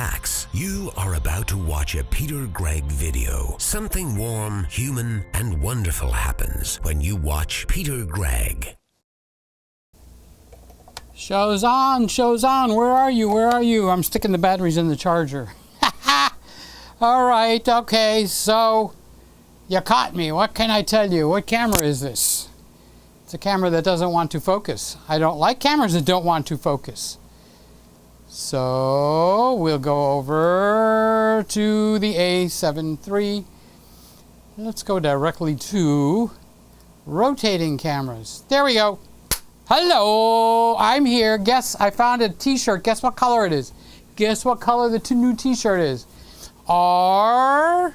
relax. You are about to watch a Peter Gregg video. Something warm, human, and wonderful happens when you watch Peter Gregg. Show's on, show's on. Where are you? Where are you? I'm sticking the batteries in the charger. All right, okay, so you caught me. What can I tell you? What camera is this? It's a camera that doesn't want to focus. I don't like cameras that don't want to focus. So we'll go over to the A7 III. Let's go directly to rotating cameras. There we go. Hello, I'm here. Guess I found a t-shirt. Guess what color it is? Guess what color the new t-shirt is? RGB.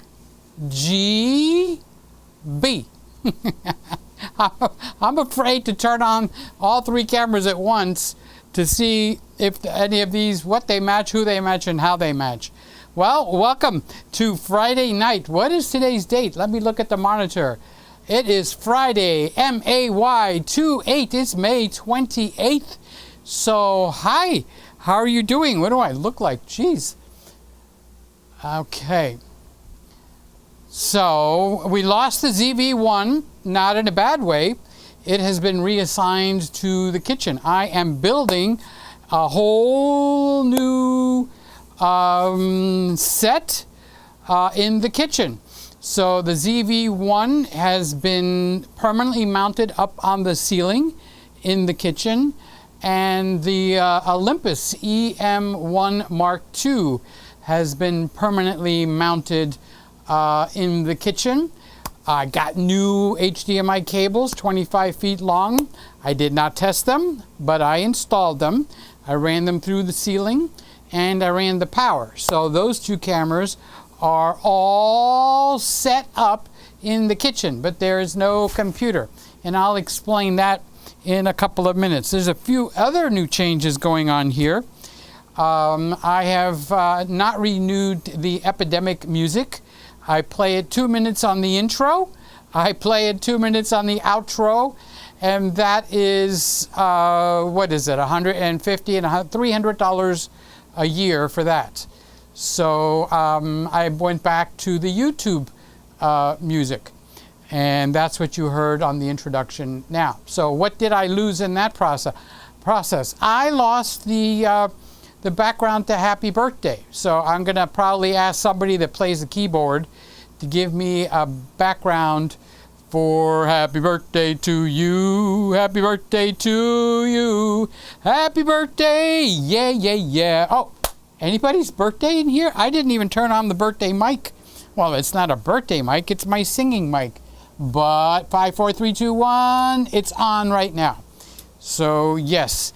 I'm afraid to turn on all three cameras at once to see if any of these, what they match, who they match, and how they match. Well, welcome to Friday night. What is today's date? Let me look at the monitor. It is Friday, May-28. It's May 28th. So, hi. How are you doing? What do I look like? Jeez. Okay. So, we lost the ZV-1, not in a bad way. It has been reassigned to the kitchen. I am building a whole new set in the kitchen. So the ZV-1 has been permanently mounted up on the ceiling in the kitchen, and the Olympus EM1 Mark II has been permanently mounted in the kitchen. I got new HDMI cables, 25 feet long. I did not test them, but I installed them. I ran them through the ceiling, and I ran the power. So those two cameras are all set up in the kitchen, but there is no computer. And I'll explain that in a couple of minutes. There's a few other new changes going on here. I have not renewed the Epidemic music. I play it 2 minutes on the intro. I play it 2 minutes on the outro. And that is, what is it, $150 and $300 a year for that. So I went back to the YouTube music, and that's what you heard on the introduction now. So what did I lose in that process? I lost the background to Happy Birthday. So I'm going to probably ask somebody that plays the keyboard to give me a background for Happy Birthday to you, Happy Birthday to you, Happy Birthday, yeah, yeah, yeah. Oh, anybody's birthday in here? I didn't even turn on the birthday mic. Well, it's not a birthday mic, it's my singing mic. But 5, 4, 3, 2, 1, it's on right now. So, yes.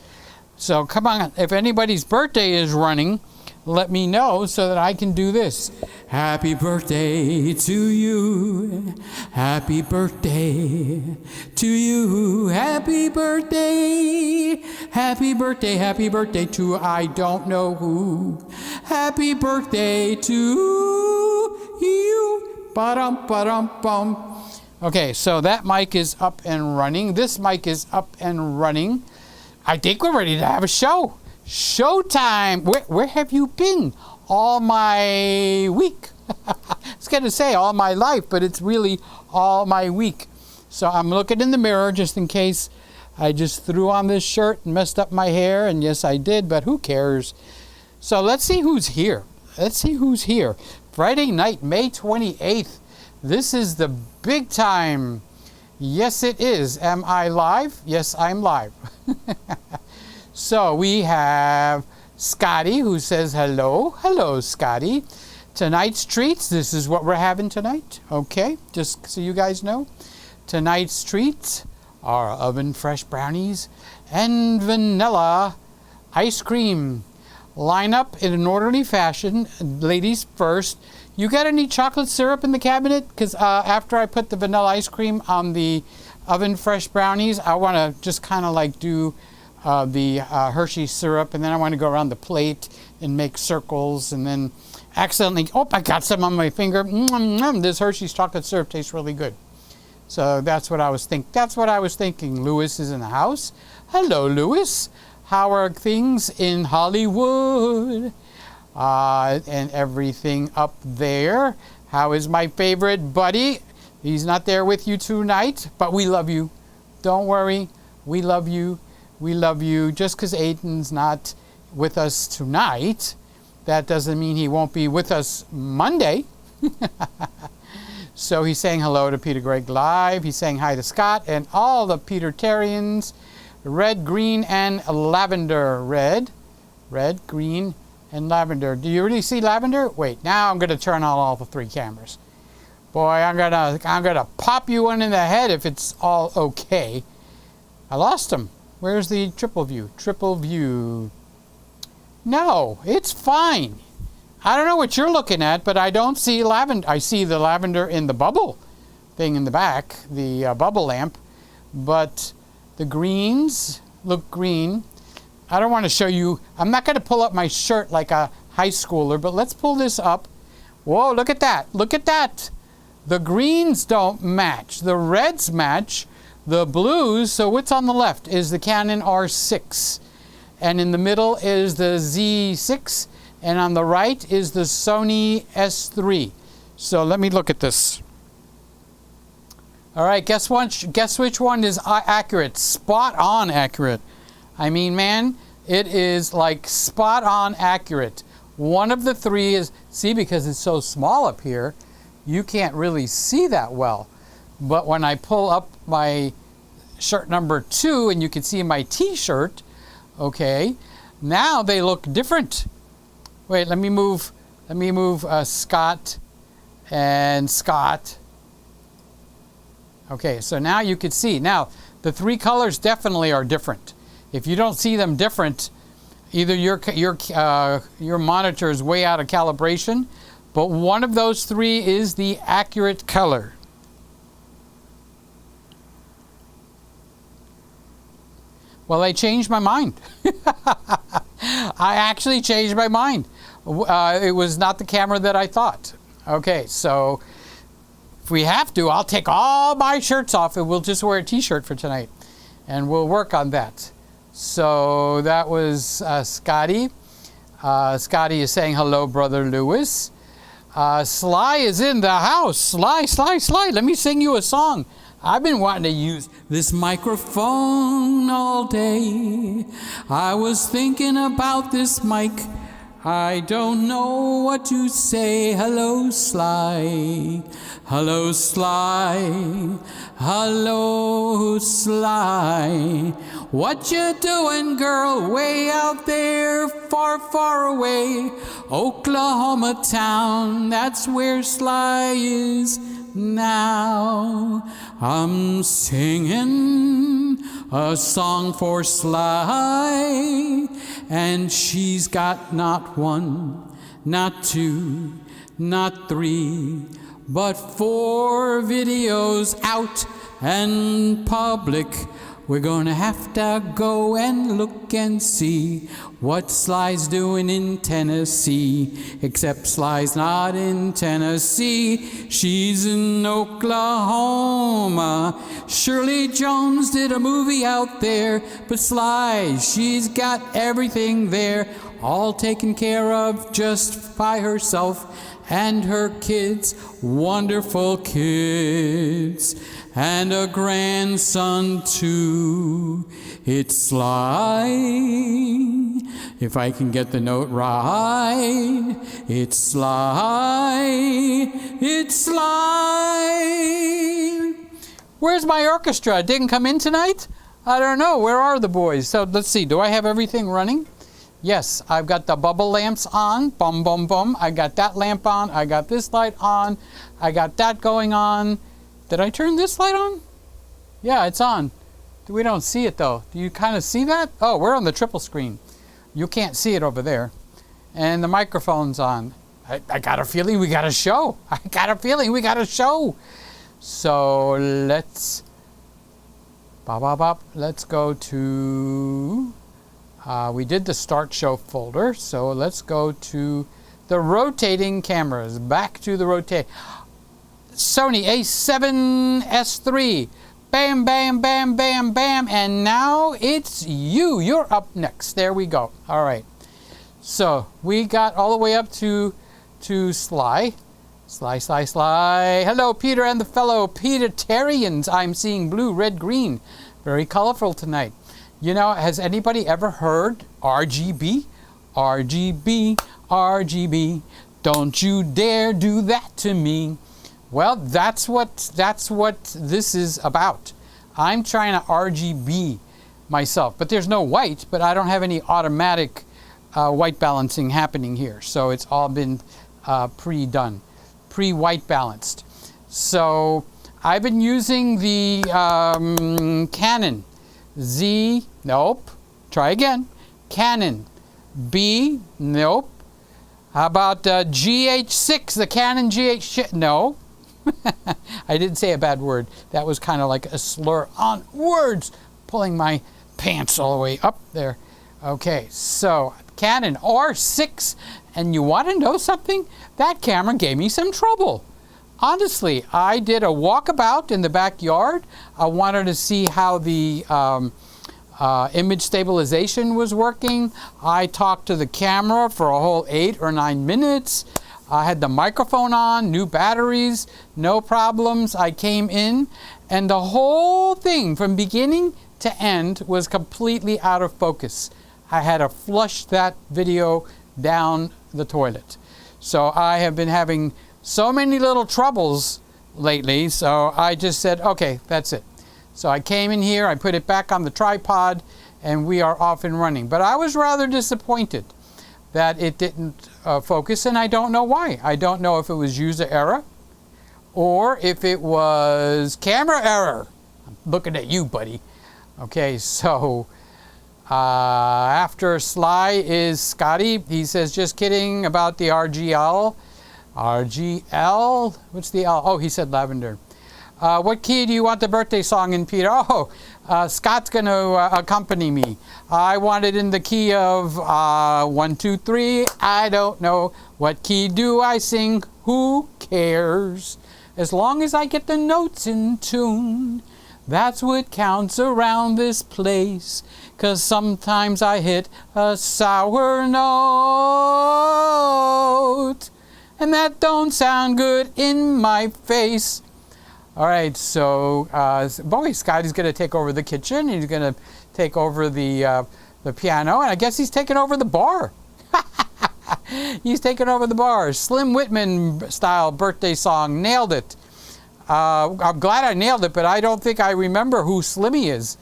So, come on, if anybody's birthday is running, let me know so that I can do this. Happy birthday to you. Happy birthday to you. Happy birthday. Happy birthday. Happy birthday to I don't know who. Happy birthday to you. Ba-dum, ba-dum, bum. Okay, so that mic is up and running. This mic is up and running. I think we're ready to have a show. Showtime! Where have you been all my week? I was going to say all my life, but it's really all my week. So I'm looking in the mirror just in case I just threw on this shirt and messed up my hair. And yes, I did, but who cares? So let's see who's here. Let's see who's here. Friday night, May 28th. This is the big time. Yes, it is. Am I live? Yes, I'm live. So we have Scotty who says hello. Hello, Scotty. Tonight's treats, this is what we're having tonight. Okay, just so you guys know. Tonight's treats are oven fresh brownies and vanilla ice cream. Line up in an orderly fashion. Ladies first. You got any chocolate syrup in the cabinet? Because after I put the vanilla ice cream on the oven fresh brownies, I want to just kind of like do the Hershey syrup, and then I want to go around the plate and make circles, and then accidentally, oh, I got some on my finger. This Hershey's chocolate syrup tastes really good. So that's what I was thinking. Lewis is in the house. Hello, Lewis. How are things in Hollywood? and everything up there. How is my favorite buddy? He's not there with you tonight, but we love you. Don't worry. We love you. We love you. Just because Aiden's not with us tonight, that doesn't mean he won't be with us Monday. So he's saying hello to Peter Gregg Live. He's saying hi to Scott and all the Peter-tarians. Red, green, and lavender. Red, green, and lavender. Do you really see lavender? Wait, now I'm going to turn on all the 3 cameras. Boy, I'm gonna pop you one in the head if it's all okay. I lost him. Where's the triple view? Triple view. No, it's fine. I don't know what you're looking at, but I don't see lavender. I see the lavender in the bubble thing in the back, the bubble lamp, but the greens look green. I don't want to show you. I'm not going to pull up my shirt like a high schooler, but let's pull this up. Whoa, look at that. Look at that. The greens don't match. The reds match. The blues, so what's on the left is the Canon R6. And in the middle is the Z6. And on the right is the Sony S3. So let me look at this. All right, guess which one is accurate? Spot on accurate. I mean, man, it is like spot on accurate. One of the 3 is, see, because it's so small up here, you can't really see that well. But when I pull up my shirt number 2 and you can see my t-shirt, okay, now they look different. Wait, let me move Scott and Scott. Okay, so now you can see. Now, the 3 colors definitely are different. If you don't see them different, either your monitor is way out of calibration, but one of those 3 is the accurate color. Well, I changed my mind. I actually changed my mind. It was not the camera that I thought. Okay, so if we have to, I'll take all my shirts off and we'll just wear a t-shirt for tonight. And we'll work on that. So that was Scotty. Scotty is saying hello, Brother Lewis. Sly is in the house. Sly. Let me sing you a song. I've been wanting to use this microphone all day. I was thinking about this mic. I don't know what to say. Hello, Sly. Hello, Sly. Hello, Sly. What you doing, girl? Way out there, far, far away. Oklahoma town, that's where Sly is now. I'm singing a song for Sly, and she's got not 1, not 2, not 3, but 4 videos out and public. We're gonna have to go and look and see what Sly's doing in Tennessee. Except Sly's not in Tennessee, she's in Oklahoma. Shirley Jones did a movie out there, but Sly, she's got everything there, all taken care of just by herself and her kids, wonderful kids. And a grandson too. It's Sly, if I can get the note right. It's Sly, it's Sly. Where's my orchestra? It didn't come in tonight? I don't know. Where are the boys? So let's see. Do I have everything running? Yes, I've got the bubble lamps on. Bum, bum, bum. I got that lamp on. I got this light on. I got that going on. Did I turn this light on? Yeah, it's on. We don't see it though. Do you kind of see that? Oh, we're on the triple screen. You can't see it over there. And the microphone's on. I got a feeling we got a show. I got a feeling we got a show. So let's let's go to we did the start show folder. So let's go to the rotating cameras. Back to the rotate. Sony A7S3. Bam, bam, bam, bam, bam. And now it's you. You're up next. There we go. All right. So we got all the way up to Sly. Sly. Hello, Peter and the fellow Petertarians. I'm seeing blue, red, green. Very colorful tonight. You know, has anybody ever heard RGB? RGB, RGB. Don't you dare do that to me. Well, that's what this is about. I'm trying to RGB myself, but there's no white, but I don't have any automatic white balancing happening here. So it's all been pre-done, pre-white balanced. So I've been using the Canon Z, nope, try again. Canon B, nope. How about GH6, the Canon GH6, no. I didn't say a bad word. That was kind of like a slur on words, pulling my pants all the way up there. Okay, so Canon R6, and you want to know something? That camera gave me some trouble. Honestly, I did a walkabout in the backyard. I wanted to see how the image stabilization was working. I talked to the camera for a whole 8 or 9 minutes. I had the microphone on, new batteries, no problems. I came in, and the whole thing from beginning to end was completely out of focus. I had to flush that video down the toilet. So I have been having so many little troubles lately, so I just said, okay, that's it. So I came in here, I put it back on the tripod, and we are off and running. But I was rather disappointed that it didn't focus, and I don't know why. I don't know if it was user error or if it was camera error. I'm looking at you, buddy. Okay, so after Sly is Scotty. He says, just kidding about the RGL. RGL? What's the L? Oh, he said lavender. What key do you want the birthday song in, Peter? Oh, Scott's going to accompany me. I want it in the key of 1, 2, 3. I don't know. What key do I sing? Who cares? As long as I get the notes in tune, that's what counts around this place. 'Cause sometimes I hit a sour note, and that don't sound good in my face. All right, so boy, Scotty's going to take over the kitchen. He's going to take over the piano, and I guess he's taking over the bar. He's taking over the bar. Slim Whitman style birthday song. Nailed it. I'm glad I nailed it, but I don't think I remember who Slimmy is.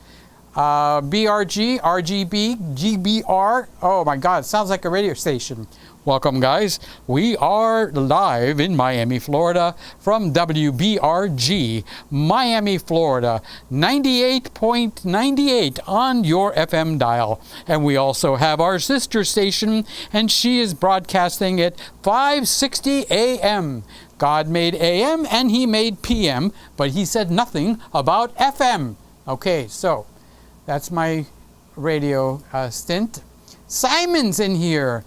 BRG, RGB, GBR. Oh my God, it sounds like a radio station. Welcome, guys. We are live in Miami, Florida from WBRG, Miami, Florida, 98.98 on your FM dial. And we also have our sister station, and she is broadcasting at 560 AM. God made AM and he made PM, but he said nothing about FM. Okay, so that's my radio stint. Simon's in here.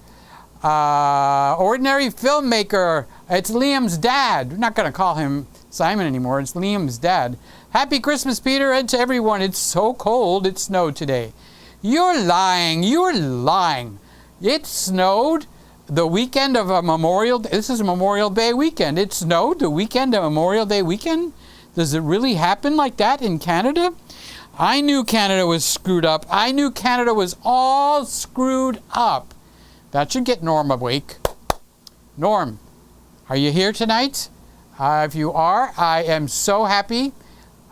Ordinary filmmaker. It's Liam's dad. We're not going to call him Simon anymore. It's Liam's dad. Happy Christmas, Peter, and to everyone. It's so cold. It snowed today. You're lying. You're lying. It snowed the weekend of a Memorial Day. This is a Memorial Day weekend. It snowed the weekend of Memorial Day weekend? Does it really happen like that in Canada? I knew Canada was screwed up. I knew Canada was all screwed up. That should get Norm awake. Norm, are you here tonight? If you are, I am so happy.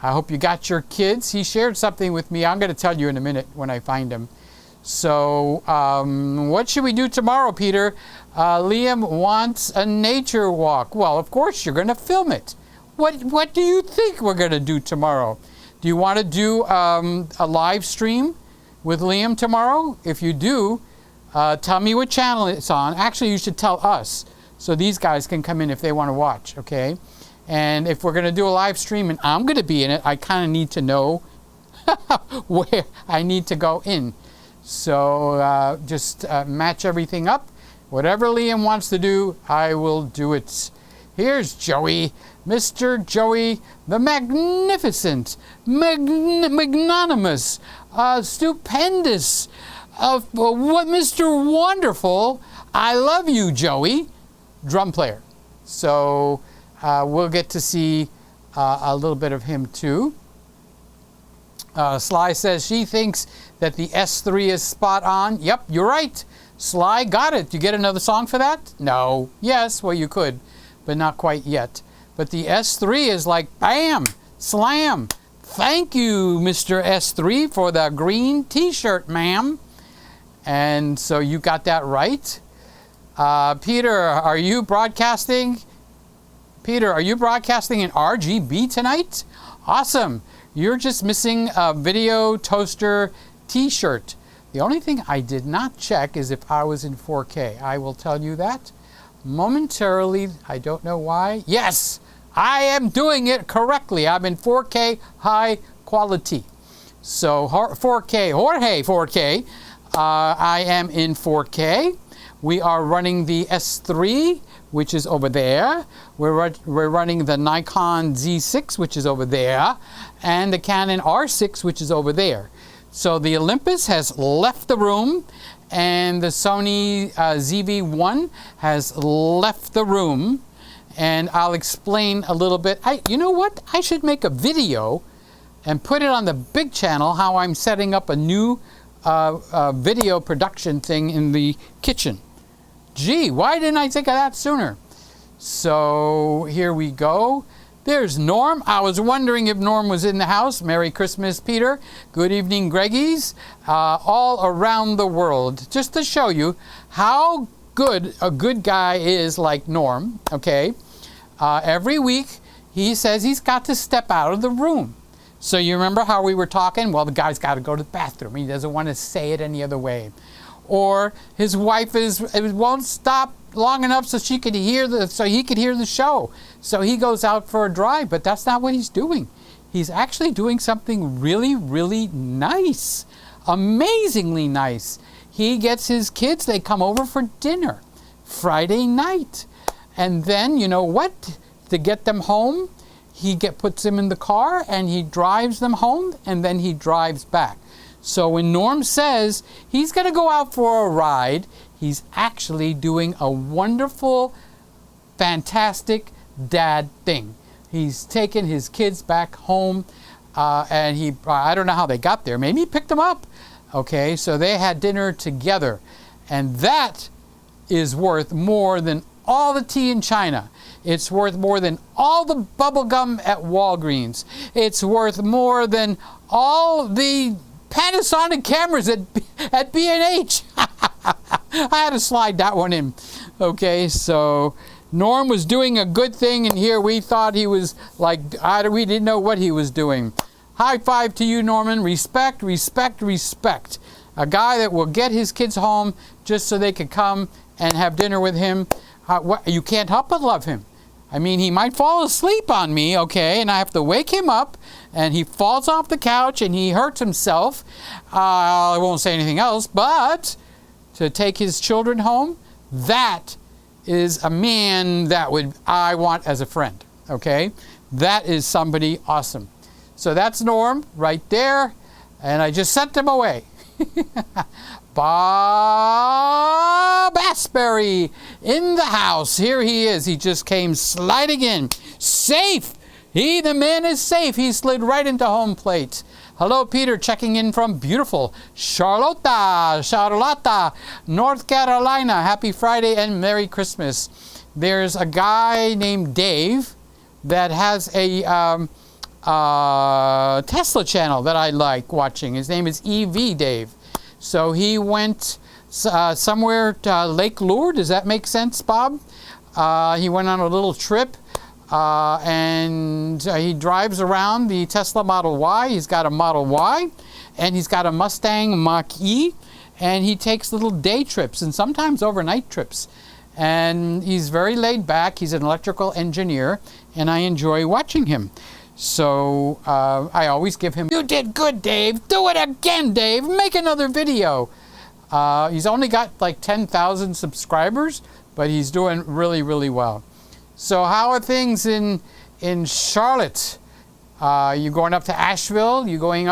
I hope you got your kids. He shared something with me. I'm going to tell you in a minute when I find him. So, what should we do tomorrow, Peter? Liam wants a nature walk. Well, of course, you're going to film it. What do you think we're going to do tomorrow? Do you want to do a live stream with Liam tomorrow? If you do, tell me what channel it's on. Actually, you should tell us so these guys can come in if they want to watch, okay? And if we're going to do a live stream and I'm going to be in it, I kind of need to know where I need to go in. So just match everything up. Whatever Liam wants to do, I will do it. Here's Joey, Mr. Joey, the magnificent, magnanimous, stupendous, what Mr. Wonderful, I Love You, Joey, drum player. So we'll get to see a little bit of him too. Sly says she thinks that the S3 is spot on. Yep, you're right. Sly got it. You get another song for that? No. Yes, well, you could, but not quite yet. But the S3 is like, bam, slam. Thank you, Mr. S3, for the green T-shirt, ma'am. And so you got that right. Peter, are you broadcasting? Peter, are you broadcasting in RGB tonight? Awesome. You're just missing a video toaster T-shirt. The only thing I did not check is if I was in 4K. I will tell you that momentarily. I don't know why. Yes, I am doing it correctly. I'm in 4K high quality. So 4K, Jorge 4K. I am in 4K. We are running the S3, which is over there. We're running the Nikon Z6, which is over there, and the Canon R6, which is over there. So the Olympus has left the room, and the Sony ZV-1 has left the room. And I'll explain a little bit. You know what? I should make a video and put it on the big channel how I'm setting up a new video production thing in the kitchen. Gee, why didn't I think of that sooner? So here we go. There's Norm. I was wondering if Norm was in the house. Merry Christmas, Peter. Good evening, Greggies. All around the world. Just to show you how good a good guy is like Norm, okay? Every week, he says he's got to step out of the room. So you remember how we were talking? Well, the guy's got to go to the bathroom. He doesn't want to say it any other way. Or his wife won't stop long enough so he could hear the show. So he goes out for a drive, but that's not what he's doing. He's actually doing something really, really nice. Amazingly nice. He gets his kids, they come over for dinner Friday night. And then, you know what? To get them home, he puts them in the car and he drives them home and then he drives back. So when Norm says he's going to go out for a ride, he's actually doing a wonderful, fantastic dad thing. He's taken his kids back home, and I don't know how they got there. Maybe he picked them up. Okay, so they had dinner together. And that is worth more than all the tea in China. It's worth more than all the bubble gum at Walgreens. It's worth more than all the Panasonic cameras at B&H. I had to slide that one in. Okay, so Norm was doing a good thing, and here we thought he was like, we didn't know what he was doing. High five to you, Norman. Respect, respect, respect. A guy that will get his kids home just so they could come and have dinner with him. You can't help but love him. I mean, he might fall asleep on me, okay, and I have to wake him up, and he falls off the couch, and he hurts himself. I won't say anything else, but to take his children home, that is a man that I want as a friend, okay? That is somebody awesome. So that's Norm right there, and I just sent him away. Bob Asbury in the house. Here he is. He just came sliding in. Safe. The man is safe. He slid right into home plate. Hello, Peter, checking in from beautiful Charlotte, North Carolina. Happy Friday and Merry Christmas. There's a guy named Dave that has a Tesla channel that I like watching. His name is EV Dave. So he went somewhere to Lake Lure. Does that make sense, Bob? He went on a little trip, and he drives around the Tesla Model Y. He's got a Model Y, and he's got a Mustang Mach-E, and he takes little day trips and sometimes overnight trips. And he's very laid back. He's an electrical engineer, and I enjoy watching him. So I always give him, "You did good, Dave. Do it again, Dave. Make another video." He's only got like 10,000 subscribers, but he's doing really, really well. So how are things in Charlotte? You going up to Asheville? You going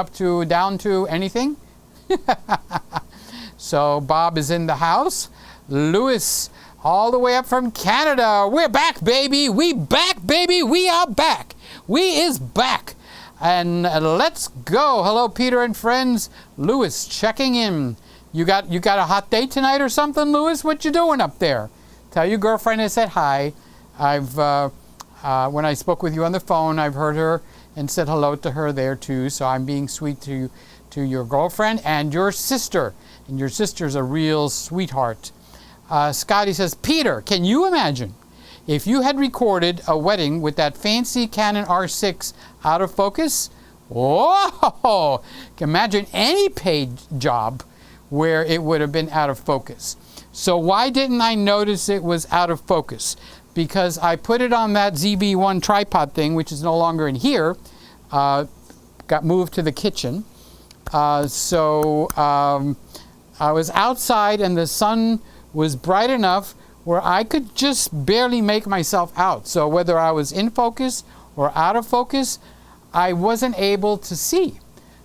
down to anything? So Bob is in the house. Louis, all the way up from Canada. We're back, baby. We back, baby. We are back. We is back. And let's go. Hello, Peter and friends. Louis checking in. You got a hot date tonight or something, Louis? What you doing up there? Tell your girlfriend I said hi. I've when I spoke with you on the phone, I've heard her and said hello to her there too. So I'm being sweet to your girlfriend and your sister. And your sister's a real sweetheart. Scotty says, Peter, can you imagine if you had recorded a wedding with that fancy Canon R6 out of focus? Whoa! Imagine any paid job where it would have been out of focus. So why didn't I notice it was out of focus? Because I put it on that ZV-1 tripod thing, which is no longer in here, got moved to the kitchen. So I was outside and the sun was bright enough where I could just barely make myself out. So whether I was in focus or out of focus, I wasn't able to see.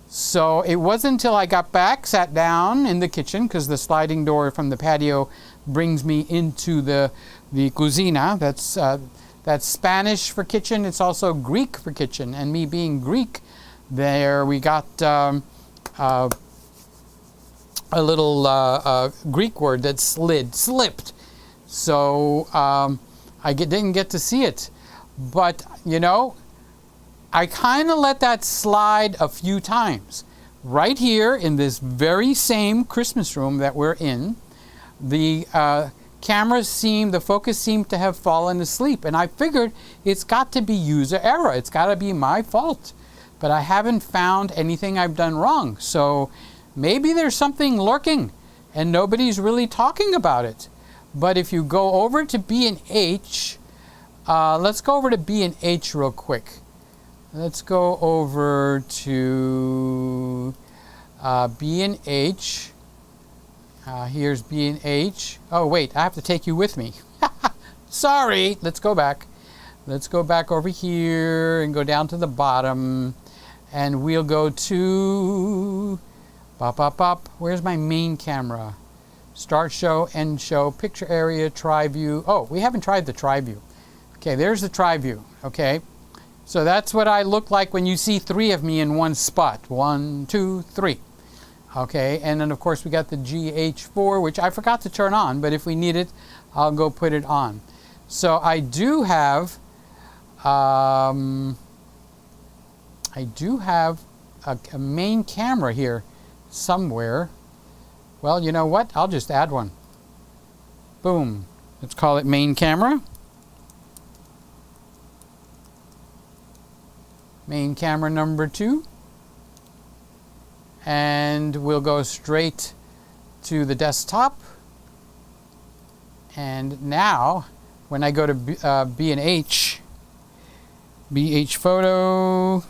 So it wasn't until I got back, sat down in the kitchen, because the sliding door from the patio brings me into the cocina. That's Spanish for kitchen. It's also Greek for kitchen. And me being Greek, there we got a little Greek word that slipped. So I didn't get to see it. But, you know, I kind of let that slide a few times. Right here in this very same Christmas room that we're in, the the focus seemed to have fallen asleep. And I figured it's got to be user error. It's got to be my fault. But I haven't found anything I've done wrong. So maybe there's something lurking and nobody's really talking about it. But if you go over to B&H, let's go over to B&H real quick. Let's go over to B&H. Here's B&H. Oh, wait, I have to take you with me. Sorry. Let's go back. Let's go back over here and go down to the bottom. And we'll go to... Where's my main camera? Start show, end show, picture area, tri-view. Oh, we haven't tried the tri-view. Okay, there's the tri-view. Okay. So that's what I look like when you see three of me in one spot. 1, 2, 3. Okay, and then of course we got the GH4, which I forgot to turn on, but if we need it, I'll go put it on. So I do have a main camera here somewhere. Well, you know what? I'll just add one. Boom. Let's call it main camera. Main camera number 2. And we'll go straight to the desktop. And now, when I go to B&H photo,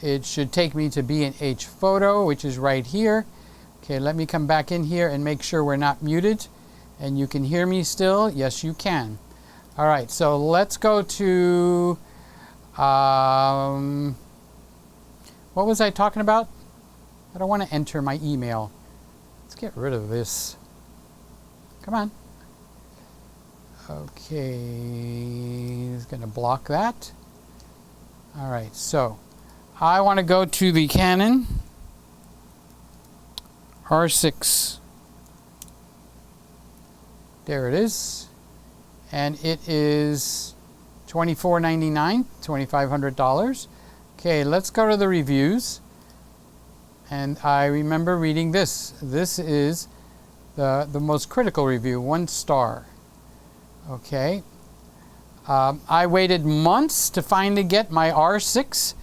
it should take me to B&H photo, which is right here. Okay, let me come back in here and make sure we're not muted. And you can hear me still? Yes, you can. All right, so let's go to, what was I talking about? I don't want to enter my email. Let's get rid of this. Come on. Okay, it's going to block that. All right, so I want to go to the Canon R6. There it is. And it is $24.99, $2,500. Okay, let's go to the reviews. And I remember reading this. This is the most critical review, 1 star. Okay. I waited months to finally get my R6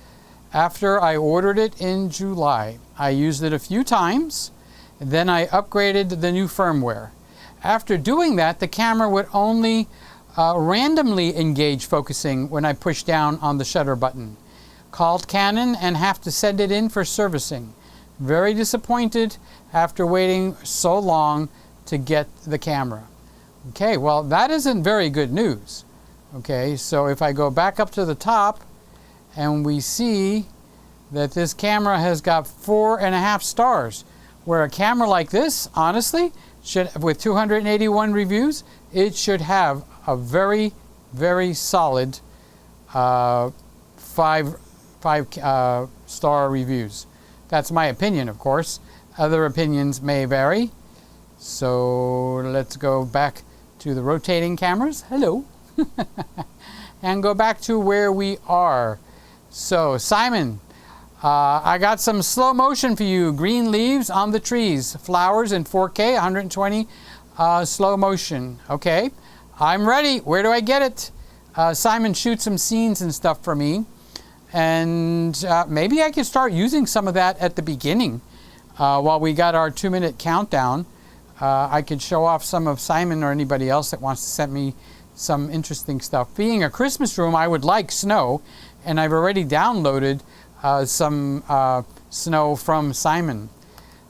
after I ordered it in July. I used it a few times, and then I upgraded the new firmware. After doing that, the camera would only randomly engage focusing when I push down on the shutter button. Called Canon and have to send it in for servicing. Very disappointed after waiting so long to get the camera. Okay, well, that isn't very good news. Okay, so if I go back up to the top and we see that this camera has got 4.5 stars, where a camera like this, honestly, should, with 281 reviews, it should have a very, very solid 5 star reviews. That's my opinion, of course. Other opinions may vary. So let's go back to the rotating cameras. Hello. And go back to where we are. So Simon, I got some slow motion for you. Green leaves on the trees. Flowers in 4K, 120 slow motion. Okay, I'm ready. Where do I get it? Simon, shoot some scenes and stuff for me. And maybe I can start using some of that at the beginning while we got our 2-minute countdown. I could show off some of Simon or anybody else that wants to send me some interesting stuff. Being a Christmas room, I would like snow, and I've already downloaded some snow from Simon.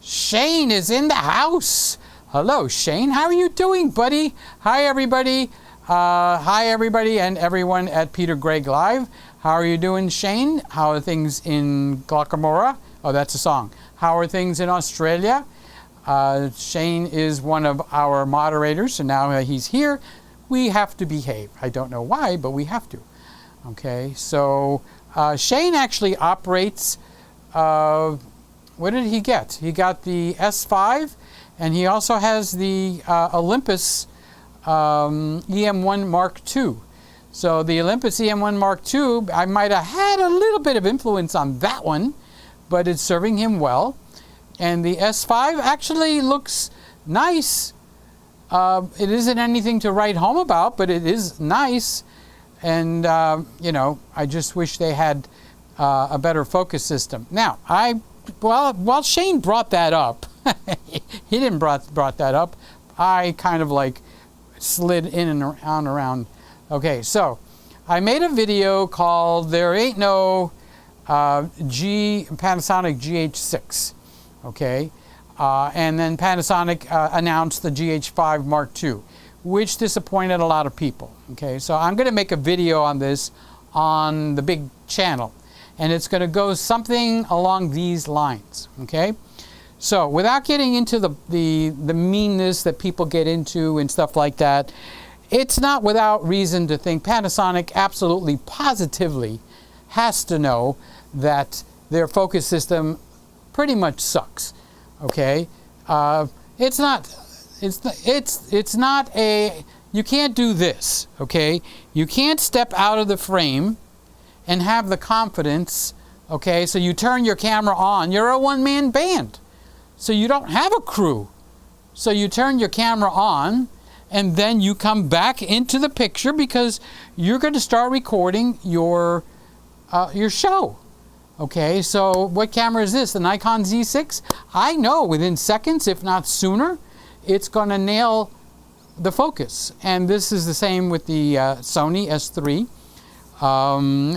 Shane is in the house. Hello, Shane. How are you doing, buddy? Hi, everybody. Hi, everybody, and everyone at Peter Gregg Live. How are you doing, Shane? How are things in Glaucomora? Oh, that's a song. How are things in Australia? Shane is one of our moderators, so now he's here. We have to behave. I don't know why, but we have to. Okay, so Shane actually operates, what did he get? He got the S5, and he also has the Olympus EM1 Mark II. So the Olympus EM1 Mark II, I might have had a little bit of influence on that one, but it's serving him well. And the S5 actually looks nice. It isn't anything to write home about, but it is nice. And, you know, I just wish they had a better focus system. Now, while Shane brought that up, he didn't brought that up. I kind of like slid in and around. Okay, so I made a video called "There Ain't No Panasonic GH6." Okay, and then Panasonic announced the GH5 Mark II, which disappointed a lot of people. Okay, so I'm going to make a video on this on the big channel, and it's going to go something along these lines. Okay, so without getting into the meanness that people get into and stuff like that, it's not without reason to think Panasonic absolutely positively has to know that their focus system pretty much sucks. Okay, it's not a, you can't do this. Okay, you can't step out of the frame and have the confidence. Okay, so you turn your camera on. You're a one-man band, so you don't have a crew. So you turn your camera on, and then you come back into the picture because you're going to start recording your show. Okay, so what camera is this? The Nikon Z6? I know within seconds, if not sooner, it's going to nail the focus. And this is the same with the Sony S3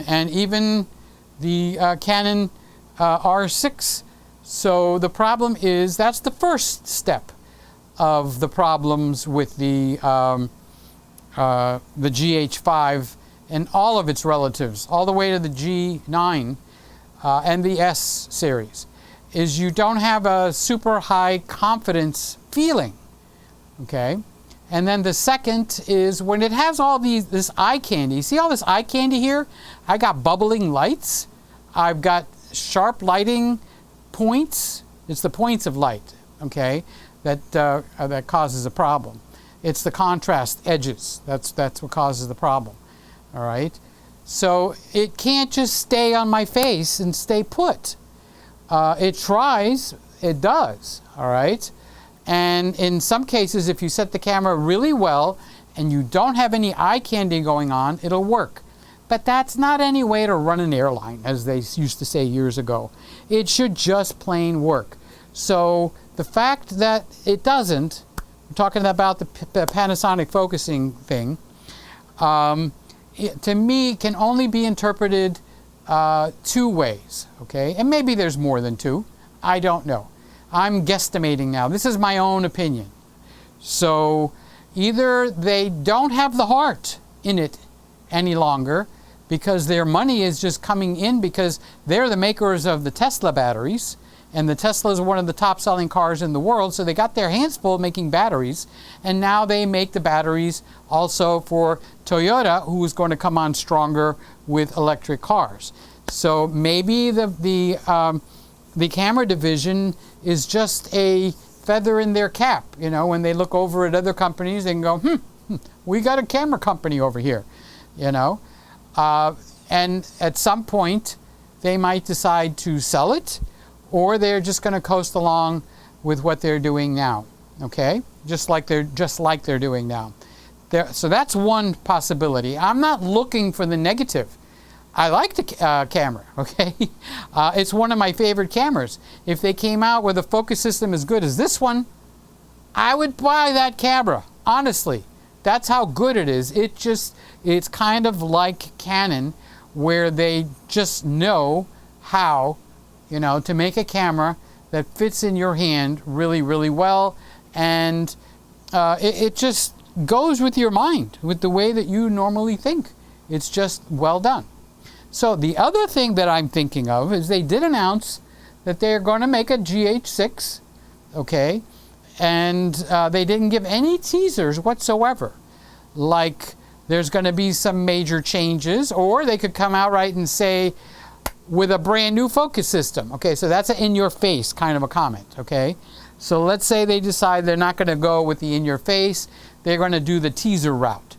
and even the Canon R6. So the problem is, that's the first step of the problems with the GH5 and all of its relatives, all the way to the G9 and the S series, is you don't have a super high confidence feeling. Okay, and then the second is when it has all this eye candy. See all this eye candy here? I got bubbling lights. I've got sharp lighting points. It's the points of light. Okay. That causes a problem. It's the contrast edges. That's what causes the problem. All right. So it can't just stay on my face and stay put. It tries. It does. All right. And in some cases, if you set the camera really well and you don't have any eye candy going on, it'll work. But that's not any way to run an airline, as they used to say years ago. It should just plain work. So the fact that it doesn't, I'm talking about the Panasonic focusing thing, to me can only be interpreted 2 ways, okay? And maybe there's more than 2. I don't know. I'm guesstimating now. This is my own opinion. So either they don't have the heart in it any longer because their money is just coming in because they're the makers of the Tesla batteries. And the Tesla is one of the top selling cars in the world. So they got their hands full making batteries. And now they make the batteries also for Toyota, who is going to come on stronger with electric cars. So maybe the camera division is just a feather in their cap. You know, when they look over at other companies, they can go, we got a camera company over here, you know. And at some point, they might decide to sell it, or they're just going to coast along with what they're doing now, okay? Just like they're doing now. So that's one possibility. I'm not looking for the negative. I like the camera, okay? It's one of my favorite cameras. If they came out with a focus system as good as this one, I would buy that camera, honestly. That's how good it is. It's kind of like Canon, where they just know how, you know, to make a camera that fits in your hand really, really well. And it just goes with your mind, with the way that you normally think. It's just well done. So the other thing that I'm thinking of is they did announce that they're going to make a GH6, okay? And they didn't give any teasers whatsoever. Like there's going to be some major changes, or they could come out right and say, with a brand new focus system. Okay, so that's an in-your-face kind of a comment, okay? So let's say they decide they're not going to go with the in-your-face. They're going to do the teaser route.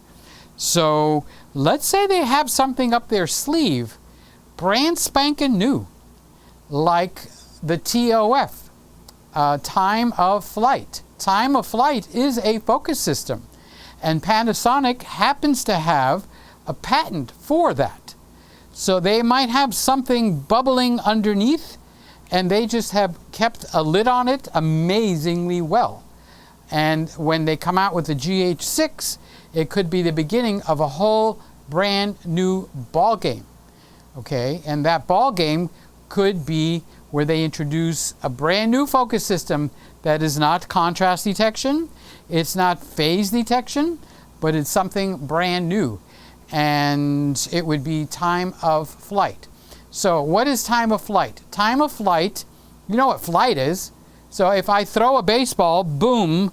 So let's say they have something up their sleeve, brand spanking new, like the TOF, time of flight. Time of flight is a focus system, and Panasonic happens to have a patent for that. So they might have something bubbling underneath, and they just have kept a lid on it amazingly well. And when they come out with the GH6, it could be the beginning of a whole brand new ball game. Okay, and that ball game could be where they introduce a brand new focus system that is not contrast detection, it's not phase detection, but it's something brand new. And it would be time of flight. So what is time of flight? Time of flight, you know what flight is. So if I throw a baseball, boom,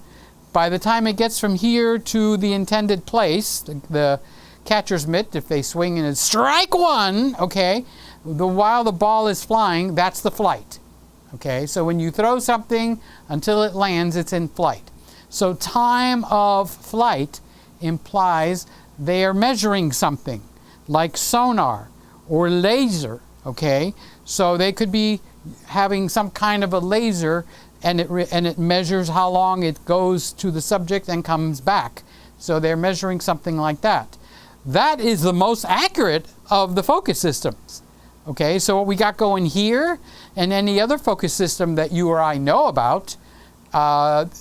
by the time it gets from here to the intended place, the catcher's mitt, if they swing and it's strike one, okay, while the ball is flying, that's the flight. Okay, so when you throw something until it lands, it's in flight. So time of flight implies they are measuring something like sonar or laser, okay? So they could be having some kind of a laser, and it measures how long it goes to the subject and comes back. So they're measuring something like that. That is the most accurate of the focus systems. Okay, so what we got going here and any other focus system that you or I know about,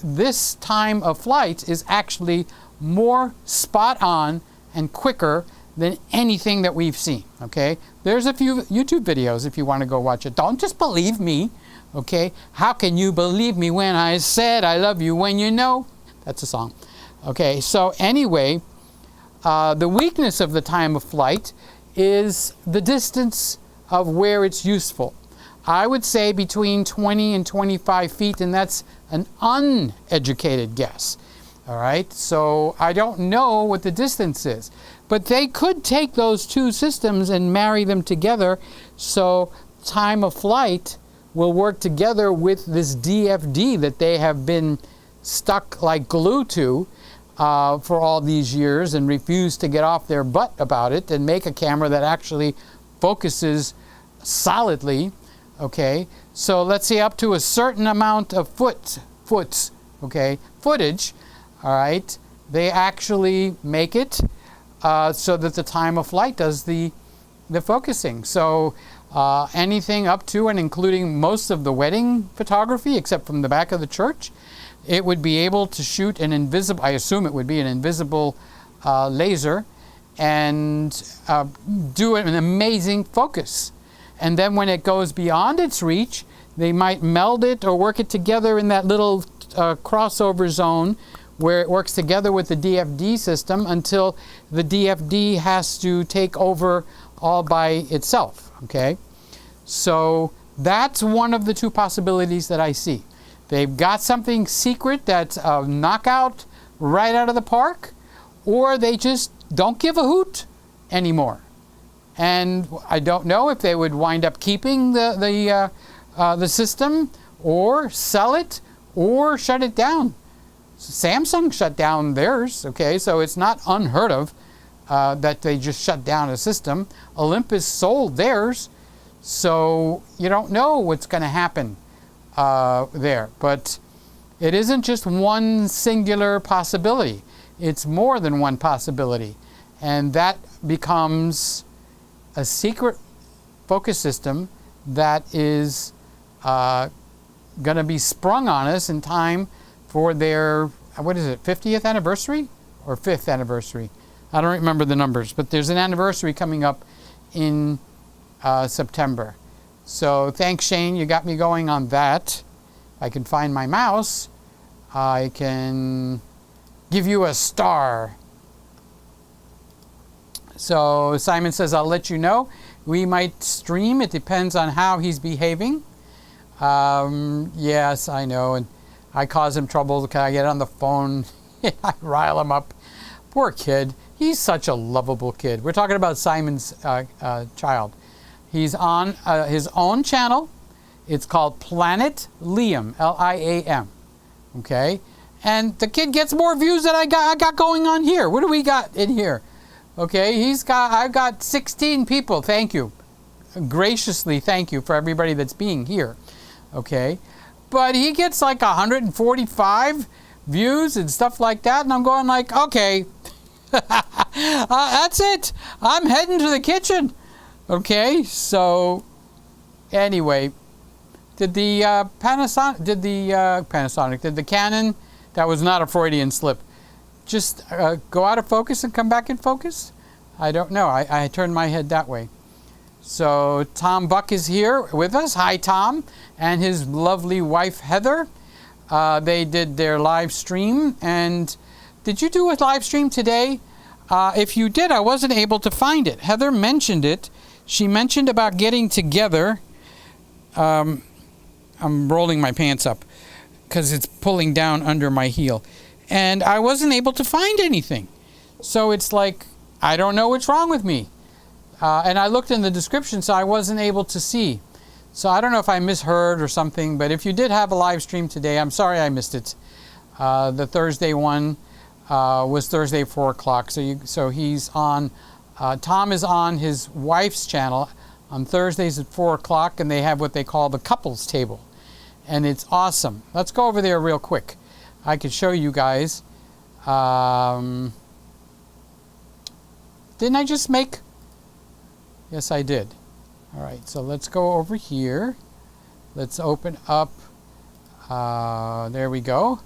this time of flight is actually more spot on and quicker than anything that we've seen. Okay, there's a few YouTube videos if you want to go watch it. Don't just believe me. Okay, how can you believe me when I said I love you when you know? That's a song. Okay, so anyway, the weakness of the time of flight is the distance of where it's useful. I would say between 20 and 25 feet, and that's an uneducated guess. All right, so I don't know what the distance is, but they could take those two systems and marry them together, so time of flight will work together with this DFD that they have been stuck like glue to for all these years and refuse to get off their butt about it and make a camera that actually focuses solidly. Okay, so let's say up to a certain amount of footage, all right, they actually make it so that the time of flight does the focusing. So anything up to and including most of the wedding photography, except from the back of the church, it would be able to shoot an invisible, I assume it would be an invisible laser, and do an amazing focus. And then when it goes beyond its reach, they might meld it or work it together in that little crossover zone where it works together with the DFD system until the DFD has to take over all by itself, okay? So that's one of the two possibilities that I see. They've got something secret that's a knockout right out of the park, or they just don't give a hoot anymore. And I don't know if they would wind up keeping the system, or sell it, or shut it down. Samsung shut down theirs, okay, so it's not unheard of that they just shut down a system. Olympus sold theirs, so you don't know what's going to happen there. But it isn't just one singular possibility. It's more than one possibility. And that becomes a secret focus system that is going to be sprung on us in time for their, what is it, 50th anniversary or 5th anniversary? I don't remember the numbers, but there's an anniversary coming up in September. So thanks, Shane. You got me going on that. I can find my mouse. I can give you a star. So Simon says, I'll let you know. We might stream. It depends on how he's behaving. Yes, I know. And I cause him trouble. Can I get on the phone? I rile him up. Poor kid. He's such a lovable kid. We're talking about Simon's child. He's on his own channel. It's called Planet Liam, Liam. Okay? And the kid gets more views than I got going on here. What do we got in here? Okay, I've got 16 people. Thank you. Graciously thank you for everybody that's being here. Okay? But he gets like 145 views and stuff like that, and I'm going like, okay, that's it. I'm heading to the kitchen. Okay, so anyway, did the Canon, that was not a Freudian slip, just go out of focus and come back in focus? I don't know. I turned my head that way. So Tom Buck is here with us. Hi, Tom, and his lovely wife, Heather. They did their live stream. And did you do a live stream today? If you did, I wasn't able to find it. Heather mentioned it. She mentioned about getting together. I'm rolling my pants up because it's pulling down under my heel. And I wasn't able to find anything. So it's like, I don't know what's wrong with me. And I looked in the description, so I wasn't able to see. So I don't know if I misheard or something, but if you did have a live stream today, I'm sorry I missed it. The Thursday one was Thursday 4 o'clock. So he's on, Tom is on his wife's channel on Thursdays at 4 o'clock, and they have what they call the couples table. And it's awesome. Let's go over there real quick. I could show you guys. Didn't I just make? Yes, I did. All right, so let's go over here. Let's open up. There we go.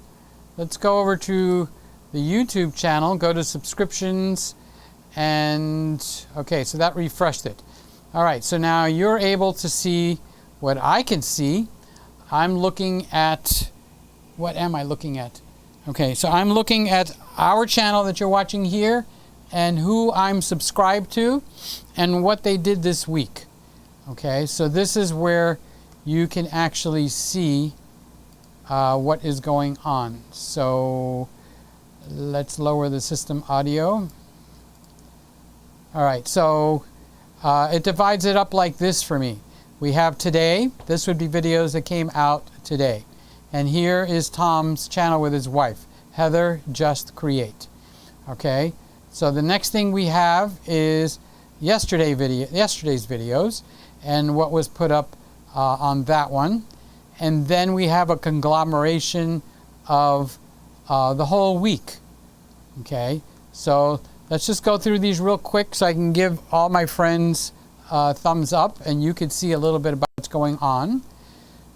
Let's go over to the YouTube channel. Go to subscriptions. And, okay, so that refreshed it. All right, so now you're able to see what I can see. I'm looking at, what am I looking at? Okay, so I'm looking at our channel that you're watching here and who I'm subscribed to and what they did this week. Okay, so this is where you can actually see what is going on. So let's lower the system audio. All right, so it divides it up like this for me. We have today. This would be videos that came out today. And here is Tom's channel with his wife, Heather Just Create. Okay, so the next thing we have is yesterday's videos and what was put up on that one. And then we have a conglomeration of the whole week. Okay, so let's just go through these real quick so I can give all my friends thumbs up and you can see a little bit about what's going on.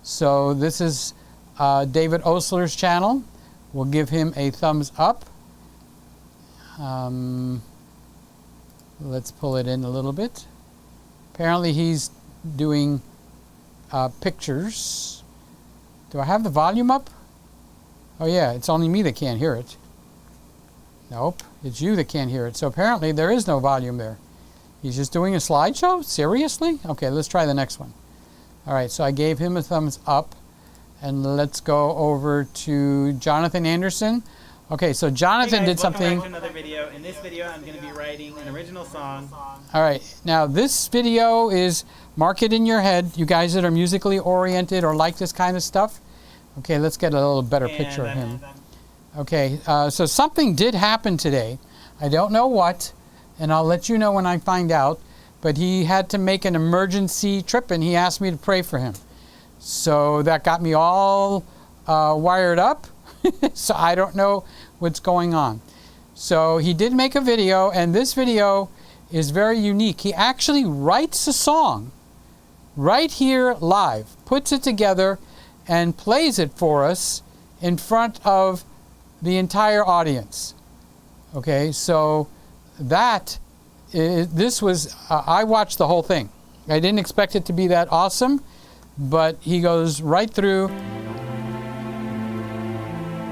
So this is David Osler's channel. We'll give him a thumbs up. Let's pull it in a little bit. Apparently he's doing pictures. Do I have the volume up? Oh yeah, it's only me that can't hear it. Nope, it's you that can't hear it. So apparently there is no volume there. He's just doing a slideshow? Seriously? Okay, let's try the next one. All right, so I gave him a thumbs up. And let's go over to Jonathan Anderson. Okay, so Jonathan did something. Welcome back to another video. In this video, I'm going to be writing an original song. All right, now this video is, mark it in your head, you guys that are musically oriented or like this kind of stuff. Okay, let's get a little better picture of him. Okay, so something did happen today. I don't know what, and I'll let you know when I find out. But he had to make an emergency trip, and he asked me to pray for him. So that got me all wired up. So I don't know what's going on. So he did make a video, and this video is very unique. He actually writes a song right here live, puts it together, and plays it for us in front of the entire audience. Okay, so this was, I watched the whole thing. I didn't expect it to be that awesome, but he goes right through.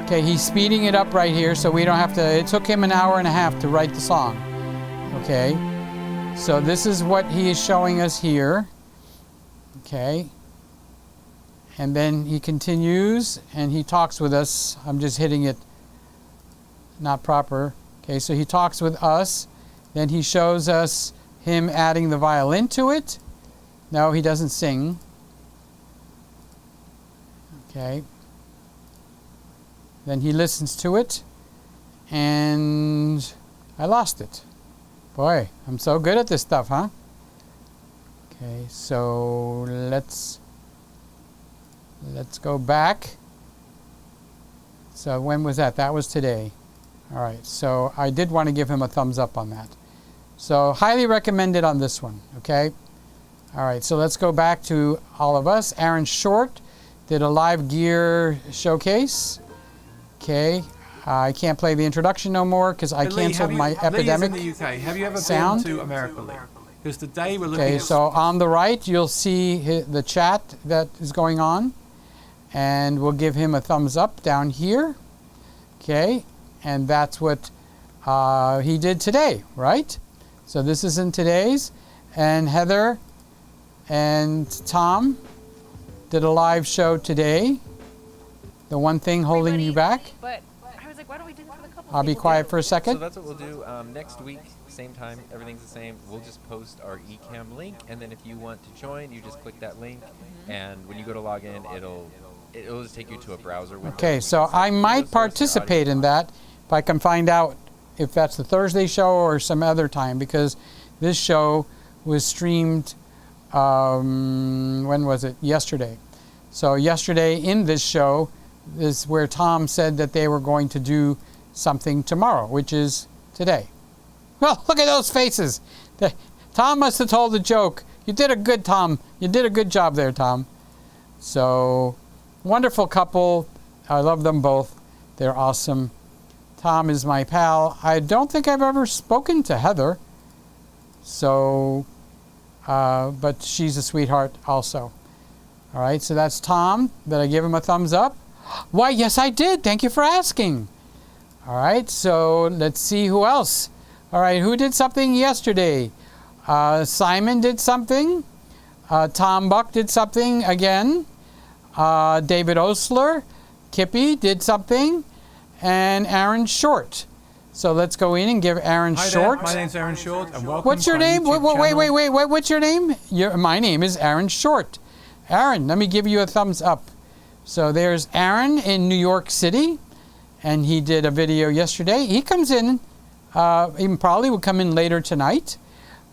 Okay, he's speeding it up right here, so we don't have to, it took him an hour and a half to write the song. Okay, so this is what he is showing us here. Okay, and then he continues and he talks with us. I'm just hitting it not proper. Okay, so he talks with us, then he shows us him adding the violin to it. No, he doesn't sing. Okay. Then he listens to it, and I lost it. Boy, I'm so good at this stuff, huh? Okay, so let's go back. So when was that? That was today. All right, so I did want to give him a thumbs up on that. So highly recommended on this one, okay? All right, so let's go back to all of us. Aaron Short did a live gear showcase. Okay, I can't play the introduction no more because I canceled my Epidemic Lee is in the UK. Have you ever sound. been to America, Lee? Because today we're looking Okay, at... so on the right, you'll see the chat that is going on. And we'll give him a thumbs up down here. Okay, and that's what he did today, right? So this is in today's. And Heather and Tom did a live show today. The one thing holding you back. But I was like, why don't we do this for the couple? I'll be quiet for a second. So that's what we'll do next week, same time, everything's the same. We'll just post our Ecamm link, and then if you want to join, you just click that link, and when you go to log in, it'll just take you to a browser window. Okay, so I might participate in that if I can find out if that's the Thursday show or some other time, because this show was streamed, when was it? Yesterday. So yesterday in this show is where Tom said that they were going to do something tomorrow, which is today. Well, look at those faces. Tom must have told the joke. You did a good, Tom. You did a good job there, Tom. So, wonderful couple. I love them both. They're awesome. Tom is my pal. I don't think I've ever spoken to Heather. So, but she's a sweetheart also. All right, so that's Tom. Did I give him a thumbs up? Why, yes, I did. Thank you for asking. All right, so let's see who else. All right, who did something yesterday? Simon did something. Tom Buck did something again. David Osler, Kippy did something. And Aaron Short. So let's go in and give Aaron Short. My name's Aaron Short, and welcome. What's your to our name? YouTube Wait. channel. What's your name? My name is Aaron Short. Aaron, let me give you a thumbs up. So there's Aaron in New York City, and he did a video yesterday. He comes in, he probably will come in later tonight.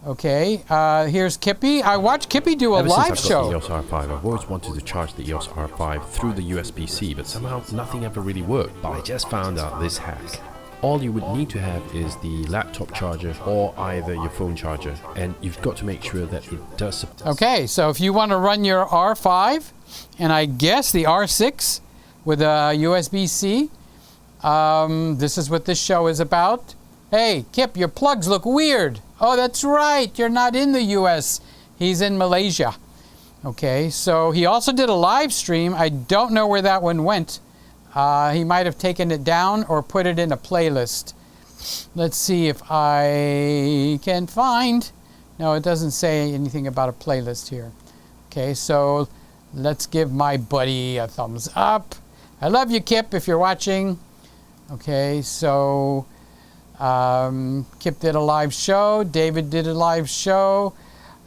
Okay, here's Kippy. I watched Kippy do a live show. Ever since I've got the EOS R5, I've always wanted to charge the EOS R5 through the USB-C, but somehow nothing ever really worked. But I just found out this hack. All you would need to have is the laptop charger or either your phone charger, and you've got to make sure that it does. Okay, so if you want to run your R5, and I guess the R6 with a USB-C, this is what this show is about. Hey, Kip, your plugs look weird. Oh, that's right, you're not in the US. He's in Malaysia. Okay, so he also did a live stream. I don't know where that one went. He might have taken it down or put it in a playlist. Let's see if I can find No, it doesn't say anything about a playlist here. Okay, so let's give my buddy a thumbs up. I love you, Kip, if you're watching. Okay, so Kip did a live show. David did a live show.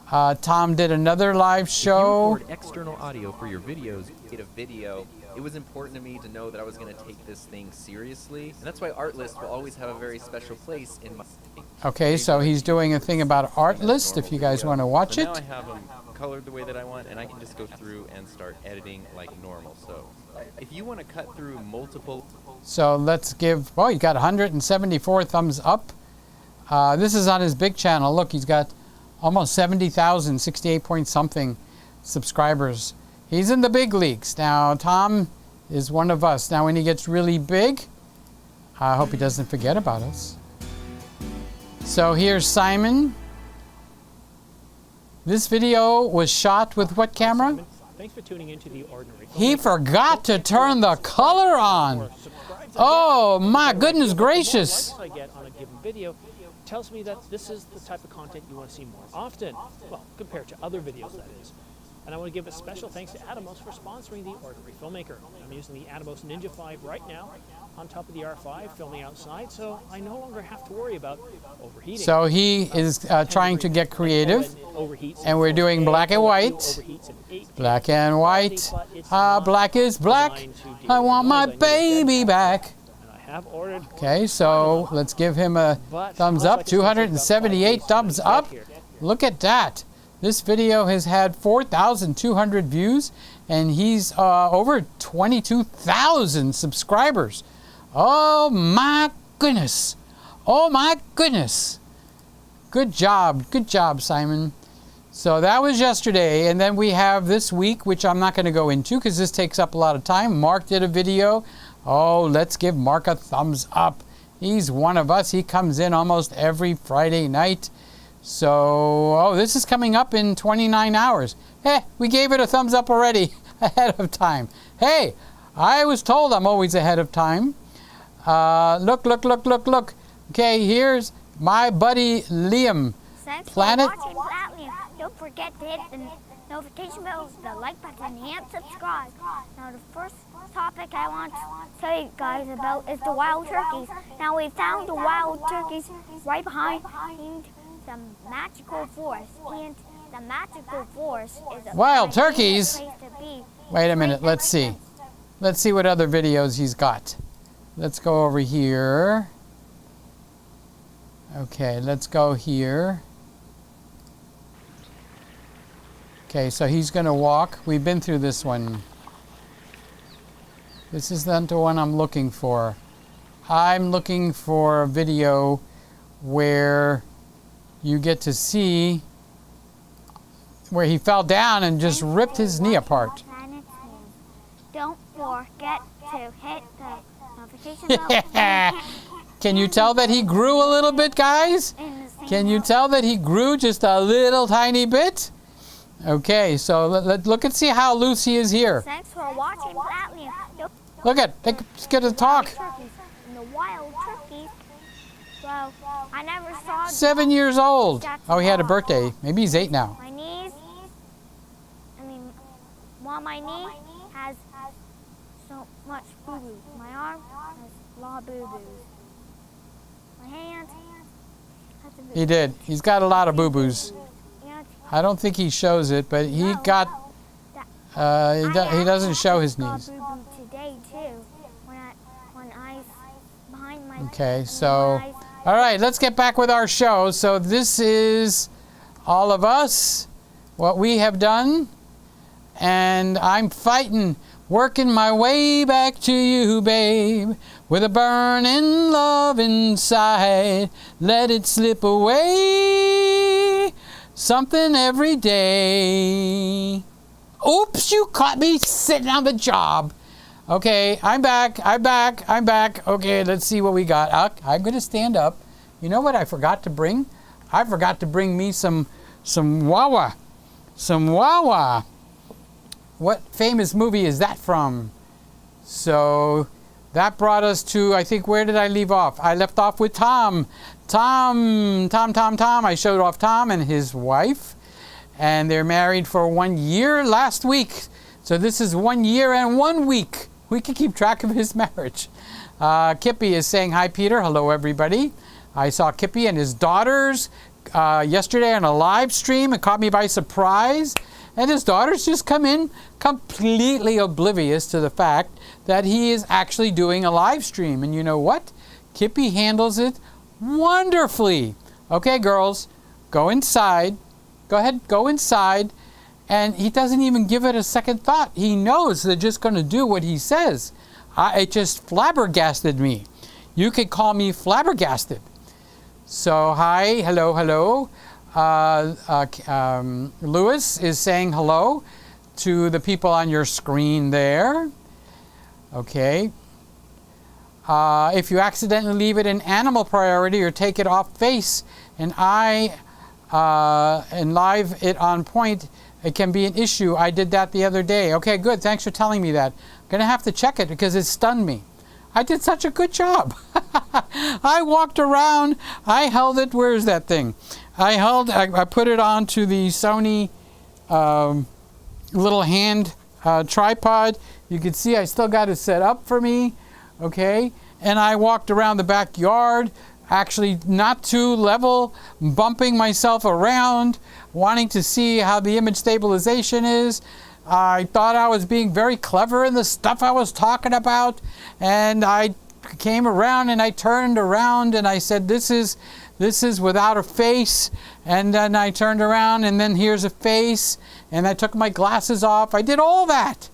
Tom did another live show. If you record external audio for your videos, get a video. It was important to me to know that I was going to take this thing seriously, and that's why Artlist will always have a very special place in my. Okay, so he's doing a thing about Artlist, if you guys want to watch so it. Now I have them colored the way that I want, and I can just go through and start editing like normal. So if you want to cut through multiple. So let's give, oh, he got 174 thumbs up. This is on his big channel. Look, he's got almost 70,000, 68 point something subscribers. He's in the big leagues. Now, Tom is one of us. Now, when he gets really big, I hope he doesn't forget about us. So here's Simon. This video was shot with what camera? Thanks for tuning into The Ordinary. He forgot to turn the color on. Oh, my goodness gracious. I get on a given video tells me that this is the type of content you want to see more often. Well, compared to other videos, that is. And I want to give a special thanks to Atomos for sponsoring The Ordinary Filmmaker. I'm using the Atomos Ninja 5 right now on top of the R5, filming outside, so I no longer have to worry about overheating. So he is trying to get creative, and we're doing black and white. Black and white. Black is black. I want my baby back. Okay, so let's give him a thumbs up. 278 thumbs up. Look at that. This video has had 4,200 views, and he's over 22,000 subscribers. Oh my goodness. Oh my goodness. Good job, Simon. So that was yesterday, and then we have this week, which I'm not going to go into because this takes up a lot of time. Mark did a video. Oh, let's give Mark a thumbs up. He's one of us. He comes in almost every Friday night. So, oh, this is coming up in 29 hours. Hey, we gave it a thumbs up already ahead of time. Hey, I was told I'm always ahead of time. Look. Okay, here's my buddy Liam. Thanks Planet. for watching Liam. Don't forget to hit the notification bell, the like button, and subscribe. Now, the first topic I want to tell you guys about is the wild turkeys. Now, we found the wild turkeys right behind the magical forest, and the magical forest is a Wild turkeys? place to be. Wait a minute, let's see. Let's see what other videos he's got. Let's go over here. Okay, let's go here. Okay, so he's going to walk. We've been through this one. This is not the one I'm looking for. I'm looking for a video where you get to see where he fell down and just ripped his knee apart. Don't forget to hit the notification bell. Can you tell that he grew a little bit, guys? Can you tell that he grew just a little tiny bit? Okay, so look and see how loose he is here. Thanks for watching Liam. Look at, let's get to talk. The wild turkeys. Well, I never saw 7 years old. Oh, he had a birthday. Maybe he's 8 now. my knees. My knee has so much boo-boo. My arm has a lot of boo-boos. My hand has a boo-boo. He did. He's got a lot of boo-boos. I don't think he shows it, but he got, he doesn't show his knees. Today too, when I behind my. Okay, so, all right, let's get back with our show. So this is all of us, what we have done, and I'm fighting, working my way back to you, babe, with a burning love inside. Let it slip away. Something every day. Oops, you caught me sitting on the job. Okay, I'm back. Okay, let's see what we got. I'm going to stand up. You know what I forgot to bring? I forgot to bring me some Wawa. Some Wawa. What famous movie is that from? So that brought us to, I think, where did I leave off? I left off with Tom. Tom. I showed off Tom and his wife. And they're married for 1 year last week. So this is 1 year and 1 week. We can keep track of his marriage. Kippy is saying, hi, Peter. Hello, everybody. I saw Kippy and his daughters yesterday on a live stream. It caught me by surprise. And his daughters just come in completely oblivious to the fact that he is actually doing a live stream. And you know what? Kippy handles it wonderfully. Okay, girls, go inside. Go ahead, go inside. And he doesn't even give it a second thought. He knows they're just going to do what he says. It just flabbergasted me. You could call me flabbergasted. So, hi, hello. Lewis is saying hello to the people on your screen there. Okay. If you accidentally leave it in animal priority or take it off face and live it on point, it can be an issue. I did that the other day. Okay, good. Thanks for telling me that. I'm going to have to check it because it stunned me. I did such a good job. I walked around. I held it. Where is that thing? I put it onto the Sony little hand tripod. You can see I still got it set up for me. Okay. And I walked around the backyard, actually not too level, bumping myself around, wanting to see how the image stabilization is. I thought I was being very clever in the stuff I was talking about, and I came around and I turned around and I said, this is without a face. And then I turned around and then here's a face, and I took my glasses off. I did all that.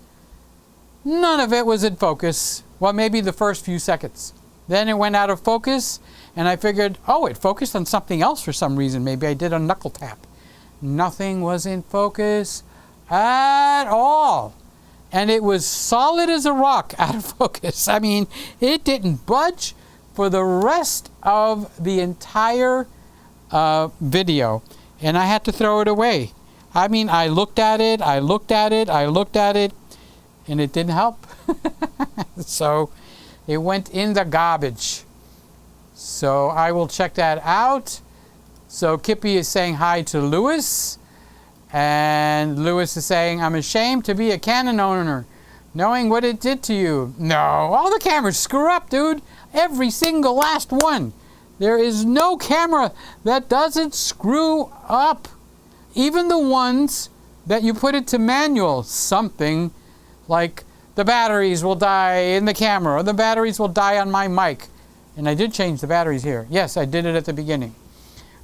None of it was in focus. Well, maybe the first few seconds. Then it went out of focus, and I figured, oh, it focused on something else for some reason. Maybe I did a knuckle tap. Nothing was in focus at all. And it was solid as a rock out of focus. I mean, it didn't budge for the rest of the entire video. And I had to throw it away. I mean, I looked at it, and it didn't help. So it went in the garbage. So I will check that out. So Kippy is saying hi to Lewis. And Lewis is saying, I'm ashamed to be a Canon owner, knowing what it did to you. No, all the cameras screw up, dude. Every single last one. There is no camera that doesn't screw up. Even the ones that you put it to manual, something like the batteries will die in the camera, or the batteries will die on my mic. And I did change the batteries here. Yes, I did it at the beginning.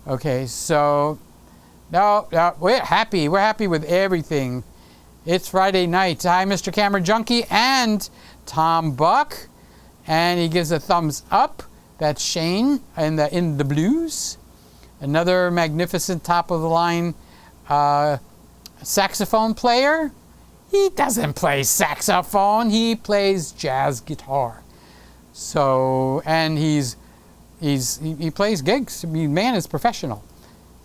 Okay, so no, we're happy. We're happy with everything. It's Friday night. Hi, Mr. Camera Junkie and Tom Buck. And he gives a thumbs up. That's Shane in the blues. Another magnificent top of the line saxophone player. He doesn't play saxophone. He plays jazz guitar. So, and he plays gigs. I mean, man is professional.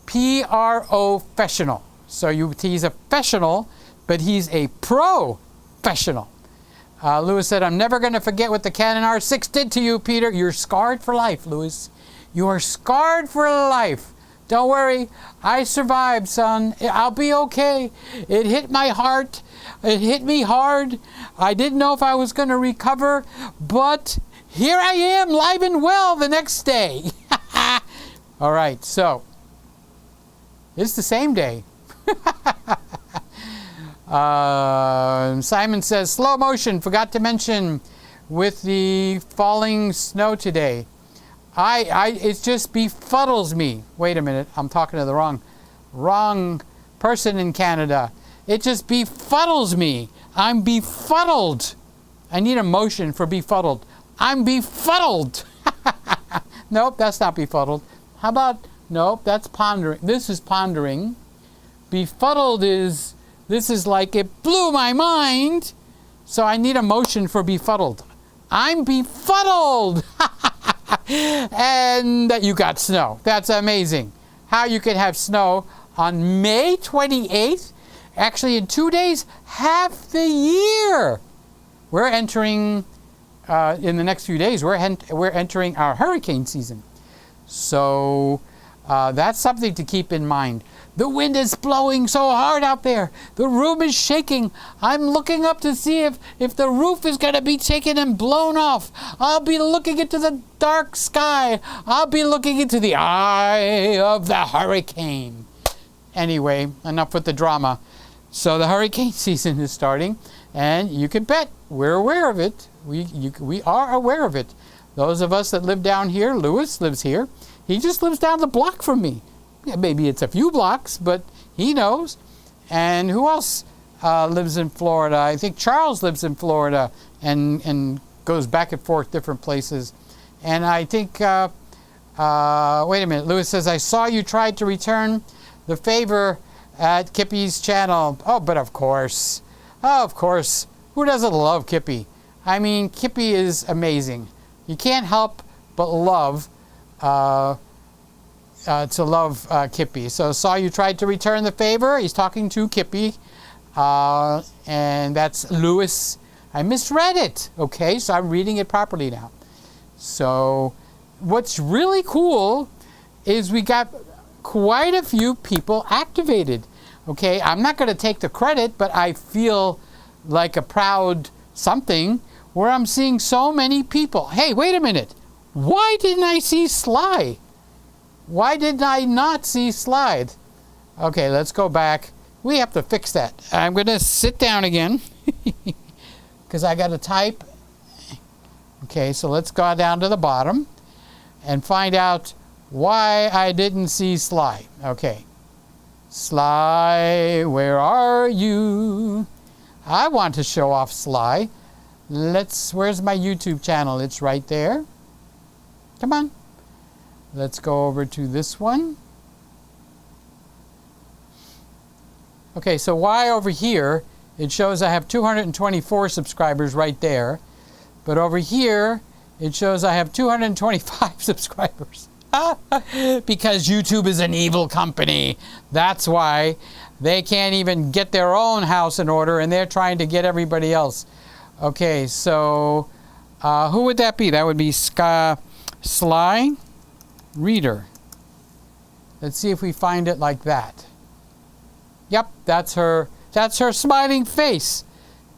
Professional. So he's a professional, but he's a professional. Lewis said, I'm never going to forget what the Canon R6 did to you, Peter. You're scarred for life, Lewis. You are scarred for life. Don't worry. I survived, son. I'll be okay. It hit my heart. It hit me hard. I didn't know if I was going to recover, but here I am, live and well the next day. All right, so it's the same day. Simon says, slow motion, forgot to mention with the falling snow today. It just befuddles me. Wait a minute, I'm talking to the wrong person in Canada. It just befuddles me. I'm befuddled. I need a motion for befuddled. I'm befuddled. Nope, that's not befuddled. How about, nope, that's pondering. This is pondering. Befuddled is, this is like it blew my mind. So I need a motion for befuddled. I'm befuddled. And that you got snow. That's amazing. How you can have snow on May 28th. Actually, in 2 days, half the year. We're entering, in the next few days, we're entering our hurricane season. So that's something to keep in mind. The wind is blowing so hard out there. The room is shaking. I'm looking up to see if the roof is going to be taken and blown off. I'll be looking into the dark sky. I'll be looking into the eye of the hurricane. Anyway, enough with the drama. So the hurricane season is starting, and you can bet we're aware of it. We are aware of it. Those of us that live down here, Lewis lives here. He just lives down the block from me. Yeah, maybe it's a few blocks, but he knows. And who else lives in Florida? I think Charles lives in Florida and goes back and forth different places. And I think, wait a minute, Lewis says, I saw you tried to return the favor at Kippy's channel. Oh, but of course. Oh, of course. Who doesn't love Kippy? I mean, Kippy is amazing. You can't help but love Kippy. So saw you tried to return the favor. He's talking to Kippy. And that's Lewis. I misread it. Okay, so I'm reading it properly now. So what's really cool is we got quite a few people activated. Okay, I'm not going to take the credit, but I feel like a proud something where I'm seeing so many people. Hey, wait a minute. Why didn't I see Sly? Why did I not see Slide? Okay, let's go back. We have to fix that. I'm going to sit down again because I got to type. Okay, so let's go down to the bottom and find out why I didn't see Sly. Okay. Sly, where are you? I want to show off Sly. Where's my YouTube channel? It's right there. Come on. Let's go over to this one. Okay, so why over here, it shows I have 224 subscribers right there. But over here, it shows I have 225 subscribers. Because YouTube is an evil company. That's why they can't even get their own house in order, and they're trying to get everybody else. Okay, so who would that be? That would be Sly Reader. Let's see if we find it like that. Yep, that's her smiling face.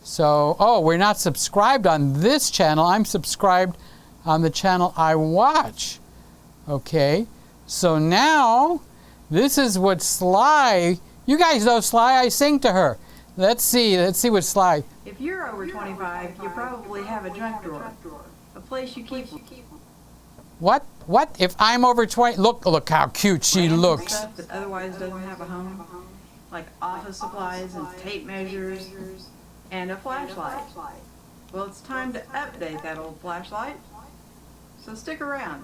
So, oh, we're not subscribed on this channel. I'm subscribed on the channel I watch. Okay, so now this is what Sly, you guys know Sly, I sing to her. Let's see what Sly. If you're over 25, you probably have a junk drawer, a place you keep. What? If I'm over 20, look how cute she looks. Stuff that otherwise doesn't have a home, like office supplies and tape measures and a flashlight. Well, it's time to update that old flashlight. So stick around.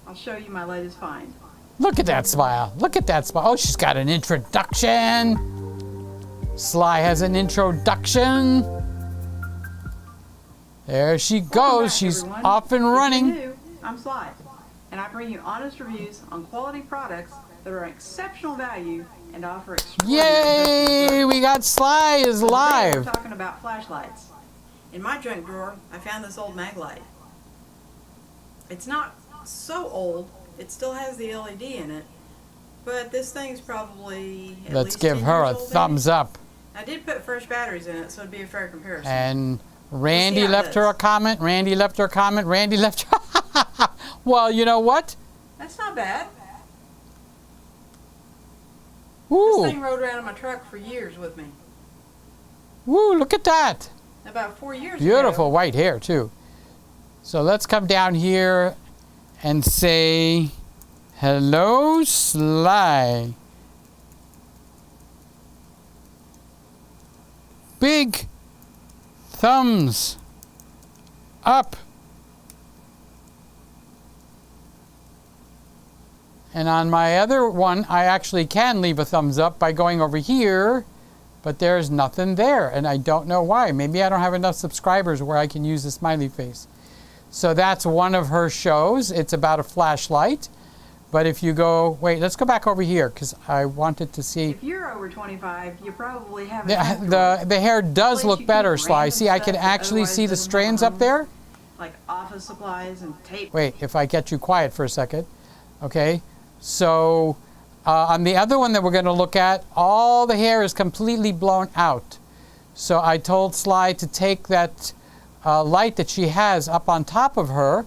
I'll show you my latest find. Look at that smile. Look at that smile. Oh, she's got an introduction. Sly has an introduction. There she goes. She's everyone. off and If you're running. new, I'm Sly, and I bring you honest reviews on quality products that are exceptional value and offer extraordinary. Yay! We got Sly is Today we're live. talking about flashlights. In my junk drawer, I found this old mag light. It's not so old. It still has the LED in it, but this thing's probably at Let's least give 10 her a years old, thumbs maybe. up. I did put fresh batteries in it, so it'd be a fair comparison. And Randy We'll see how left it her a is. comment. Randy left her a comment. Randy left her. Well, you know what? That's not bad. Woo! This thing rode around in my truck for years with me. Woo! Look at that. About 4 years Beautiful ago. white hair too. So let's come down here and say, hello, Sly. Big thumbs up. And on my other one, I actually can leave a thumbs up by going over here, but there's nothing there, and I don't know why. Maybe I don't have enough subscribers where I can use the smiley face. So that's one of her shows. It's about a flashlight. But if you go, wait, let's go back over here because I wanted to see. If you're over 25, you probably have a junk drawer. The hair does Place look you better, keep Sly. random See, I stuff can that actually otherwise see the doesn't have a strands up home, there. like office supplies and tape. Wait, if I get you quiet for a second. Okay, so on the other one that we're going to look at, all the hair is completely blown out. So I told Sly to take that light that she has up on top of her,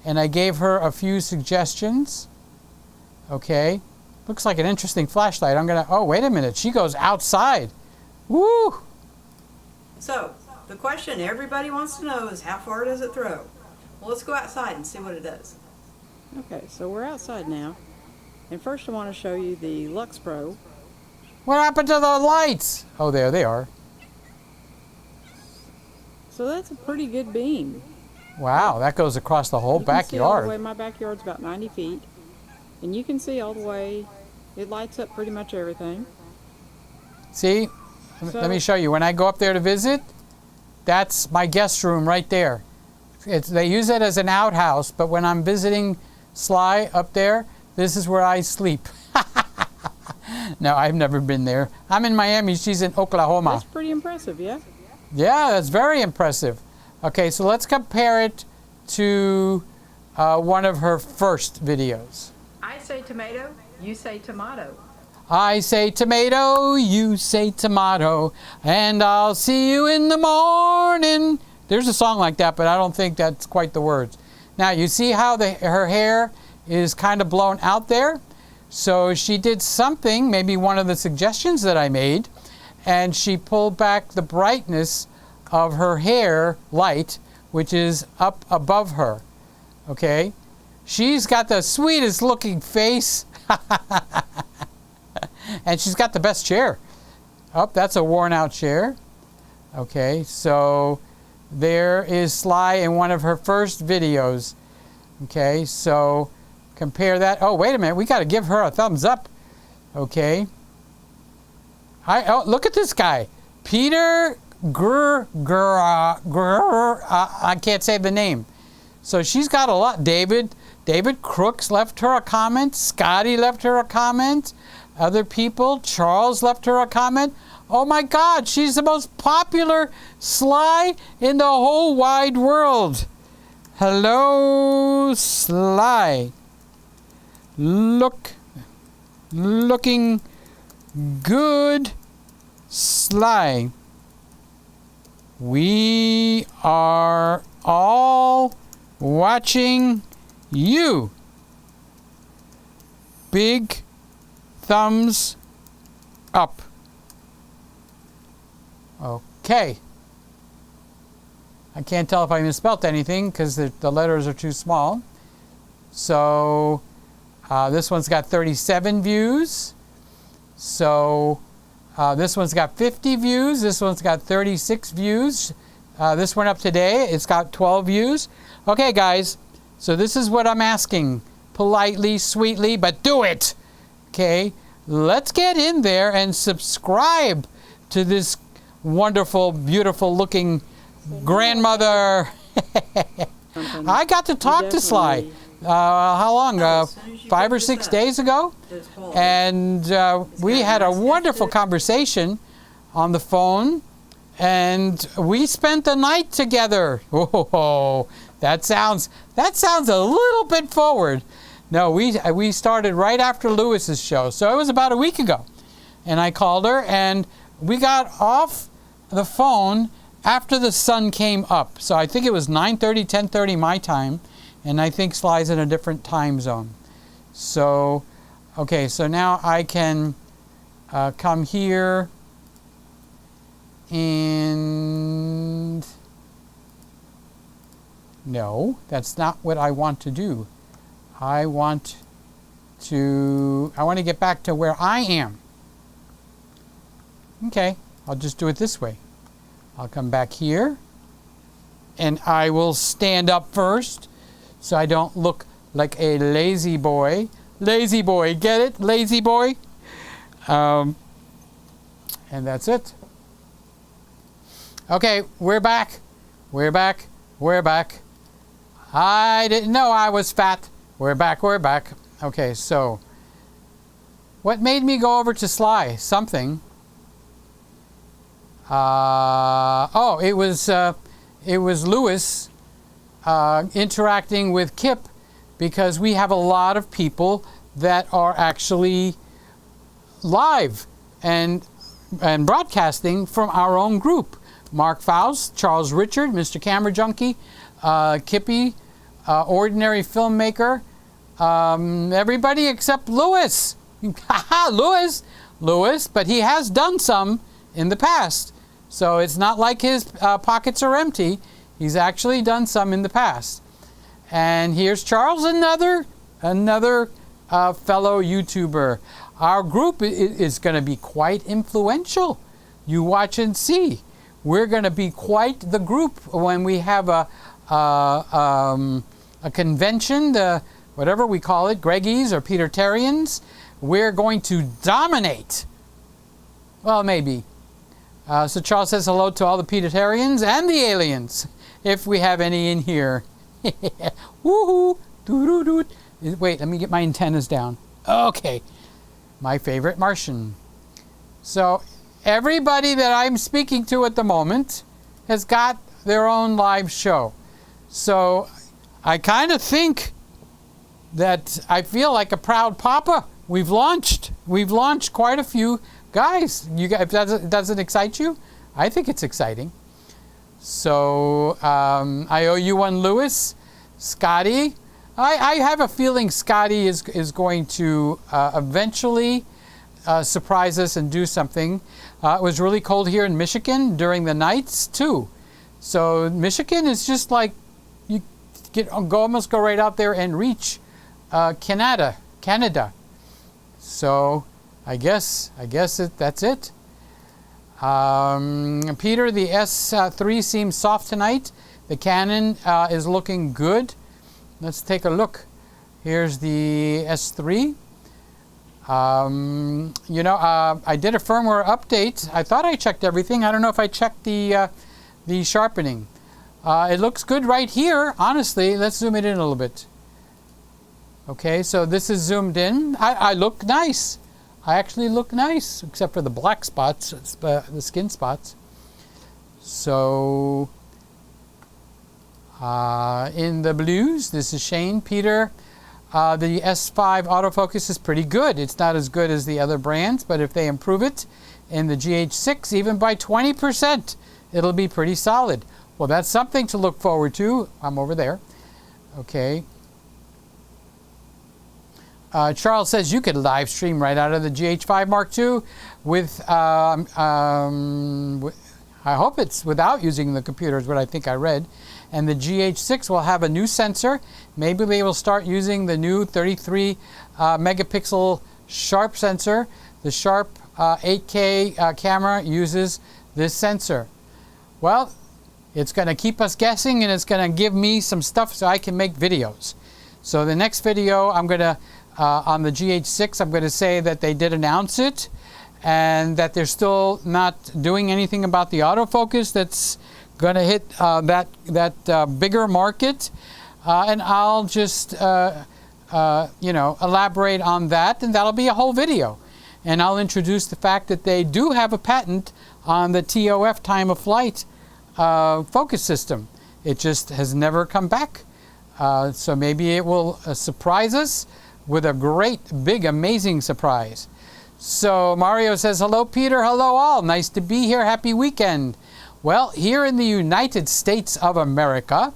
and I gave her a few suggestions. Okay, looks like an interesting flashlight. I'm going to, oh, wait a minute, she goes outside. Woo! So, the question everybody wants to know is, how far does it throw? Well, let's go outside and see what it does. Okay, so we're outside now. And first I want to show you the Lux Pro. What happened to the lights? Oh, there they are. So that's a pretty good beam. Wow, that goes across the whole You can see all backyard. the way, my backyard's about 90 feet. And you can see all the way, it lights up pretty much everything. See? Let me show you. When I go up there to visit, that's my guest room right there. They use it as an outhouse, but when I'm visiting Sly up there, this is where I sleep. No, I've never been there. I'm in Miami. She's in Oklahoma. That's pretty impressive, yeah? Yeah, that's very impressive. Okay, so let's compare it to one of her first videos. I say tomato, you say tomato. I say tomato, you say tomato, and I'll see you in the morning. There's a song like that, but I don't think that's quite the words. Now, you see how her hair is kind of blown out there? So she did something, maybe one of the suggestions that I made, and she pulled back the brightness of her hair light, which is up above her. Okay? She's got the sweetest looking face. And she's got the best chair. Oh, that's a worn out chair. Okay, so there is Sly in one of her first videos. Okay, so compare that. Oh, wait a minute. We got to give her a thumbs up. Okay. Oh, look at this guy. Peter I can't say the name. So she's got a lot. David Crooks left her a comment. Scotty left her a comment. Other people. Charles left her a comment. Oh my God, she's the most popular Sly in the whole wide world. Hello, Sly. Looking good, Sly. We are all watching you. Big thumbs up. Okay. I can't tell if I misspelled anything because the letters are too small. So this one's got 37 views. So this one's got 50 views. This one's got 36 views. This went up today. It's got 12 views. Okay, guys. So this is what I'm asking. Politely, sweetly, but do it. Okay. Let's get in there and subscribe to this wonderful, beautiful looking grandmother. I got to talk to Sly. How long? 5 or 6 days ago? And we had a wonderful conversation on the phone, and we spent the night together. Oh, that sounds a little bit forward. No, we started right after Lewis's show, so it was about a week ago. And I called her, and we got off the phone after the sun came up. So I think it was 9:30, 10:30 my time, and I think Sly's in a different time zone. So, okay, so now I can come here and... No, that's not what I want to do. I want to get back to where I am. Okay, I'll just do it this way. I'll come back here, and I will stand up first so I don't look like a lazy boy. Lazy boy, get it? Lazy boy? And that's it. Okay, we're back. We're back. We're back. I didn't know I was fat. We're back. We're back. Okay, so what made me go over to Sly? Something. It was Lewis interacting with Kip because we have a lot of people that are actually live and broadcasting from our own group. Mark Faust, Charles Richard, Mr. Camera Junkie, Kippy, Ordinary Filmmaker, everybody except Lewis. Haha, Lewis, but he has done some in the past. So it's not like his pockets are empty. He's actually done some in the past. And here's Charles, another fellow YouTuber. Our group is going to be quite influential. You watch and see. We're going to be quite the group when we have a convention, whatever we call it, Greggies or Peter-Terrians. We're going to dominate. Well, maybe. So Charles says hello to all the Peter-Terrians and the aliens, if we have any in here. Woohoo! Doo-doo-doo. Wait, let me get my antennas down. Okay. My favorite Martian. So everybody that I'm speaking to at the moment has got their own live show. So I kind of think that I feel like a proud papa. We've launched quite a few guys. You guys, does it excite you? I think it's exciting. So I owe you one, Lewis. Scotty. I have a feeling Scotty is going to eventually surprise us and do something. It was really cold here in Michigan during the nights too. So Michigan is just like you almost go right out there and reach Canada. So I guess that's it. Peter, the S3 seems soft tonight. The Canon is looking good. Let's take a look. Here's the S3. I did a firmware update. I thought I checked everything. I don't know if I checked the sharpening. It looks good right here, honestly. Let's zoom it in a little bit. Okay, so this is zoomed in. I look nice. I actually look nice, except for the black spots, the skin spots. So, in the blues, this is Shane. Peter, the S5 autofocus is pretty good. It's not as good as the other brands, but if they improve it in the GH6, even by 20%, it'll be pretty solid. Well, that's something to look forward to. I'm over there. Okay. Charles says you could live stream right out of the GH5 Mark II with, I hope it's without using the computers, what I think I read. And the GH6 will have a new sensor. Maybe they will start using the new 33 megapixel Sharp sensor. The Sharp 8K camera uses this sensor. Well, it's going to keep us guessing, and it's going to give me some stuff so I can make videos. So the next video I'm going to on the GH6, I'm going to say that they did announce it and that they're still not doing anything about the autofocus that's going to hit that bigger market. And I'll just, elaborate on that, and that'll be a whole video. And I'll introduce the fact that they do have a patent on the TOF time of flight focus system. It just has never come back. So maybe it will surprise us with a great, big, amazing surprise. So Mario says, hello, Peter. Hello, all. Nice to be here. Happy weekend. Well, here in the United States of America,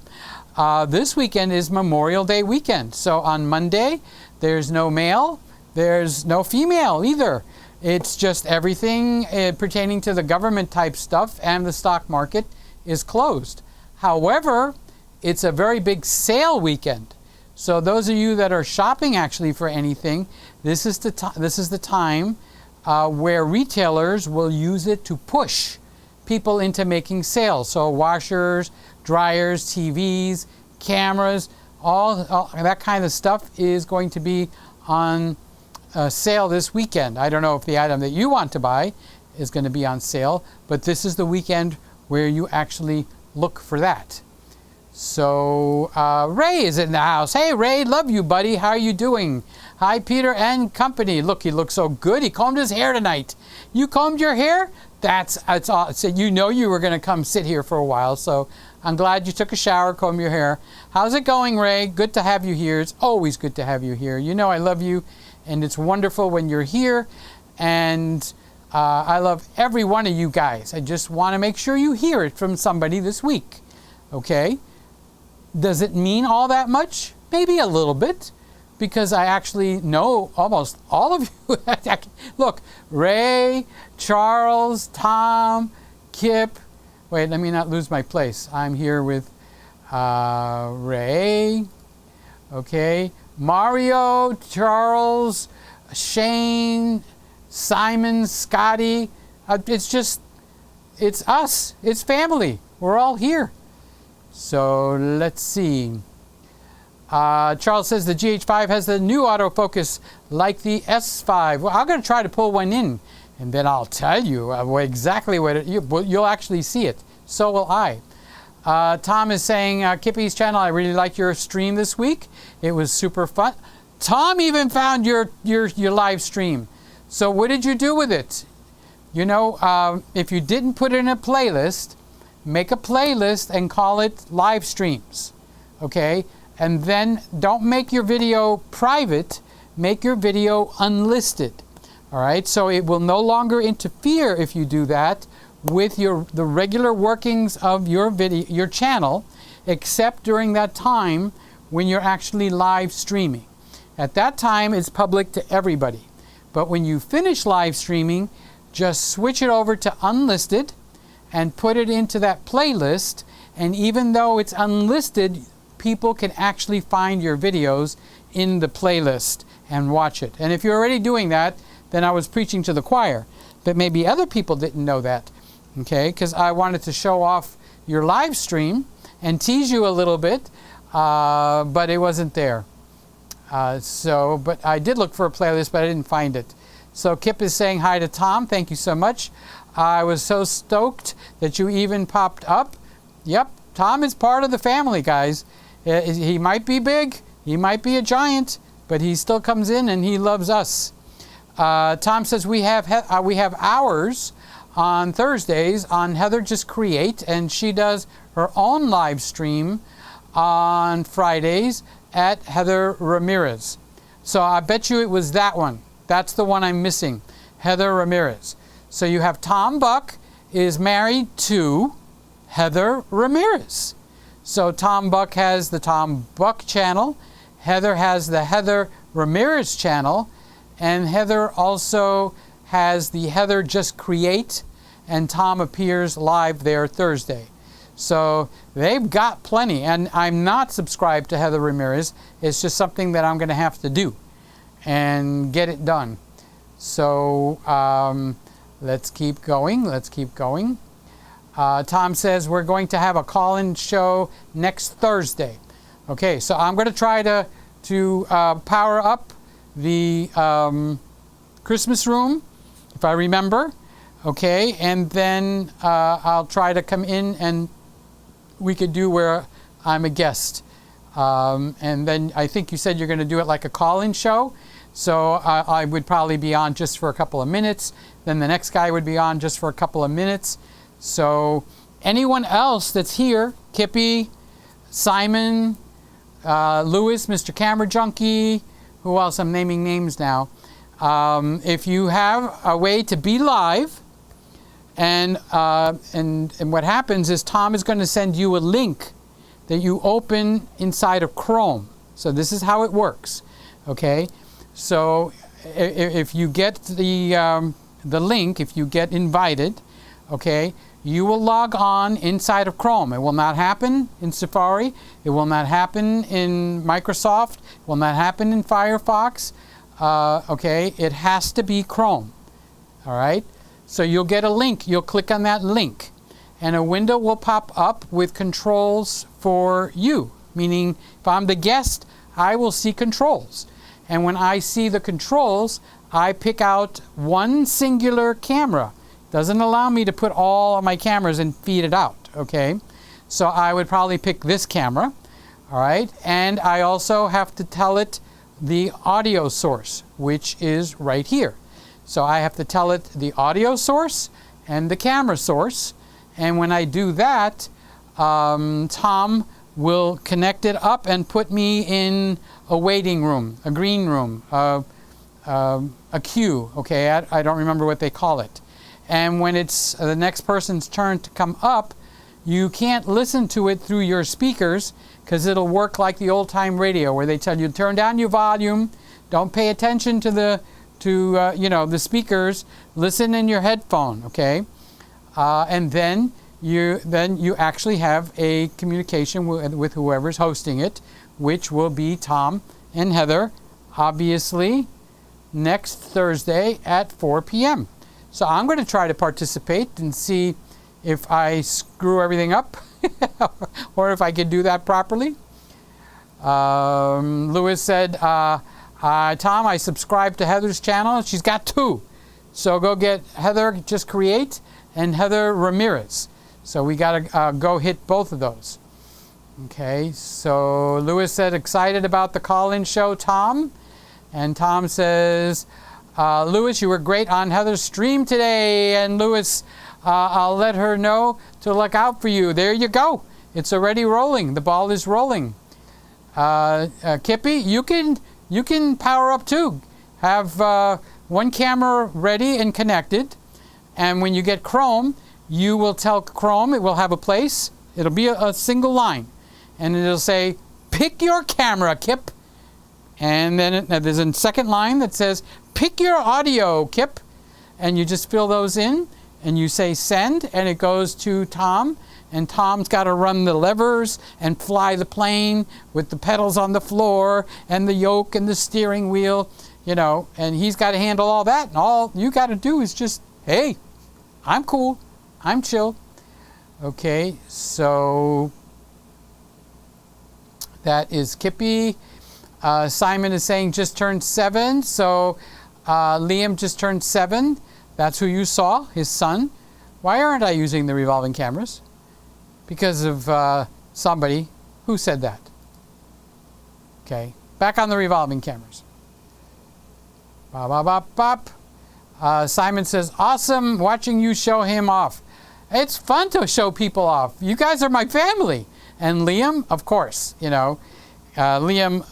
this weekend is Memorial Day weekend. So on Monday, there's no male. There's no female either. It's just everything pertaining to the government type stuff, and the stock market is closed. However, it's a very big sale weekend. So those of you that are shopping actually for anything, this is the time where retailers will use it to push people into making sales. So washers, dryers, TVs, cameras, all that kind of stuff is going to be on sale this weekend. I don't know if the item that you want to buy is going to be on sale, but this is the weekend where you actually look for that. So Ray is in the house. Hey Ray, love you buddy. How are you doing? Hi Peter and company. Look, he looks so good. He combed his hair tonight. You combed your hair? It's all. So you know you were going to come sit here for a while, so I'm glad you took a shower, comb your hair. How's it going, Ray? Good to have you here. It's always good to have you here. You know I love you, and it's wonderful when you're here. And I love every one of you guys. I just want to make sure you hear it from somebody this week. Okay? Does it mean all that much? Maybe a little bit, because I actually know almost all of you. Look, Ray, Charles, Tom, Kip. Wait, let me not lose my place. I'm here with Ray, okay, Mario, Charles, Shane, Simon, Scotty. It's us. It's family. We're all here. So let's see. Charles says the GH5 has the new autofocus like the S5. Well, I'm going to try to pull one in, and then I'll tell you exactly what you'll actually see it. So will I. Tom is saying, Kippy's channel, I really liked your stream this week. It was super fun. Tom even found your live stream. So what did you do with it? You know, if you didn't put it in a playlist, make a playlist and call it live streams. Okay? And then don't make your video private, make your video unlisted. All right, so it will no longer interfere if you do that with the regular workings of your channel, except during that time when you're actually live streaming. At that time, it's public to everybody. But when you finish live streaming, just switch it over to unlisted and put it into that playlist. And even though it's unlisted, people can actually find your videos in the playlist and watch it. And if you're already doing that, then I was preaching to the choir. But maybe other people didn't know that, okay? Because I wanted to show off your live stream and tease you a little bit, but it wasn't there. But I did look for a playlist, but I didn't find it. So Kip is saying hi to Tom. Thank you so much. I was so stoked that you even popped up. Yep, Tom is part of the family, guys. He might be big, he might be a giant, but he still comes in and he loves us. Tom says we have hours on Thursdays on Heather Just Create, and she does her own live stream on Fridays at Heather Ramirez. So I bet you it was that one. That's the one I'm missing, Heather Ramirez. So you have Tom Buck is married to Heather Ramirez. So Tom Buck has the Tom Buck channel, Heather has the Heather Ramirez channel, and Heather also has the Heather Just Create, and Tom appears live there Thursday. So they've got plenty, and I'm not subscribed to Heather Ramirez. It's just something that I'm going to have to do and get it done. So let's keep going. Tom says we're going to have a call-in show next Thursday. Okay, so I'm going to try to power up the Christmas room, if I remember. Okay, and then I'll try to come in and we could do where I'm a guest. And then I think you said you're going to do it like a call-in show. So I would probably be on just for a couple of minutes. Then the next guy would be on just for a couple of minutes. So anyone else that's here, Kippy, Simon, Lewis, Mr. Camera Junkie, who else? I'm naming names now. If you have a way to be live, and what happens is Tom is going to send you a link that you open inside of Chrome. So this is how it works, okay? So if you get the link, if you get invited, okay, you will log on inside of Chrome. It will not happen in Safari. It will not happen in Microsoft. It will not happen in Firefox. Okay, it has to be Chrome. All right? So you'll get a link. You'll click on that link. And a window will pop up with controls for you. Meaning, if I'm the guest, I will see controls. And when I see the controls, I pick out one singular camera. Doesn't allow me to put all of my cameras and feed it out, okay? So I would probably pick this camera, all right? And I also have to tell it the audio source, which is right here. So I have to tell it the audio source and the camera source. And when I do that, Tom will connect it up and put me in a waiting room, a green room, a queue, okay? I don't remember what they call it. And when it's the next person's turn to come up, you can't listen to it through your speakers because it'll work like the old-time radio where they tell you turn down your volume, don't pay attention to the speakers, listen in your headphone, okay? And then you actually have a communication with whoever's hosting it, which will be Tom and Heather, obviously, next Thursday at 4 p.m. So I'm going to try to participate and see if I screw everything up or if I can do that properly. Lewis said, Tom, I subscribed to Heather's channel. She's got 2. So go get Heather Just Create and Heather Ramirez. So we got to go hit both of those. Okay, so Lewis said, excited about the call-in show, Tom. And Tom says, Lewis, you were great on Heather's stream today. And Lewis, I'll let her know to look out for you. There you go. It's already rolling. The ball is rolling. Kippy, you can power up too. Have one camera ready and connected. And when you get Chrome, you will tell Chrome it will have a place. It'll be a single line. And it'll say, pick your camera, Kip. And then there's a second line that says, pick your audio, Kip. And you just fill those in, and you say send, and it goes to Tom. And Tom's got to run the levers and fly the plane with the pedals on the floor and the yoke and the steering wheel, and he's got to handle all that. And all you got to do is just, hey, I'm cool. I'm chill. Okay, so that is Kippy. Simon is saying just turned 7. So Liam just turned 7. That's who you saw, his son. Why aren't I using the revolving cameras? Because of somebody. Who said that? Okay, back on the revolving cameras. Bop, bop, bop, bop. Simon says, awesome watching you show him off. It's fun to show people off. You guys are my family. And Liam, of course, Liam,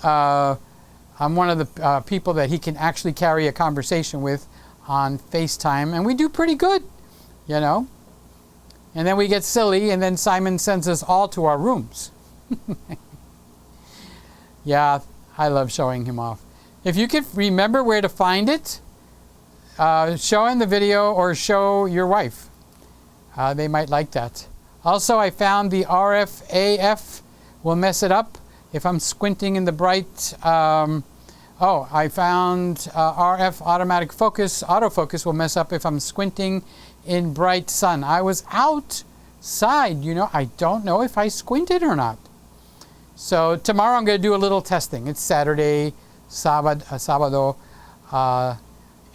I'm one of the people that he can actually carry a conversation with on FaceTime, and we do pretty good, And then we get silly, and then Simon sends us all to our rooms. Yeah, I love showing him off. If you could remember where to find it, show in the video or show your wife. They might like that. Also, I found the RF-AF will mess it up if I'm squinting in the bright. I found RF automatic focus, autofocus will mess up if I'm squinting in bright sun. I was outside, I don't know if I squinted or not. So tomorrow I'm going to do a little testing. It's Saturday, Sábado,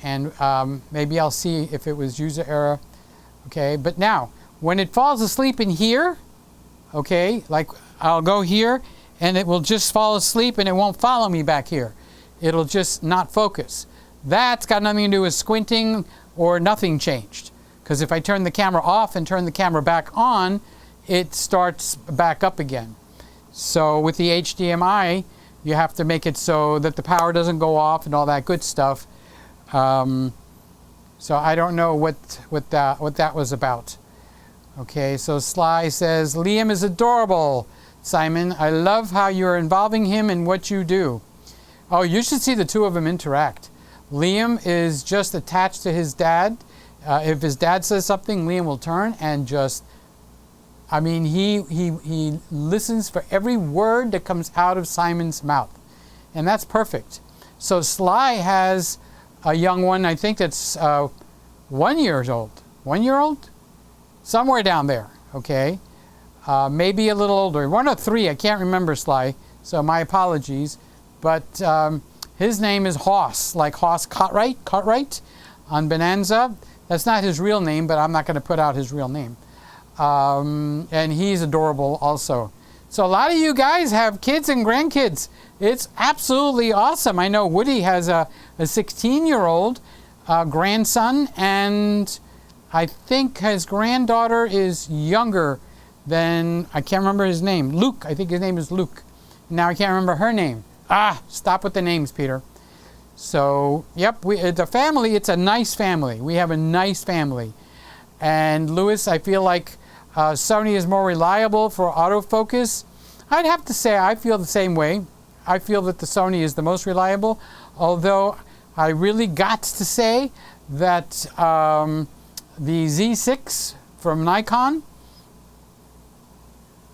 and maybe I'll see if it was user error. Okay, but now, when it falls asleep in here, okay, like I'll go here, and it will just fall asleep and it won't follow me back here. It'll just not focus. That's got nothing to do with squinting or nothing changed. Because if I turn the camera off and turn the camera back on, it starts back up again. So with the HDMI, you have to make it so that the power doesn't go off and all that good stuff. So I don't know what that was about. Okay, so Sly says, Liam is adorable. Simon, I love how you're involving him in what you do. Oh, you should see the two of them interact. Liam is just attached to his dad. If his dad says something, Liam will turn and just, he listens for every word that comes out of Simon's mouth. And that's perfect. So Sly has a young one, I think that's 1 year old. 1 year old? Somewhere down there, okay? Maybe a little older. 1 or 3, I can't remember, Sly, so my apologies. But his name is Hoss, like Hoss Cartwright on Bonanza. That's not his real name, but I'm not going to put out his real name. And he's adorable also. So a lot of you guys have kids and grandkids. It's absolutely awesome. I know Woody has a 16-year-old grandson, and I think his granddaughter is younger Then I can't remember his name. Luke, I think his name is Luke. Now I can't remember her name. Stop with the names, Peter. So, yep, it's a family. It's a nice family. We have a nice family. And Lewis, I feel like Sony is more reliable for autofocus. I'd have to say I feel the same way. I feel that the Sony is the most reliable, although I really got to say that the Z6 from Nikon,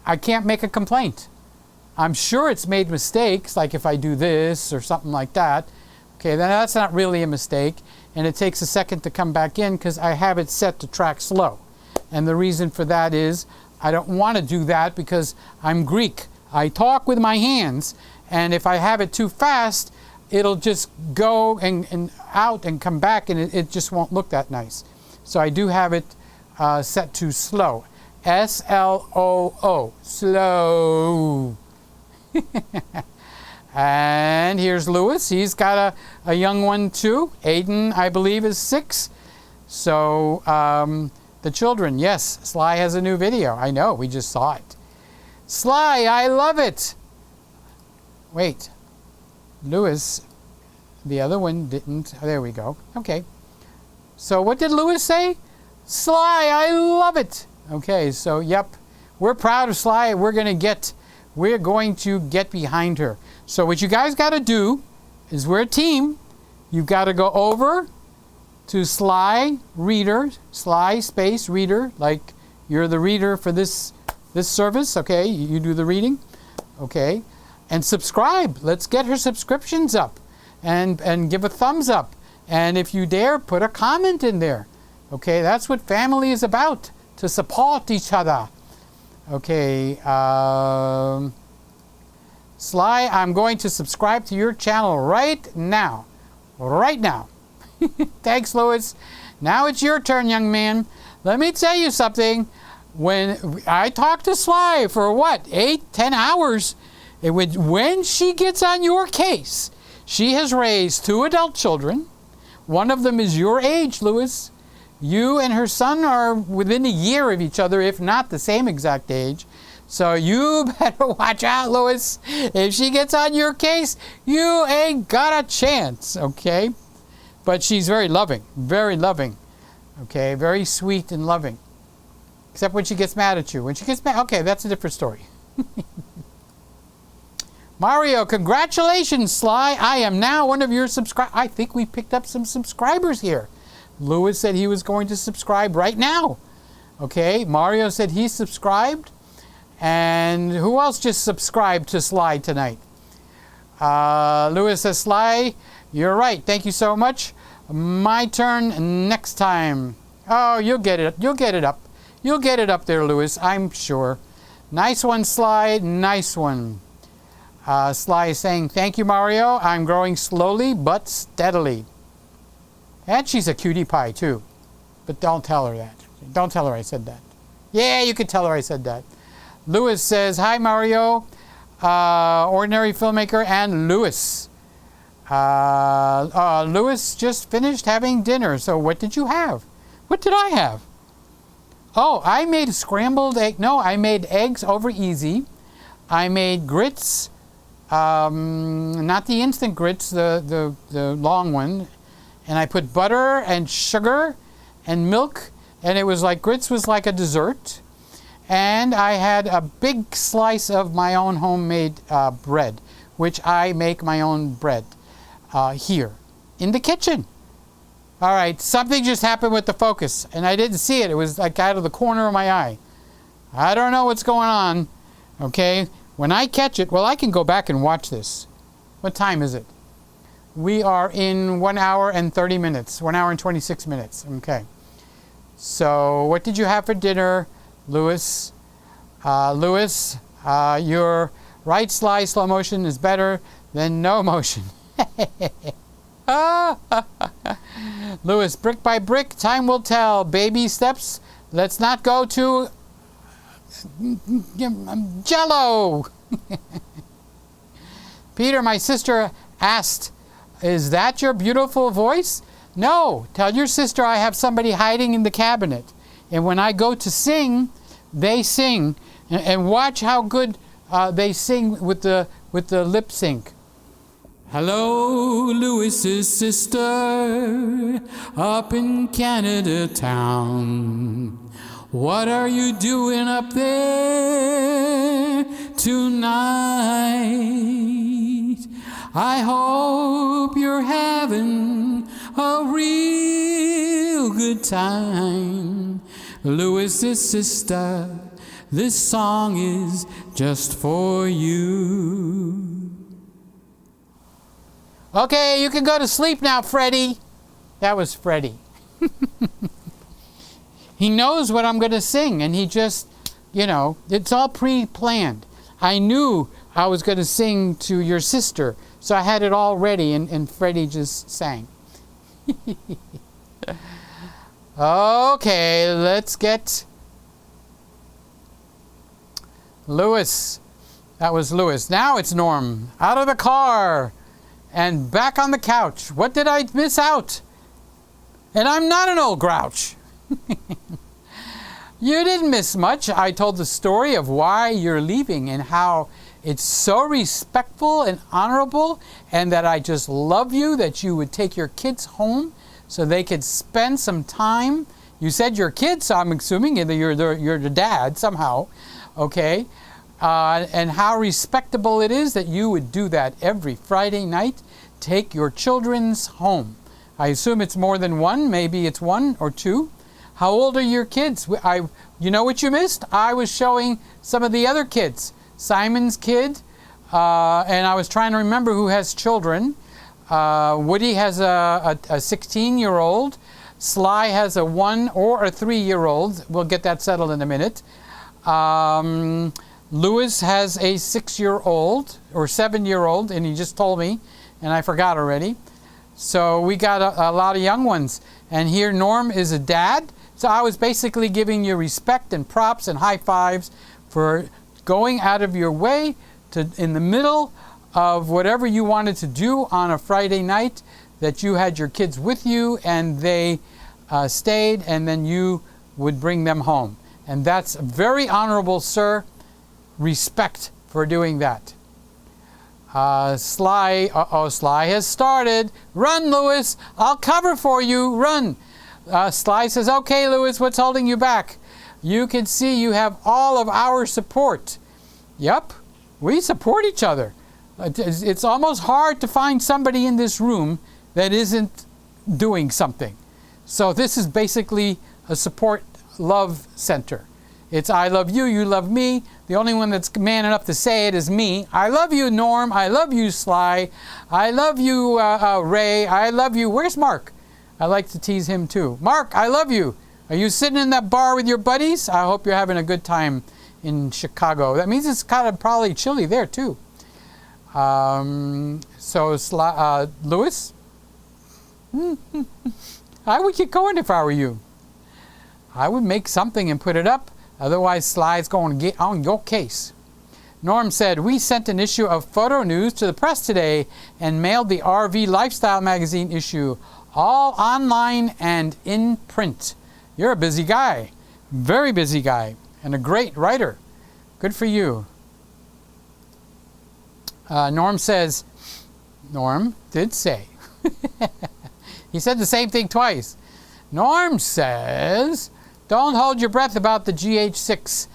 I can't make a complaint. I'm sure it's made mistakes, like if I do this or something like that. Okay, then that's not really a mistake, and it takes a second to come back in because I have it set to track slow. And the reason for that is I don't want to do that because I'm Greek. I talk with my hands, and if I have it too fast, it'll just go and out and come back, and it just won't look that nice. So I do have it set to slow. S-L-O-O, slow. And here's Lewis. He's got a young one too. Aiden, I believe, is 6. So the children, yes, Sly has a new video. I know, we just saw it. Sly, I love it. Wait, Lewis, the other one didn't. Oh, there we go. Okay. So what did Lewis say? Sly, I love it. Okay, so yep, we're proud of Sly. We're going to get behind her. So what you guys got to do is we're a team. You've got to go over to Sly Reader, Sly space Reader, like you're the reader for this service, okay? You do the reading, okay? And subscribe. Let's get her subscriptions up and give a thumbs up. And if you dare, put a comment in there. Okay, that's what family is about, to support each other. Okay, Sly, I'm going to subscribe to your channel right now. Right now. Thanks, Lewis. Now it's your turn, young man. Let me tell you something. When I talked to Sly for what, 8-10 hours, when she gets on your case, she has raised 2 adult children. One of them is your age, Lewis. You and her son are within a year of each other, if not the same exact age. So you better watch out, Lewis. If she gets on your case, you ain't got a chance, okay? But she's very loving, okay? Very sweet and loving. Except when she gets mad at you. When she gets mad, okay, that's a different story. Mario, congratulations, Sly. I am now one of your subscribers. I think we picked up some subscribers here. Lewis said he was going to subscribe right now. Okay, Mario said he subscribed. And who else just subscribed to Sly tonight? Lewis says, Sly, you're right. Thank you so much. My turn next time. Oh, you'll get it. You'll get it up. You'll get it up there, Lewis, I'm sure. Nice one, Sly. Nice one. Sly is saying, thank you, Mario. I'm growing slowly but steadily. And she's a cutie pie, too. But don't tell her that. Don't tell her I said that. Yeah, you can tell her I said that. Lewis says, hi, Mario. Ordinary filmmaker and Lewis. Lewis just finished having dinner. So what did you have? What did I have? Oh, I made a scrambled egg. No, I made eggs over easy. I made grits. Not the instant grits, the long one. And I put butter and sugar and milk, and it was like, grits was like a dessert. And I had a big slice of my own homemade bread, which I make my own bread here in the kitchen. All right, something just happened with the focus, and I didn't see it. It was like out of the corner of my eye. I don't know what's going on, okay? When I catch it, well, I can go back and watch this. What time is it? We are in 1 hour and 30 minutes, 1 hour and 26 minutes. Okay. So what did you have for dinner, Lewis? Lewis, your right slide slow motion is better than no motion. Lewis, brick by brick, time will tell. Baby steps. Let's not go to Jello. Peter, my sister asked, is that your beautiful voice? No. Tell your sister I have somebody hiding in the cabinet. And when I go to sing, they sing, and watch how good they sing with the lip sync. Hello, Lewis's sister, up in Canada town. What are you doing up there tonight? I hope you're having a real good time. Lewis's sister, this song is just for you. Okay, you can go to sleep now, Freddie. That was Freddie. He knows what I'm going to sing, and he just, it's all pre-planned. I knew I was going to sing to your sister, so I had it all ready, and Freddie just sang. Okay, let's get Lewis. That was Lewis. Now it's Norm. Out of the car and back on the couch. What did I miss out? And I'm not an old grouch. You didn't miss much. I told the story of why you're leaving and how it's so respectful and honorable, and that I just love you, that you would take your kids home so they could spend some time. You said your kids, so I'm assuming you're the dad somehow, okay? And how respectable it is that you would do that every Friday night. Take your children's home. I assume it's more than one. Maybe it's one or two. How old are your kids? You know what you missed? I was showing some of the other kids. Simon's kid, and I was trying to remember who has children. Woody has a 16-year-old. Sly has a 1 or a 3-year-old. We'll get that settled in a minute. Lewis has a 6-year-old or 7-year-old, and he just told me, and I forgot already. So we got a lot of young ones. And here Norm is a dad. So I was basically giving you respect and props and high fives for going out of your way to, in the middle of whatever you wanted to do on a Friday night, that you had your kids with you and they stayed, and then you would bring them home. And that's very honorable, sir. Respect for doing that. Sly has started. Run, Lewis. I'll cover for you. Run. Sly says, okay, Lewis, what's holding you back? You can see you have all of our support. Yep, we support each other. It's almost hard to find somebody in this room that isn't doing something. So this is basically a support love center. It's I love you, you love me. The only one that's man enough to say it is me. I love you, Norm. I love you, Sly. I love you, Ray. I love you. Where's Mark? I like to tease him too. Mark, I love you. Are you sitting in that bar with your buddies? I hope you're having a good time in Chicago. That means it's kind of probably chilly there too. Lewis? I would get going if I were you. I would make something and put it up. Otherwise, Sly's going to get on your case. Norm said, we sent an issue of Photo News to the press today and mailed the RV Lifestyle magazine issue, all online and in print. You're a busy guy, very busy guy, and a great writer. Good for you. Norm says, Norm did say. He said the same thing twice. Norm says, don't hold your breath about the GH6.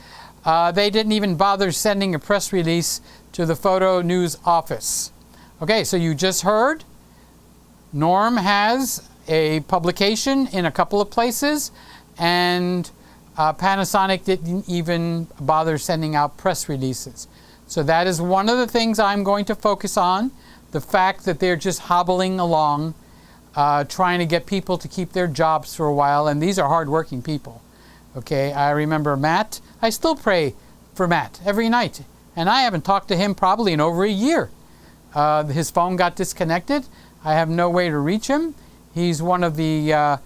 They didn't even bother sending a press release to the Photo News office. Okay, so you just heard Norm has a publication in a couple of places, and Panasonic didn't even bother sending out press releases. So that is one of the things I'm going to focus on, the fact that they're just hobbling along, trying to get people to keep their jobs for a while, and these are hardworking people. Okay, I remember Matt. I still pray for Matt every night, and I haven't talked to him probably in over a year. His phone got disconnected. I have no way to reach him. He's one of the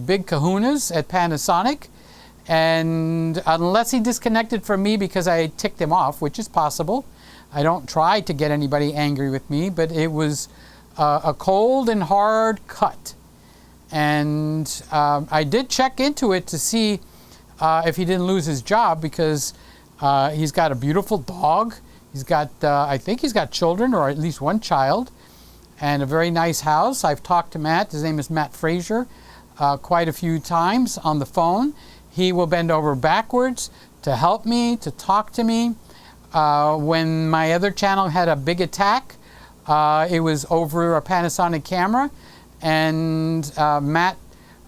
big kahunas at Panasonic, and unless he disconnected from me because I ticked him off, which is possible, I don't try to get anybody angry with me, but it was a cold and hard cut. And I did check into it to see if he didn't lose his job, because he's got a beautiful dog. He's got, I think he's got children, or at least one child, and a very nice house. I've talked to Matt. His name is Matt Frazier, quite a few times on the phone. He will bend over backwards to help me, to talk to me. When my other channel had a big attack, it was over a Panasonic camera, and Matt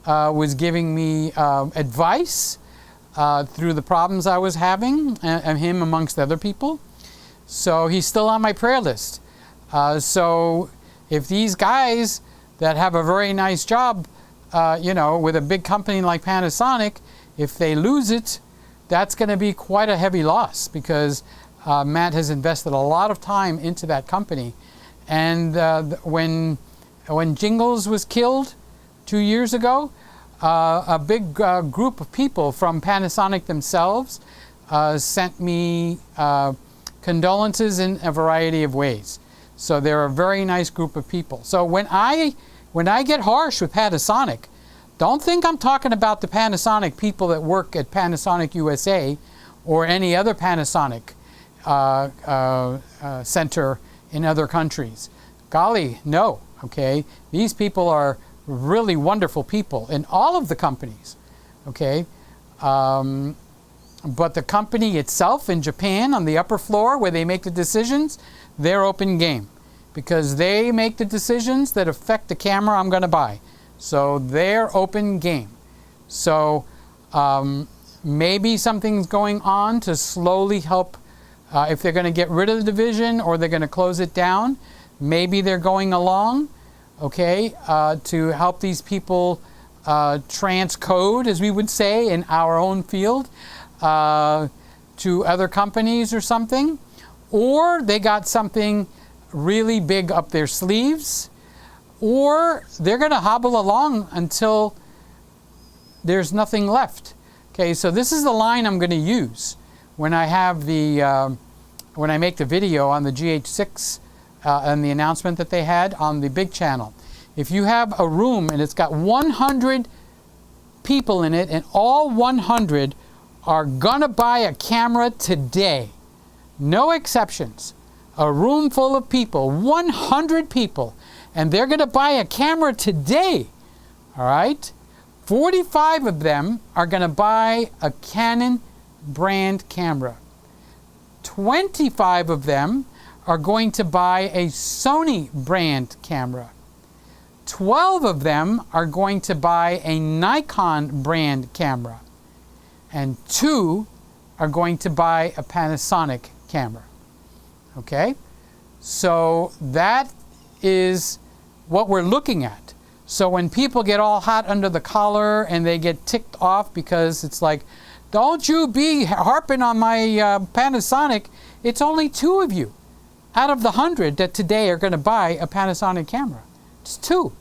was giving me advice through the problems I was having, and him amongst other people. So he's still on my prayer list. So if these guys that have a very nice job, with a big company like Panasonic, if they lose it, that's going to be quite a heavy loss, because Matt has invested a lot of time into that company. And when Jingles was killed 2 years ago, a big group of people from Panasonic themselves sent me condolences in a variety of ways. So they're a very nice group of people. So when I get harsh with Panasonic, don't think I'm talking about the Panasonic people that work at Panasonic USA or any other Panasonic center in other countries. Golly, no, okay? These people are really wonderful people in all of the companies, okay? But the company itself in Japan, on the upper floor where they make the decisions, they're open game, because they make the decisions that affect the camera I'm going to buy. So they're open game. So maybe something's going on to slowly help, if they're going to get rid of the division or they're going to close it down. Maybe they're going along, okay, to help these people transcode, as we would say in our own field, to other companies or something. Or they got something really big up their sleeves, or they're going to hobble along until there's nothing left. Okay, so this is the line I'm going to use when I have the when I make the video on the GH6 and the announcement that they had on the big channel. If you have a room and it's got 100 people in it, and all 100 are going to buy a camera today, no exceptions, a room full of people, 100 people, and they're going to buy a camera today, all right? 45 of them are going to buy a Canon brand camera. 25 of them are going to buy a Sony brand camera. 12 of them are going to buy a Nikon brand camera. And 2 are going to buy a Panasonic camera. Okay? So that is what we're looking at. So when people get all hot under the collar and they get ticked off because it's like, don't you be harping on my Panasonic, it's only 2 of you out of the 100 that today are going to buy a Panasonic camera. It's 2.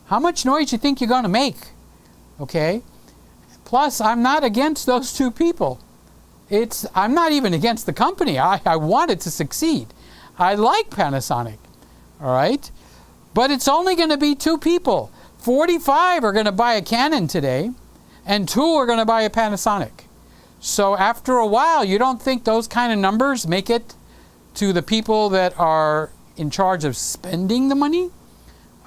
How much noise do you think you're going to make? Okay? Plus, I'm not against those 2 people. I'm not even against the company. I want it to succeed. I like Panasonic. All right? But it's only going to be 2 people. 45 are going to buy a Canon today, and 2 are going to buy a Panasonic. So after a while, you don't think those kind of numbers make it to the people that are in charge of spending the money?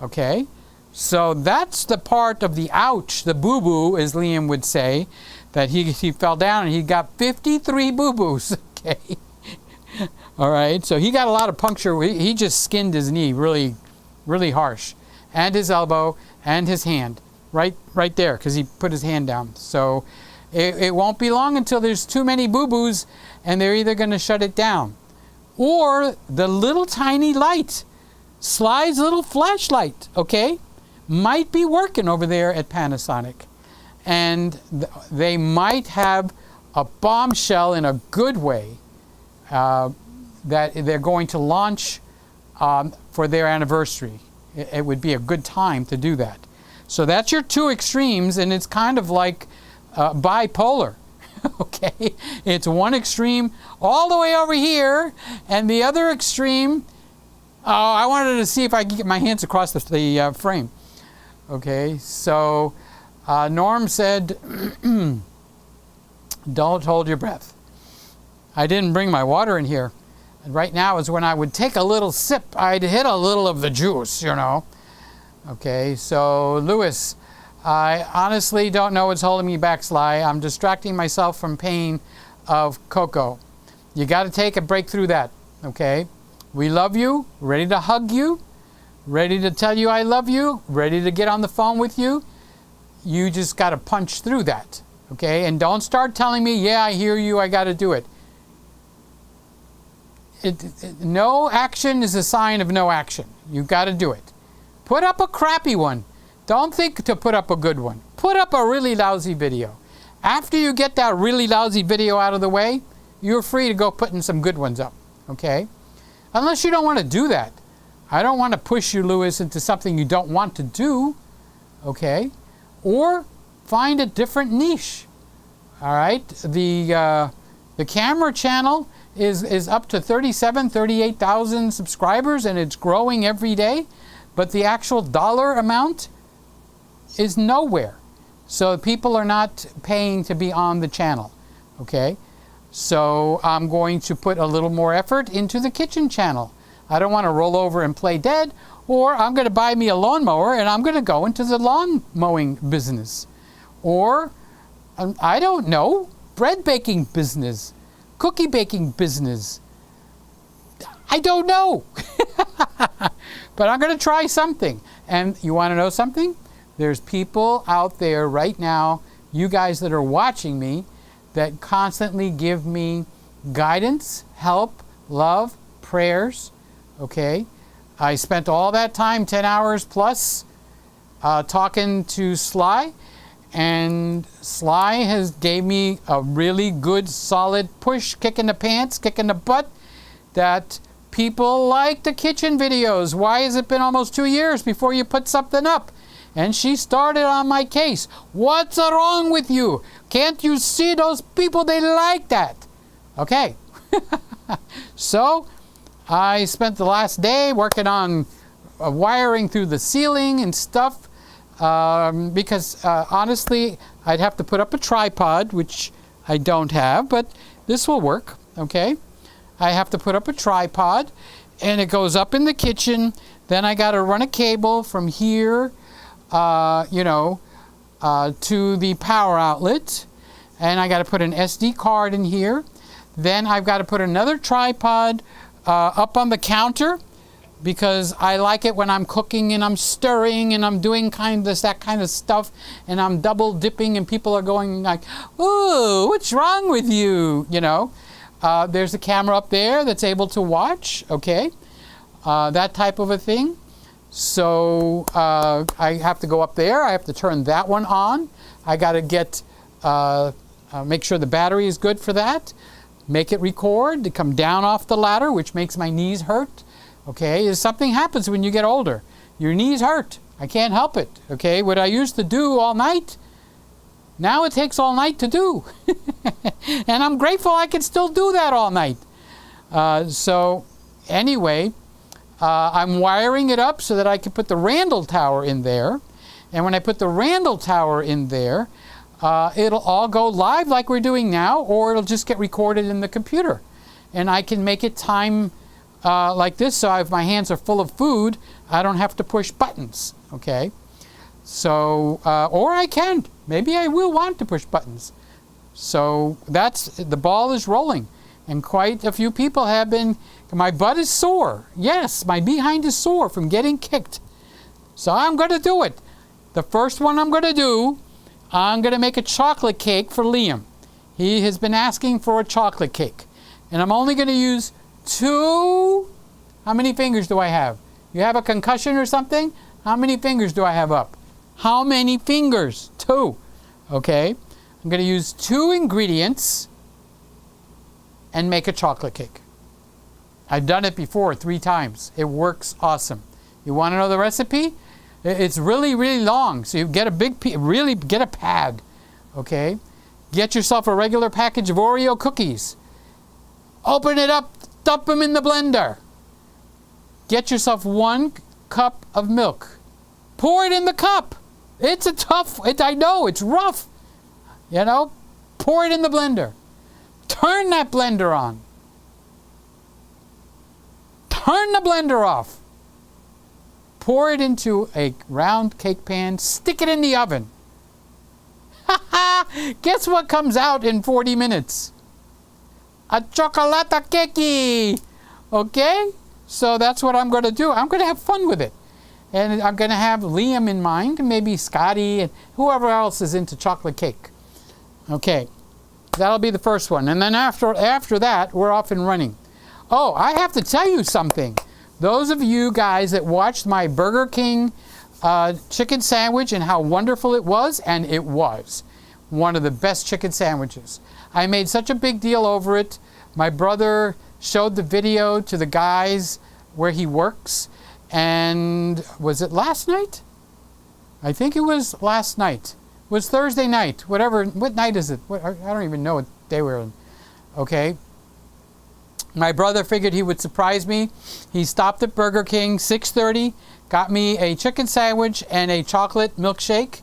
Okay? So that's the part of the ouch, the boo-boo, as Liam would say, that he fell down and he got 53 boo-boos. Okay? All right? So he got a lot of puncture. He just skinned his knee really, really harsh. And his elbow and his hand. Right there, because he put his hand down. So it won't be long until there's too many boo-boos and they're either going to shut it down. Or the little tiny light, Sly's little flashlight, okay, might be working over there at Panasonic. And they might have a bombshell in a good way that they're going to launch for their anniversary. It would be a good time to do that. So that's your 2 extremes, and it's kind of like bipolar. Okay? It's one extreme all the way over here, and the other extreme, I wanted to see if I could get my hands across the frame. Okay, so Norm said, Don't hold your breath. I didn't bring my water in here. And right now is when I would take a little sip. I'd hit a little of the juice, you know. Okay, so Lewis, I honestly don't know what's holding me back, Sly. I'm distracting myself from pain of cocoa. You got to take a break through that, okay? We love you, ready to hug you, ready to tell you I love you, ready to get on the phone with you. You just got to punch through that, okay? And don't start telling me, yeah, I hear you, I got to do it. No action is a sign of no action. You got to do it. Put up a crappy one. Don't think to put up a good one. Put up a really lousy video. After you get that really lousy video out of the way, you're free to go putting some good ones up, okay? Unless you don't want to do that. I don't want to push you, Lewis, into something you don't want to do, okay? Or find a different niche, all right? The camera channel is up to 38,000 subscribers, and it's growing every day, but the actual dollar amount is nowhere. So people are not paying to be on the channel, okay? So I'm going to put a little more effort into the kitchen channel. I don't want to roll over and play dead, or I'm going to buy me a lawnmower and I'm going to go into the lawn mowing business. Or, I don't know, bread baking business, cookie baking business. I don't know. But I'm going to try something. And you want to know something? There's people out there right now, you guys that are watching me, that constantly give me guidance, help, love, prayers, okay? I spent all that time, 10 hours plus, talking to Sly, and Sly has gave me a really good, solid push, kick in the pants, kick in the butt, that people like the kitchen videos. Why has it been almost 2 years before you put something up? And she started on my case. What's wrong with you? Can't you see those people? They like that. Okay. So I spent the last day working on wiring through the ceiling and stuff because honestly, I'd have to put up a tripod, which I don't have, but this will work. Okay. I have to put up a tripod, and it goes up in the kitchen. Then I got to run a cable from here to the power outlet, and I got to put an SD card in here. Then I've got to put another tripod up on the counter, because I like it when I'm cooking and I'm stirring and I'm doing that kind of stuff, and I'm double dipping and people are going like, "Ooh, what's wrong with you?" You know. There's a camera up there that's able to watch, okay? That type of a thing. So I have to go up there. I have to turn that one on. I got to make sure the battery is good for that. Make it record to come down off the ladder, which makes my knees hurt. Okay, something happens when you get older. Your knees hurt. I can't help it. Okay, what I used to do all night, now it takes all night to do. And I'm grateful I can still do that all night. So anyway, I'm wiring it up so that I can put the Randall tower in there. And when I put the Randall tower in there, it'll all go live like we're doing now, or it'll just get recorded in the computer. And I can make it time like this, so if my hands are full of food, I don't have to push buttons, okay? So, or I can. Maybe I will want to push buttons. So the ball is rolling. And quite a few people have been, my butt is sore. Yes, my behind is sore from getting kicked. So I'm going to do it. The first one I'm going to do, I'm going to make a chocolate cake for Liam. He has been asking for a chocolate cake. And I'm only going to use 2, how many fingers do I have? You have a concussion or something? How many fingers do I have up? How many fingers? 2. Okay. I'm going to use 2 ingredients and make a chocolate cake. I've done it before 3 times. It works awesome. You want to know the recipe? It's really, really long. So you get a big, really get a pad. Okay. Get yourself a regular package of Oreo cookies. Open it up, dump them in the blender. Get yourself 1 cup of milk. Pour it in the cup. It's I know, it's rough. You know, pour it in the blender. Turn that blender on. Turn the blender off. Pour it into a round cake pan. Stick it in the oven. Guess what comes out in 40 minutes? A chocolate cake. Okay? So that's what I'm going to do. I'm going to have fun with it. And I'm going to have Liam in mind, and maybe Scotty, and whoever else is into chocolate cake. Okay. That'll be the first one. And then after that, we're off and running. Oh, I have to tell you something. Those of you guys that watched my Burger King chicken sandwich and how wonderful it was, and it was one of the best chicken sandwiches. I made such a big deal over it. My brother showed the video to the guys where he works, and was it last night? I think it was last night. It was Thursday night, whatever. What night is it? I don't even know what day we're in. Okay. My brother figured he would surprise me. He stopped at Burger King, 6:30, got me a chicken sandwich and a chocolate milkshake,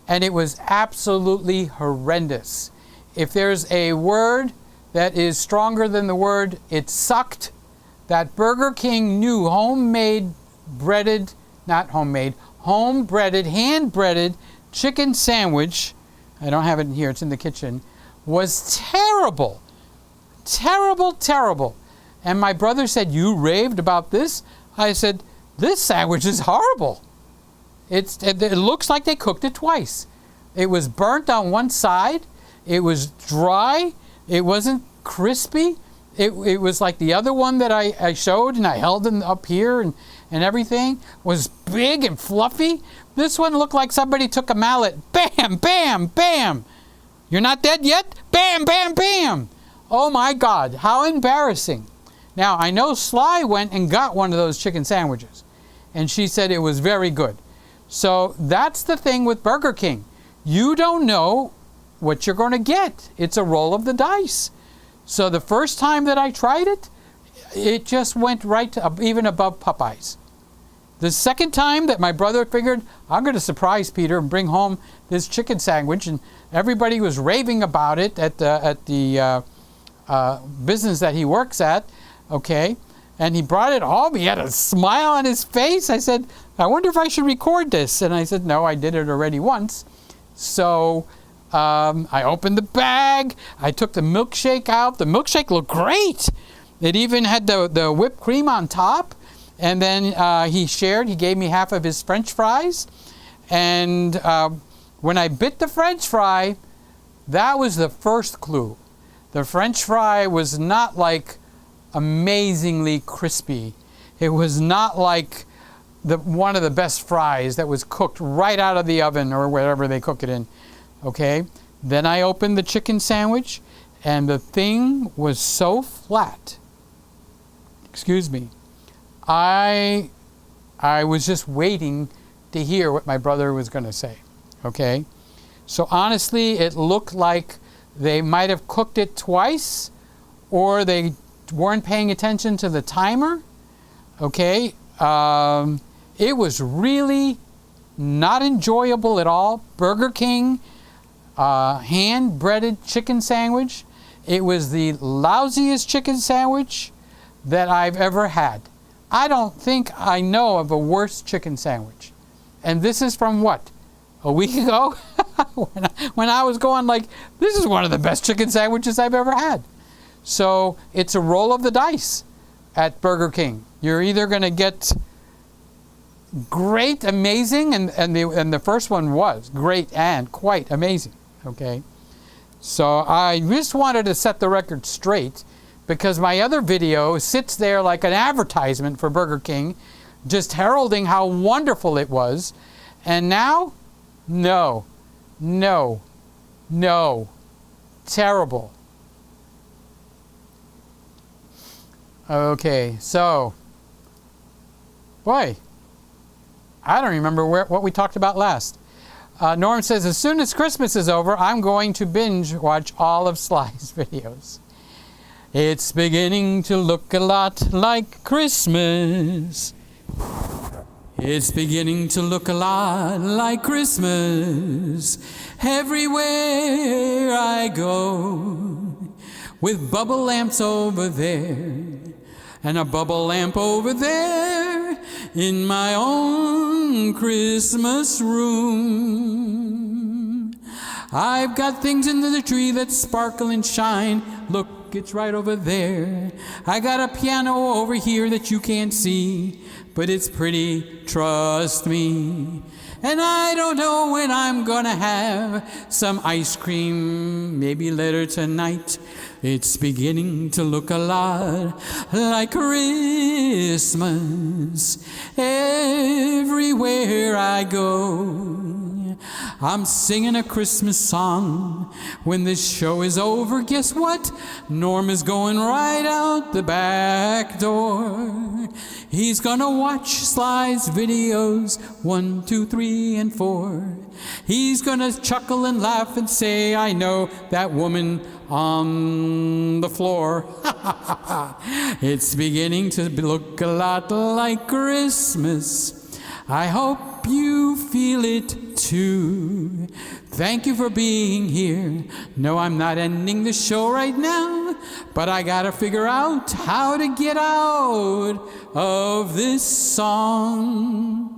and it was absolutely horrendous. If there's a word that is stronger than the word it sucked, that Burger King knew home-breaded, hand-breaded chicken sandwich, I don't have it in here, it's in the kitchen, was terrible. Terrible, terrible. And my brother said, "You raved about this?" I said, "This sandwich is horrible. It looks like they cooked it twice. It was burnt on one side. It was dry. It wasn't crispy. It was like the other one that I showed, and I held it up here, and everything was big and fluffy. This one looked like somebody took a mallet. Bam, bam, bam. You're not dead yet? Bam, bam, bam. Oh my God, how embarrassing." Now, I know Sly went and got one of those chicken sandwiches, and she said it was very good. So that's the thing with Burger King. You don't know what you're going to get. It's a roll of the dice. So the first time that I tried it, it just went right to even above Popeyes. The second time that my brother figured, I'm going to surprise Peter and bring home this chicken sandwich, and everybody was raving about it at the business that he works at, okay? And he brought it home. He had a smile on his face. I said, "I wonder if I should record this." And I said, "No, I did it already once." So I opened the bag. I took the milkshake out. The milkshake looked great. It even had the whipped cream on top. And then he gave me half of his French fries. And when I bit the French fry, that was the first clue. The French fry was not like amazingly crispy. It was not like one of the best fries that was cooked right out of the oven or wherever they cook it in. Okay? Then I opened the chicken sandwich, and the thing was so flat. Excuse me. I was just waiting to hear what my brother was going to say. Okay? So honestly, it looked like they might have cooked it twice, or they weren't paying attention to the timer. Okay? It was really not enjoyable at all. Burger King hand-breaded chicken sandwich. It was the lousiest chicken sandwich that I've ever had. I don't think I know of a worse chicken sandwich. And this is from what? A week ago? when I was going like, this is one of the best chicken sandwiches I've ever had. So it's a roll of the dice at Burger King. You're either going to get great, amazing, and the first one was great and quite amazing. Okay? So I just wanted to set the record straight, because my other video sits there like an advertisement for Burger King, just heralding how wonderful it was. And now, no. Terrible. Okay, so, boy, I don't remember what we talked about last. Norm says, as soon as Christmas is over, I'm going to binge watch all of Sly's videos. It's beginning to look a lot like Christmas. It's beginning to look a lot like Christmas everywhere I go, with bubble lamps over there and a bubble lamp over there in my own Christmas room. I've got things under the tree that sparkle and shine. Look, it's right over there. I got a piano over here that you can't see, but it's pretty, trust me. And I don't know when I'm gonna have some ice cream, maybe later tonight. It's beginning to look a lot like Christmas everywhere I go. I'm singing a Christmas song. When this show is over, guess what? Norm is going right out the back door. He's gonna watch Sly's videos 1, 2, 3, and 4. He's gonna chuckle and laugh and say, I know that woman on the floor. It's beginning to look a lot like Christmas. I hope you feel it too. Thank you for being here. No, I'm not ending the show right now, but I gotta figure out how to get out of this song.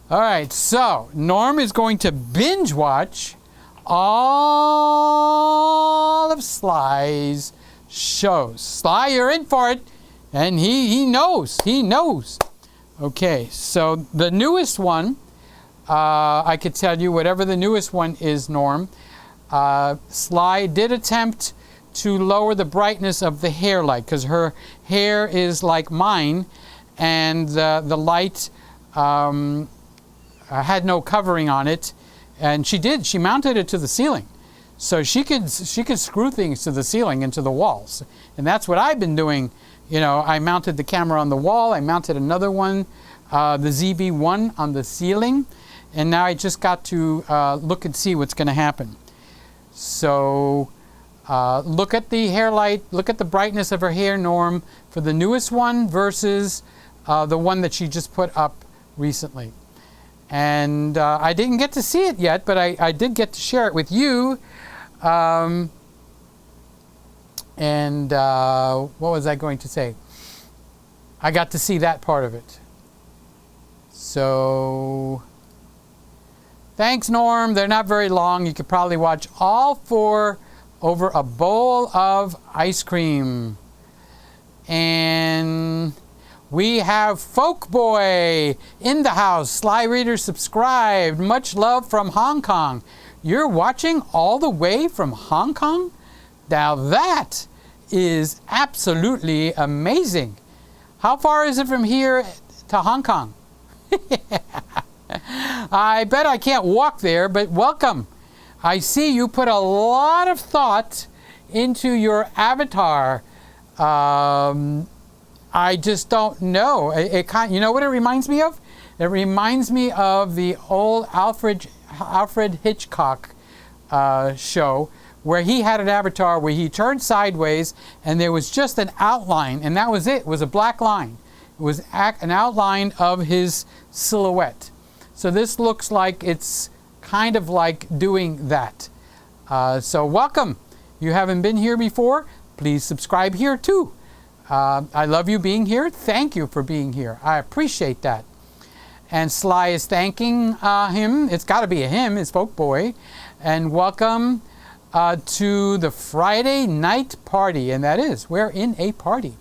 All right, so Norm is going to binge watch all of Sly's shows. Sly, you're in for it. And he knows. Okay, so the newest one, I could tell you whatever the newest one is, Norm. Sly did attempt to lower the brightness of the hair light because her hair is like mine, and the light had no covering on it. And she mounted it to the ceiling. So she could screw things to the ceiling and to the walls. And that's what I've been doing. You know, I mounted the camera on the wall. I mounted another one, the ZV-1 on the ceiling. And now I just got to look and see what's going to happen. So look at the hair light. Look at the brightness of her hair, Norm, for the newest one versus the one that she just put up recently. And I didn't get to see it yet, but I did get to share it with you. What was I going to say? I got to see that part of it. So, thanks, Norm. They're not very long. You could probably watch all 4 over a bowl of ice cream. And we have Folk Boy in the house. Sly Reader subscribed. Much love from Hong Kong. You're watching all the way from Hong Kong? Now that is absolutely amazing. How far is it from here to Hong Kong? I bet I can't walk there, but welcome. I see you put a lot of thought into your avatar. I just don't know. You know what it reminds me of? It reminds me of the old Alfred Hitchcock show, where he had an avatar where he turned sideways and there was just an outline, and that was it. It was a black line. It was an outline of his silhouette. So this looks like it's kind of like doing that. So welcome. You haven't been here before, please subscribe here too. I love you being here. Thank you for being here. I appreciate that. And Sly is thanking him. It's got to be a him, his Folk Boy. And welcome to the Friday night party. And that is, we're in a party.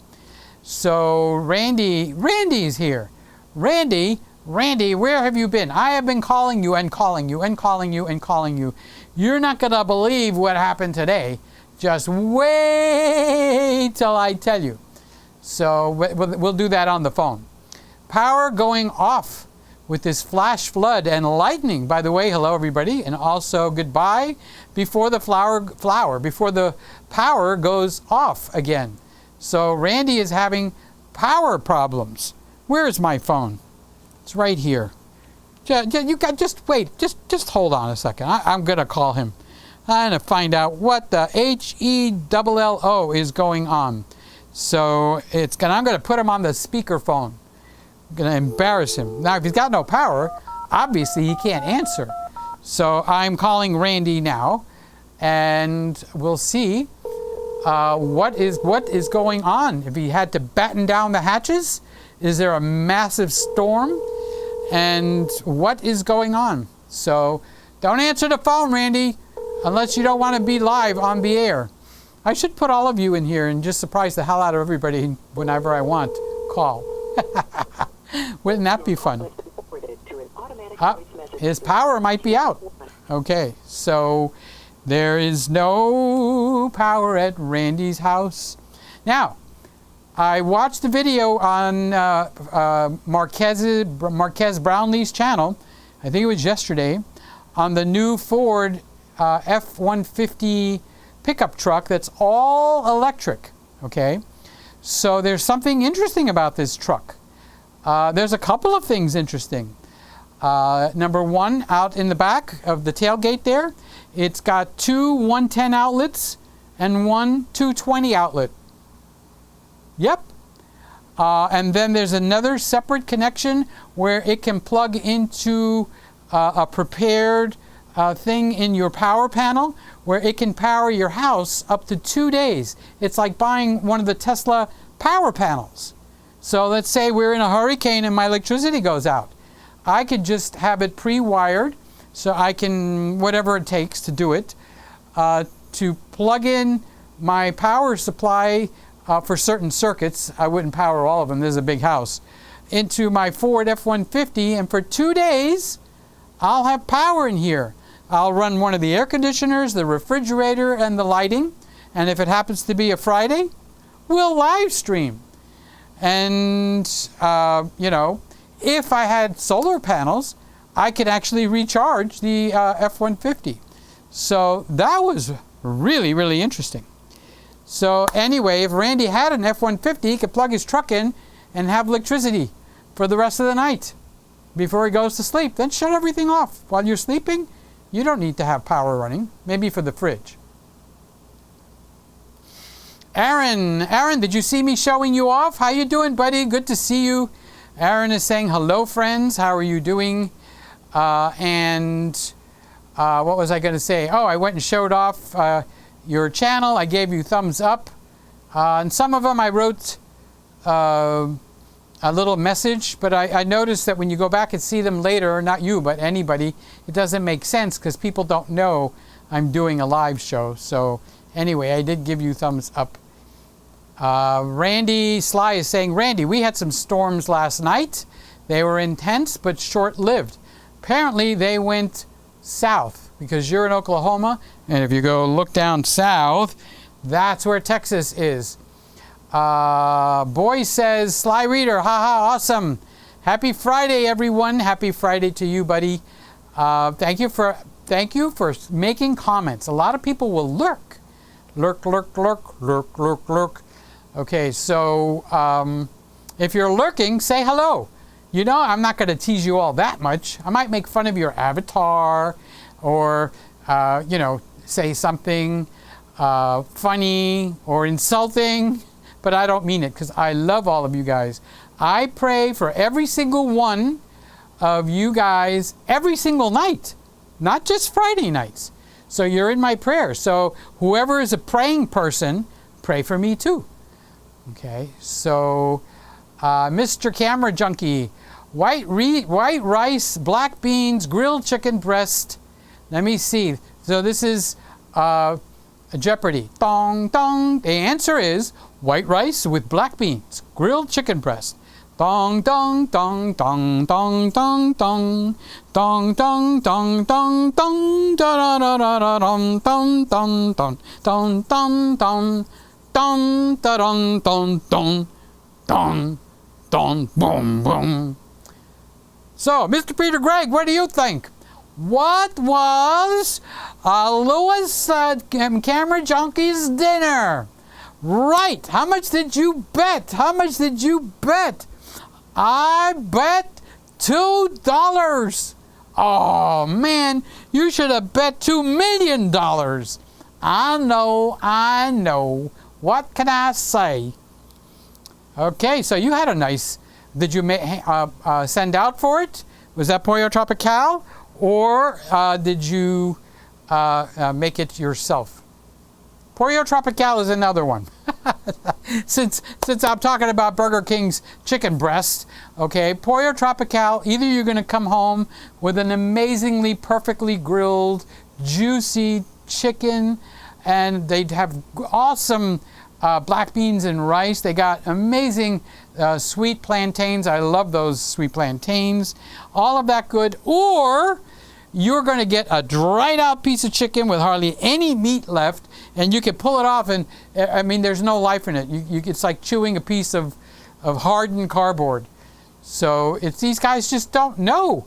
So Randy's here. Randy, where have you been? I have been calling you and calling you and calling you and calling you. You're not going to believe what happened today. Just wait till I tell you. So we'll do that on the phone. Power going off with this flash flood and lightning. By the way, hello everybody, and also goodbye before the before the power goes off again. So Randy is having power problems. Where is my phone? It's right here. Just wait. Just hold on a second. I'm gonna call him. I'm gonna find out what the HELLO is going on. So I'm gonna put him on the speakerphone. going to embarrass him. Now, if he's got no power, obviously he can't answer. So I'm calling Randy now, and we'll see what is going on. If he had to batten down the hatches, is there a massive storm, and what is going on? So don't answer the phone, Randy, unless you don't want to be live on the air. I should put all of you in here and just surprise the hell out of everybody whenever I want. Call. Wouldn't that be fun? His power might be out. Okay, so there is no power at Randy's house. Now, I watched the video on Marquez Brownlee's channel, I think it was yesterday, on the new Ford F-150 pickup truck that's all electric, okay? So there's something interesting about this truck. There's a couple of things interesting. Number one, out in the back of the tailgate there, it's got two 110 outlets and one 220 outlet. Yep. And then there's another separate connection where it can plug into a prepared thing in your power panel where it can power your house up to 2 days. It's like buying one of the Tesla power panels. So let's say we're in a hurricane and my electricity goes out. I could just have it pre-wired so I can, whatever it takes to do it, to plug in my power supply for certain circuits. I wouldn't power all of them, there's a big house, into my Ford F-150, and for 2 days I'll have power in here. I'll run one of the air conditioners, the refrigerator, and the lighting, and if it happens to be a Friday, we'll live stream. And you know, if I had solar panels, I could actually recharge the F-150. So that was really, really interesting. So anyway, if Randy had an F-150, he could plug his truck in and have electricity for the rest of the night before he goes to sleep. Then shut everything off. While you're sleeping, you don't need to have power running, maybe for the fridge. Aaron, did you see me showing you off? How you doing, buddy? Good to see you. Aaron is saying, hello, friends. How are you doing? What was I going to say? Oh, I went and showed off your channel. I gave you thumbs up. And some of them I wrote a little message, but I noticed that when you go back and see them later, not you, but anybody, it doesn't make sense because people don't know I'm doing a live show. So anyway, I did give you thumbs up. Randy Sly is saying, Randy, we had some storms last night. They were intense but short-lived. Apparently they went south because you're in Oklahoma, and if you go look down south, that's where Texas is. Boy says, Sly Reader, haha, awesome. Happy Friday, everyone. Happy Friday to you, buddy. Thank you for making comments. A lot of people will lurk. Lurk. Okay, so if you're lurking, say hello. You know, I'm not going to tease you all that much. I might make fun of your avatar or, you know, say something funny or insulting, but I don't mean it because I love all of you guys. I pray for every single one of you guys every single night, not just Friday nights. So you're in my prayer. So whoever is a praying person, pray for me too. Okay, so Mr. Camera Junkie, white rice, black beans, grilled chicken breast. Let me see. So this is a Jeopardy. Dong, dong. The answer is white rice with black beans, grilled chicken breast. Dong, dong, dong, dong, dong, dong, dong. Dong, dong, dong, dong, dong. Da da da da dong, dong, dong, dong, dong, dong, dong. Dong, da dong, dong, dong, dong, dong, boom, boom. So, Mr. Peter Gregg, what do you think? What was Lewis Camera Junkie's dinner? Right. How much did you bet? I bet $2. Oh, man. You should have bet $2 million. I know. What can I say? Okay, so you had a nice Did you send out for it? Was that Pollo Tropical? Or did you make it yourself? Pollo Tropical is another one. since I'm talking about Burger King's chicken breast, okay, Pollo Tropical, either you're going to come home with an amazingly perfectly grilled, juicy chicken, and they'd have awesome black beans and rice. They got amazing sweet plantains. I love those sweet plantains. All of that good. Or you're going to get a dried out piece of chicken with hardly any meat left, and you can pull it off, and I mean, there's no life in it. It's like chewing a piece of hardened cardboard. So it's these guys just don't know.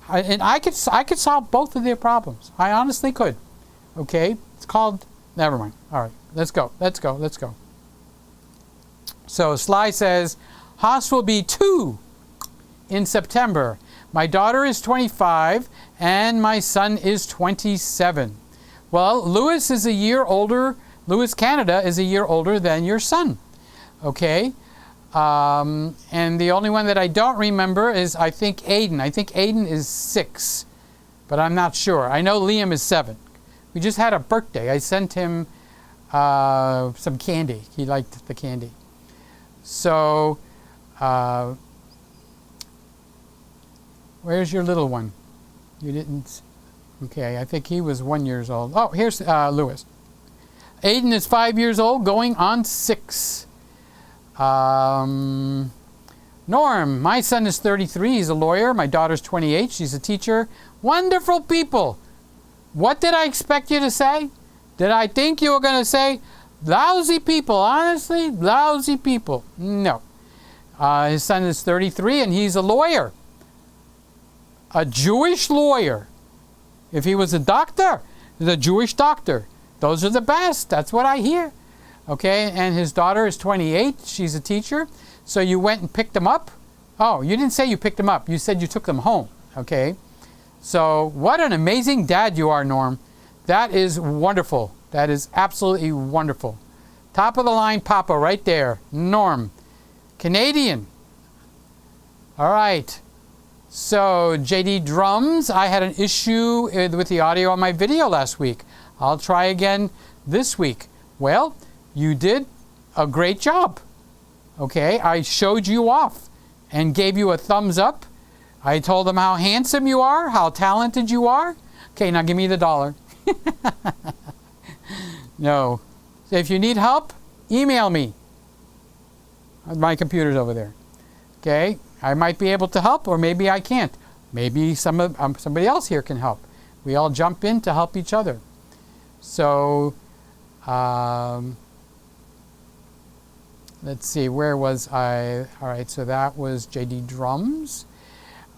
And I could solve both of their problems. I honestly could. Okay, it's called. Never mind. All right, let's go. So Sly says, Haas will be 2 in September. My daughter is 25 and my son is 27. Well, Lewis is a year older. Lewis Canada is a year older than your son. Okay. And the only one that I don't remember is, I think, Aiden. I think Aiden is 6, but I'm not sure. I know Liam is 7. We just had a birthday. I sent him some candy. He liked the candy. So, where's your little one? You didn't. Okay, I think he was 1 year old. Oh, here's Lewis. Aiden is 5 years old, going on 6. Norm, my son is 33. He's a lawyer. My daughter's 28. She's a teacher. Wonderful people. What did I expect you to say? Did I think you were going to say lousy people? Honestly, lousy people. No. His son is 33 and he's a lawyer. A Jewish lawyer. If he was a doctor, he's a Jewish doctor. Those are the best. That's what I hear. Okay, and his daughter is 28. She's a teacher. So you went and picked them up? Oh, you didn't say you picked them up. You said you took them home. Okay. So what an amazing dad you are, Norm. That is wonderful. That is absolutely wonderful. Top of the line Papa right there. Norm. Canadian. All right. So JD Drums, I had an issue with the audio on my video last week. I'll try again this week. Well, you did a great job. Okay, I showed you off and gave you a thumbs up. I told them how handsome you are, how talented you are. Okay, now give me the $1. No. So if you need help, email me. My computer's over there. Okay, I might be able to help, or maybe I can't. Maybe somebody else here can help. We all jump in to help each other. So, let's see, where was I? All right, so that was JD Drums.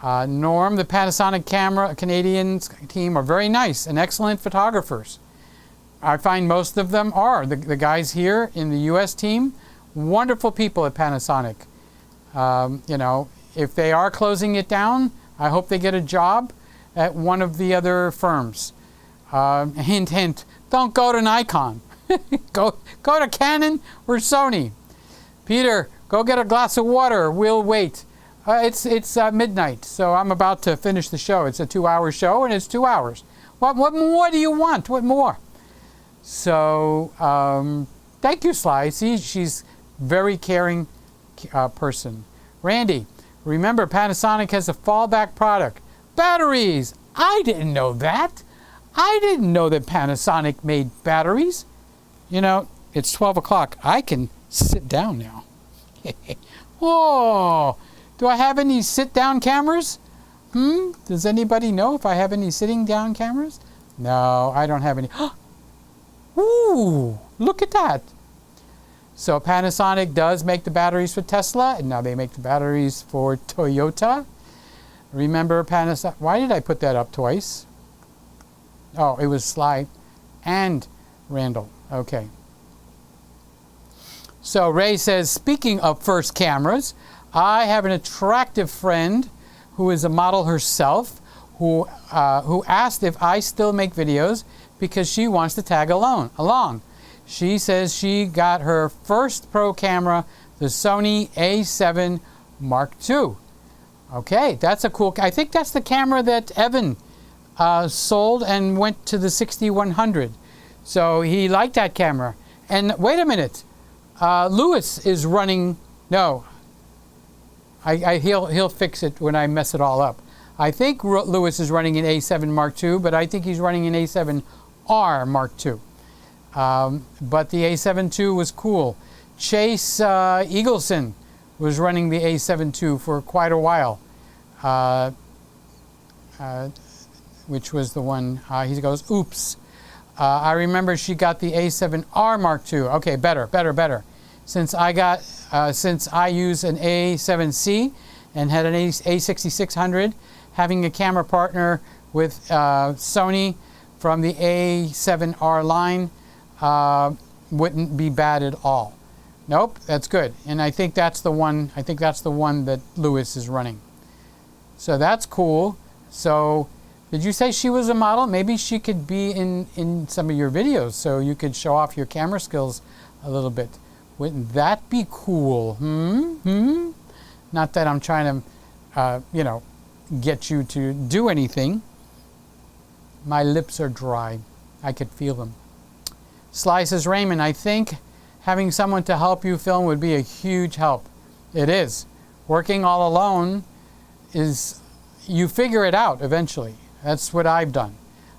Norm, the Panasonic camera Canadian team are very nice and excellent photographers. I find most of them are. The guys here in the U.S. team, wonderful people at Panasonic. You know, if they are closing it down, I hope they get a job at one of the other firms. Hint, hint, don't go to Nikon. go to Canon or Sony. Peter, go get a glass of water. We'll wait. It's midnight, so I'm about to finish the show. It's a 2-hour show, and it's 2 hours. What more do you want? What more? So, thank you, Sly. See, she's very caring person. Randy, remember Panasonic has a fallback product. Batteries! I didn't know that. I didn't know that Panasonic made batteries. You know, it's 12 o'clock. I can sit down now. Whoa! Do I have any sit-down cameras? Does anybody know if I have any sitting-down cameras? No, I don't have any. Ooh, look at that. So Panasonic does make the batteries for Tesla, and now they make the batteries for Toyota. Remember Panasonic? Why did I put that up twice? Oh, it was Sly and Randall. Okay. So Ray says, speaking of first cameras, I have an attractive friend who is a model herself who asked if I still make videos because she wants to tag along. She says she got her first pro camera, the Sony A7 Mark II. Okay, that's a cool. I think that's the camera that Evan sold and went to the 6100. So he liked that camera. And wait a minute, Lewis is running. No, he'll fix it when I mess it all up. I think Lewis is running an A7 Mark II, but I think he's running an A7R Mark II. But the A7 II was cool. Chase Eagleson was running the A7 II for quite a while, which was the one, he goes, oops. I remember she got the A7R Mark II. Okay, better. Since I use an A7C and had an A6600, having a camera partner with Sony from the A7R line wouldn't be bad at all. Nope, that's good. And I think that's the one. I think that's the one that Lewis is running. So that's cool. So, did you say she was a model? Maybe she could be in some of your videos, so you could show off your camera skills a little bit. Wouldn't that be cool? Not that I'm trying to, get you to do anything. My lips are dry. I could feel them. Sly says, Raymond, I think having someone to help you film would be a huge help. It is. Working all alone is, you figure it out eventually. That's what I've done.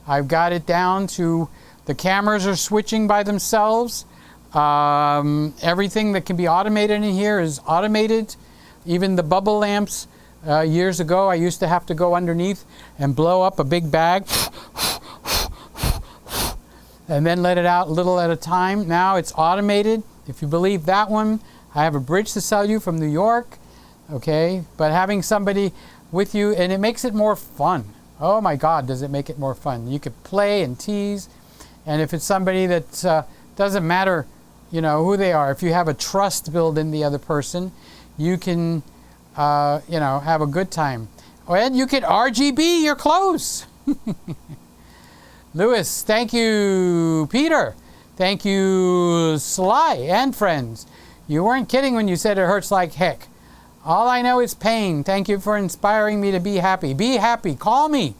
I've got it down to the cameras are switching by themselves. Everything that can be automated in here is automated. Even the bubble lamps. Years ago, I used to have to go underneath and blow up a big bag and then let it out a little at a time. Now it's automated. If you believe that one, I have a bridge to sell you from New York. Okay, but having somebody with you, and it makes it more fun. Oh my God, does it make it more fun? You could play and tease, and if it's somebody that doesn't matter, who they are. If you have a trust built in the other person, you can, have a good time. And you could RGB your clothes. Lewis, thank you. Peter, thank you. Sly and friends. You weren't kidding when you said it hurts like heck. All I know is pain. Thank you for inspiring me to be happy. Be happy. Call me.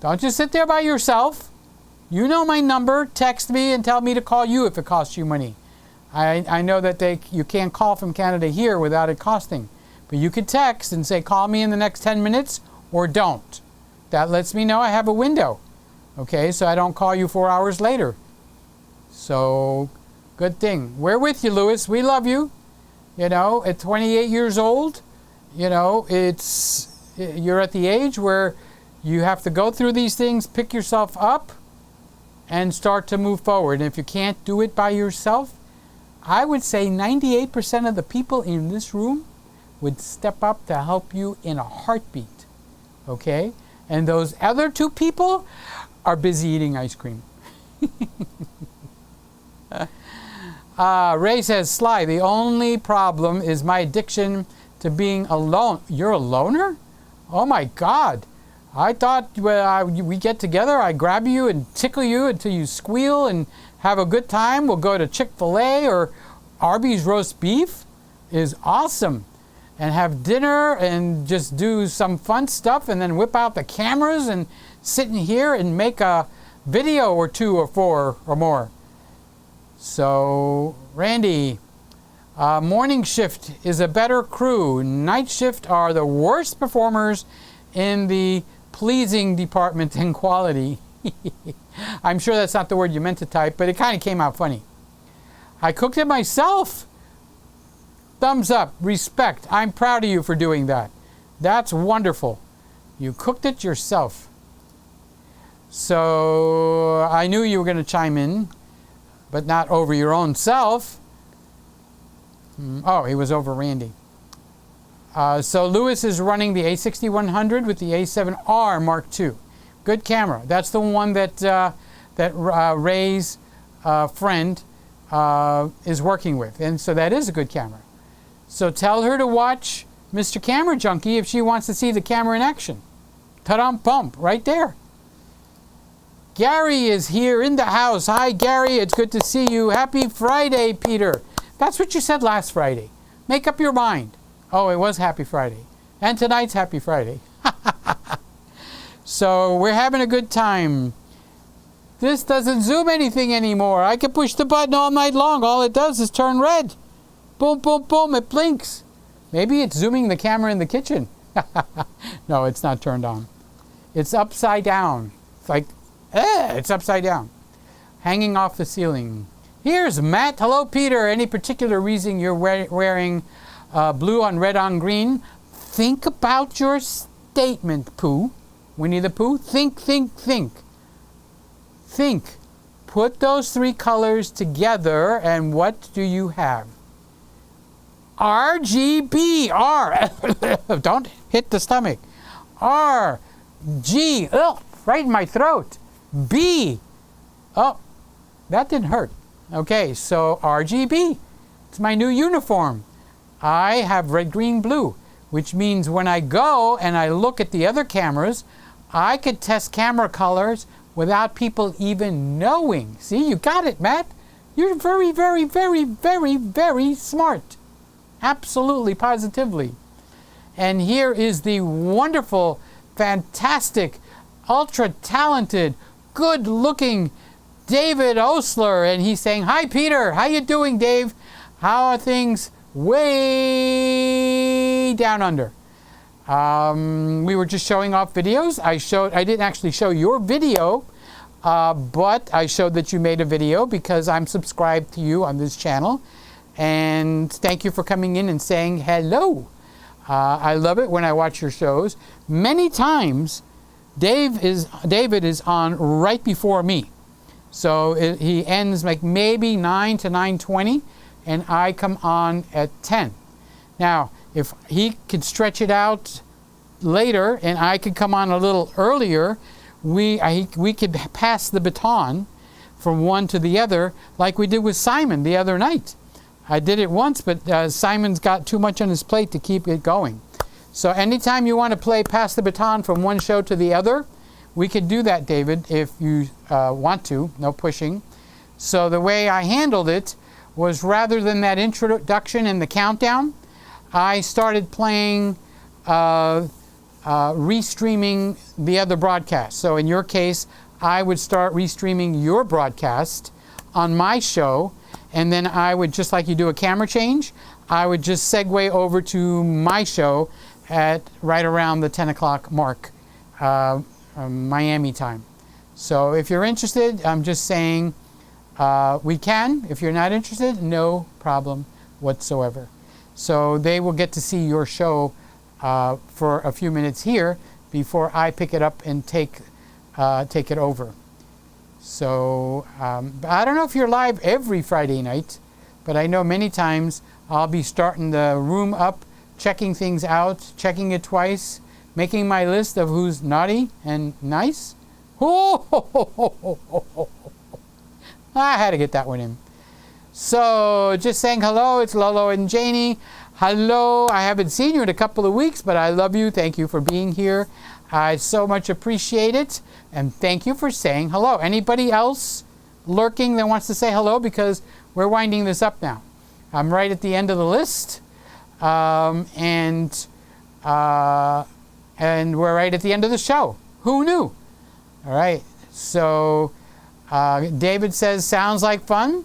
Don't just sit there by yourself. You know my number. Text me and tell me to call you if it costs you money. I know that you can't call from Canada here without it costing. But you could text and say, call me in the next 10 minutes or don't. That lets me know I have a window. Okay, so I don't call you 4 hours later. So, good thing. We're with you, Lewis. We love you. At 28 years old, you're at the age where you have to go through these things, pick yourself up, and start to move forward. And if you can't do it by yourself, I would say 98% of the people in this room would step up to help you in a heartbeat. Okay? And those other 2 people are busy eating ice cream. Ray says, Sly, the only problem is my addiction to being alone. You're a loner? Oh my God. I thought we get together, I grab you and tickle you until you squeal and have a good time. We'll go to Chick-fil-A or Arby's roast beef. Is awesome. And have dinner and just do some fun stuff and then whip out the cameras and sit in here and make a video or 2 or 4 or more. So, Randy, morning shift is a better crew. Night shift are the worst performers in the pleasing department and quality. I'm sure that's not the word you meant to type, but it kind of came out funny. I cooked it myself. Thumbs up, respect. I'm proud of you for doing that. That's wonderful. You cooked it yourself. So I knew you were going to chime in, but not over your own self. Oh, he was over Randy. So Lewis is running the A6100 with the A7R Mark II. Good camera. That's the one that Ray's friend is working with. And so that is a good camera. So tell her to watch Mr. Camera Junkie if she wants to see the camera in action. Ta-dum pump, right there. Gary is here in the house. Hi, Gary. It's good to see you. Happy Friday, Peter. That's what you said last Friday. Make up your mind. Oh, it was Happy Friday. And tonight's Happy Friday. So we're having a good time. This doesn't zoom anything anymore. I can push the button all night long. All it does is turn red. Boom, boom, boom, it blinks. Maybe it's zooming the camera in the kitchen. No, it's not turned on. It's upside down. It's like, it's upside down. Hanging off the ceiling. Here's Matt. Hello, Peter. Any particular reason you're wearing blue on red on green? Think about your statement, Pooh. Winnie the Pooh. Think, think, think. Think. Put those three colors together, and what do you have? RGB. R. Don't hit the stomach. R. G. Oh, right in my throat. B. Oh, that didn't hurt. Okay, so RGB. It's my new uniform. I have red, green, blue, which means when I go and I look at the other cameras, I could test camera colors without people even knowing. See, you got it, Matt. You're very, very, very, very, very smart. Absolutely, positively. And here is the wonderful, fantastic, ultra-talented, good-looking David Osler. And he's saying, hi, Peter. How you doing, Dave? How are things way down under? We were just showing off videos. I didn't actually show your video, but I showed that you made a video because I'm subscribed to you on this channel. And thank you for coming in and saying hello. I love it when I watch your shows. Many times, David is on right before me. So he ends like maybe 9 to 9:20, and I come on at 10. Now, if he could stretch it out later and I could come on a little earlier, we could pass the baton from one to the other like we did with Simon the other night. I did it once, but Simon's got too much on his plate to keep it going. So anytime you want to pass the baton from one show to the other, we could do that, David, if you want to. No pushing. So the way I handled it was, rather than that introduction and the countdown, I started playing restreaming the other broadcast. So in your case, I would start restreaming your broadcast on my show, and then I would, just like you do a camera change, I would just segue over to my show at right around the 10 o'clock mark, Miami time. So if you're interested, I'm just saying we can. If you're not interested, no problem whatsoever. So they will get to see your show for a few minutes here before I pick it up and take it over. So I don't know if you're live every Friday night, but I know many times I'll be starting the room up, checking things out, checking it twice, making my list of who's naughty and nice. I had to get that one in. So just saying hello, it's Lolo and Janie. Hello, I haven't seen you in a couple of weeks, but I love you. Thank you for being here. I so much appreciate it. And thank you for saying hello. Anybody else lurking that wants to say hello? Because we're winding this up now. I'm right at the end of the list. And we're right at the end of the show. Who knew? All right. So David says, sounds like fun.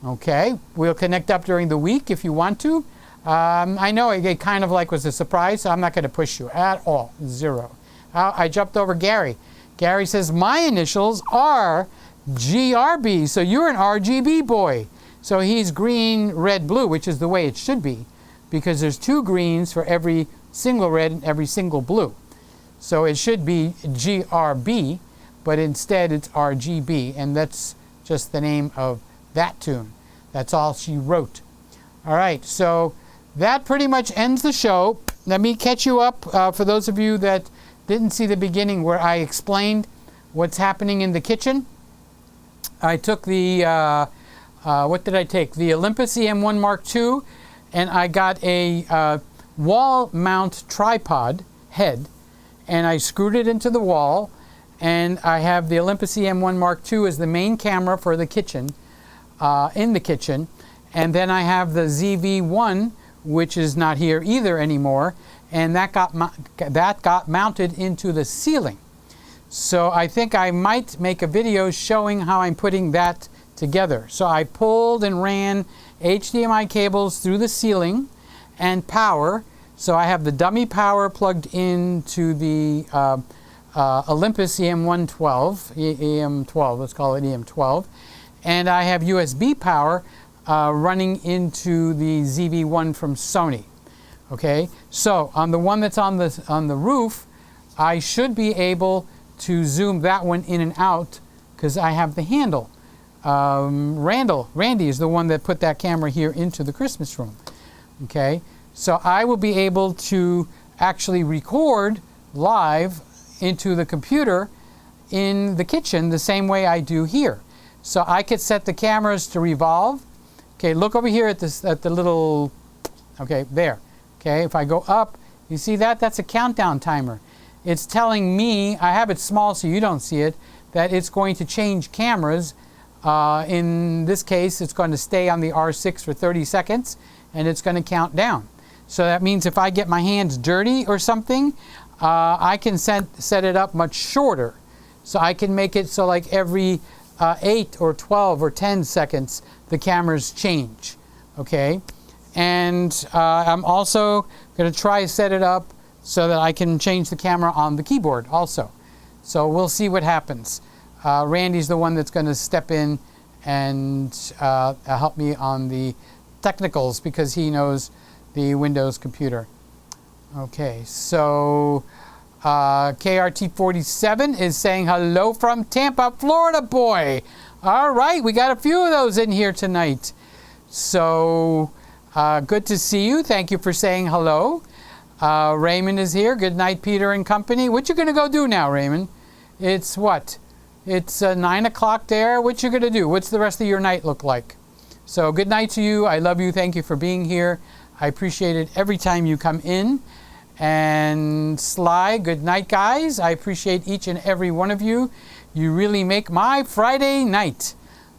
Okay. We'll connect up during the week if you want to. I know it kind of like was a surprise, so I'm not going to push you at all. Zero. I jumped over Gary. Gary says, my initials are GRB, so you're an RGB boy. So he's green, red, blue, which is the way it should be, because there's two greens for every single red and every single blue. So it should be GRB, but instead it's RGB, and that's just the name of that tune. That's all she wrote. All right, so that pretty much ends the show. Let me catch you up for those of you that didn't see the beginning where I explained what's happening in the kitchen. I took the, what did I take? The Olympus EM1 Mark II, and I got a wall mount tripod head, and I screwed it into the wall, and I have the Olympus EM1 Mark II as the main camera for the kitchen, in the kitchen, and then I have the ZV-1, which is not here either anymore, and that got mounted into the ceiling. So I think I might make a video showing how I'm putting that together. So I pulled and ran HDMI cables through the ceiling and power. So I have the dummy power plugged into the Olympus EM12, let's call it EM12. And I have USB power running into the ZV-1 from Sony. Okay, so on the one that's on the roof, I should be able to zoom that one in and out because I have the handle. Randy is the one that put that camera here into the Christmas room. Okay, so I will be able to actually record live into the computer in the kitchen the same way I do here. So I could set the cameras to revolve. Okay, look over here at this, at the little, okay, there. Okay, if I go up, you see that? That's a countdown timer. It's telling me, I have it small so you don't see it, that it's going to change cameras. In this case, it's going to stay on the R6 for 30 seconds, and it's going to count down. So that means if I get my hands dirty or something, I can set it up much shorter. So I can make it so like every 8 or 12 or 10 seconds, the cameras change. Okay? And I'm also going to try to set it up so that I can change the camera on the keyboard also. So we'll see what happens. Randy's the one that's going to step in and help me on the technicals because he knows the Windows computer. Okay, so KRT47 is saying hello from Tampa, Florida, boy. All right, we got a few of those in here tonight. So good to see you. Thank you for saying hello. Raymond is here. Good night, Peter and company. What you going to go do now, Raymond? It's what? It's 9 o'clock there. What you going to do? What's the rest of your night look like? So good night to you. I love you. Thank you for being here. I appreciate it every time you come in. And Sly, good night, guys. I appreciate each and every one of you. You really make my Friday night.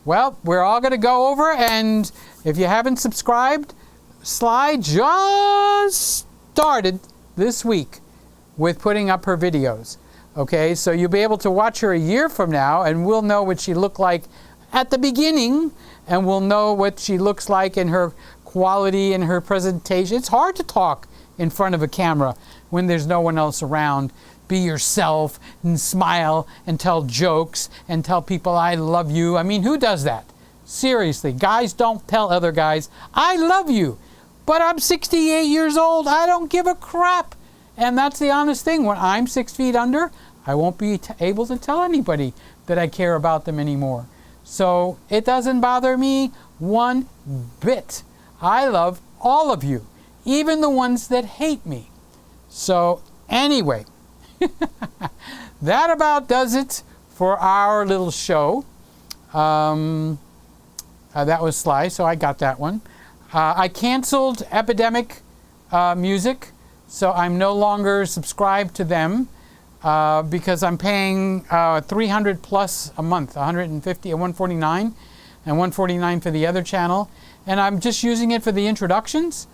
Well, we're all going to go over, and if you haven't subscribed, Sly just started this week with putting up her videos. Okay, so you'll be able to watch her a year from now, and we'll know what she looked like at the beginning, and we'll know what she looks like in her quality and her presentation. It's hard to talk in front of a camera when there's no one else around. Be yourself and smile and tell jokes and tell people I love you. I mean, who does that? Seriously, guys don't tell other guys, I love you. But I'm 68 years old. I don't give a crap. And that's the honest thing. When I'm 6 feet under, I won't be able to tell anybody that I care about them anymore. So it doesn't bother me one bit. I love all of you, even the ones that hate me. So anyway, that about does it for our little show. That was Sly, so I got that one. I canceled Epidemic Music, so I'm no longer subscribed to them because I'm paying $300 plus a month, $150 and $149, and $149 for the other channel, and I'm just using it for the introductions.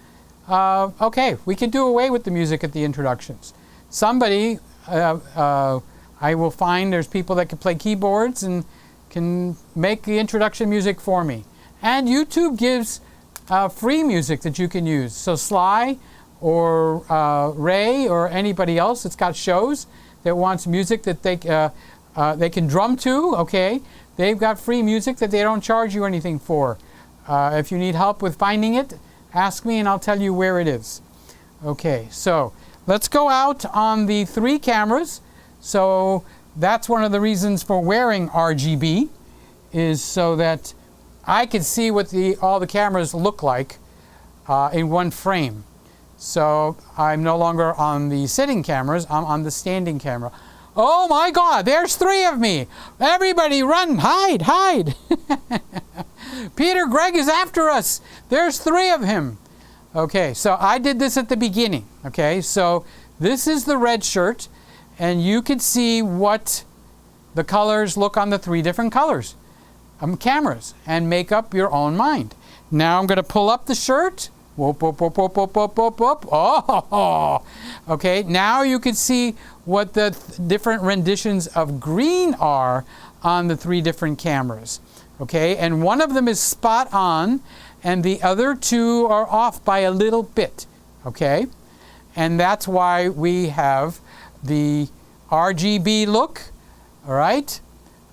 Okay, we could do away with the music at the introductions. Somebody, I will find there's people that can play keyboards and can make the introduction music for me. And YouTube gives free music that you can use. So Sly or Ray or anybody else that's got shows that wants music that they can drum to, okay, they've got free music that they don't charge you anything for. If you need help with finding it, ask me and I'll tell you where it is. Okay, so let's go out on the 3 cameras. So that's one of the reasons for wearing RGB, is so that I can see what all the cameras look like in one frame. So I'm no longer on the sitting cameras, I'm on the standing camera. Oh my God, there's 3 of me. Everybody run, hide, hide. Peter Gregg is after us. There's 3 of him. Okay, so I did this at the beginning. Okay, so this is the red shirt, and you can see what the colors look on the 3 different colors cameras, and make up your own mind. Now I'm going to pull up the shirt. Whoop, whoop, whoop, whoop, whoop, whoop, whoop, whoop. Oh, okay. Now you can see what the different renditions of green are on the 3 different cameras. Okay, and one of them is spot on, and the other 2 are off by a little bit. Okay, and that's why we have the RGB look. All right,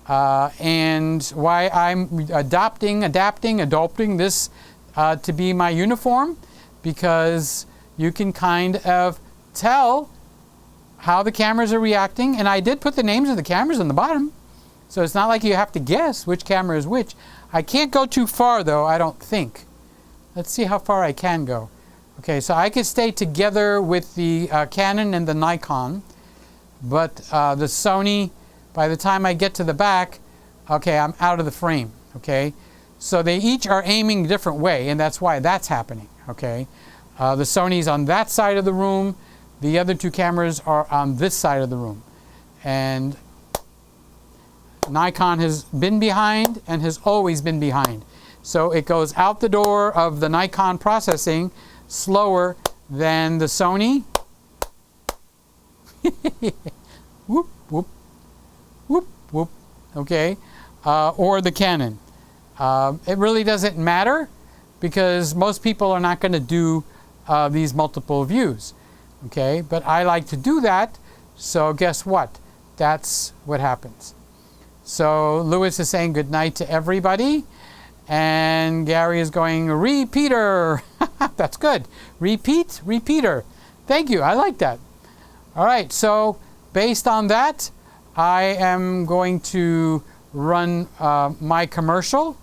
and why I'm adopting this to be my uniform, because you can kind of tell how the cameras are reacting, and I did put the names of the cameras on the bottom, so it's not like you have to guess which camera is which. I can't go too far though, I don't think. Let's see how far I can go. Okay, so I could stay together with the Canon and the Nikon, but the Sony, by the time I get to the back, okay, I'm out of the frame. Okay, so they each are aiming a different way, and that's why that's happening. Okay, the Sony's on that side of the room, the other 2 cameras are on this side of the room, and Nikon has been behind and has always been behind. So it goes out the door of the Nikon processing slower than the Sony. Whoop, whoop, whoop, whoop. Okay, or the Canon. It really doesn't matter, because most people are not going to do these multiple views. Okay, but I like to do that, so guess what? That's what happens. So Lewis is saying good night to everybody, and Gary is going, repeater. That's good. Repeater. Thank you, I like that. All right, so based on that, I am going to run my commercial.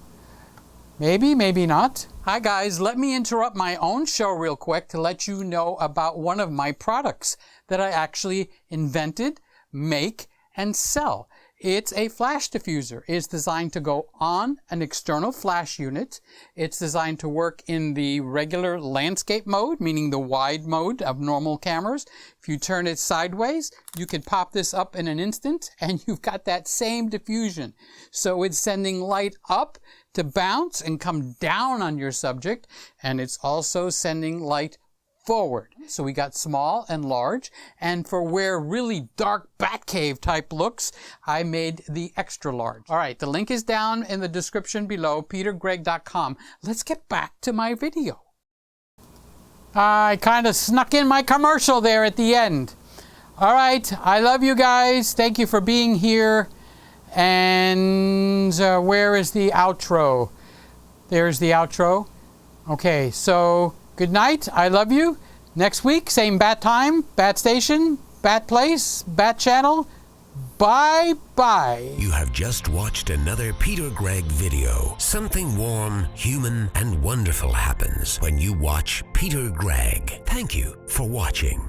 Maybe, maybe not. Hi guys, let me interrupt my own show real quick to let you know about one of my products that I actually invented, make, and sell. It's a flash diffuser. It's designed to go on an external flash unit. It's designed to work in the regular landscape mode, meaning the wide mode of normal cameras. If you turn it sideways, you can pop this up in an instant and you've got that same diffusion. So it's sending light up to bounce and come down on your subject, and it's also sending light forward. So we got small and large, and for where really dark Batcave type looks, I made the extra large. All right, the link is down in the description below, petergregg.com. Let's get back to my video. I kind of snuck in my commercial there at the end. All right, I love you guys. Thank you for being here. And where is the outro? There's the outro. Okay, so good night. I love you. Next week, same bat time, bat station, bat place, bat channel. Bye-bye. You have just watched another Peter Gregg video. Something warm, human, and wonderful happens when you watch Peter Gregg. Thank you for watching.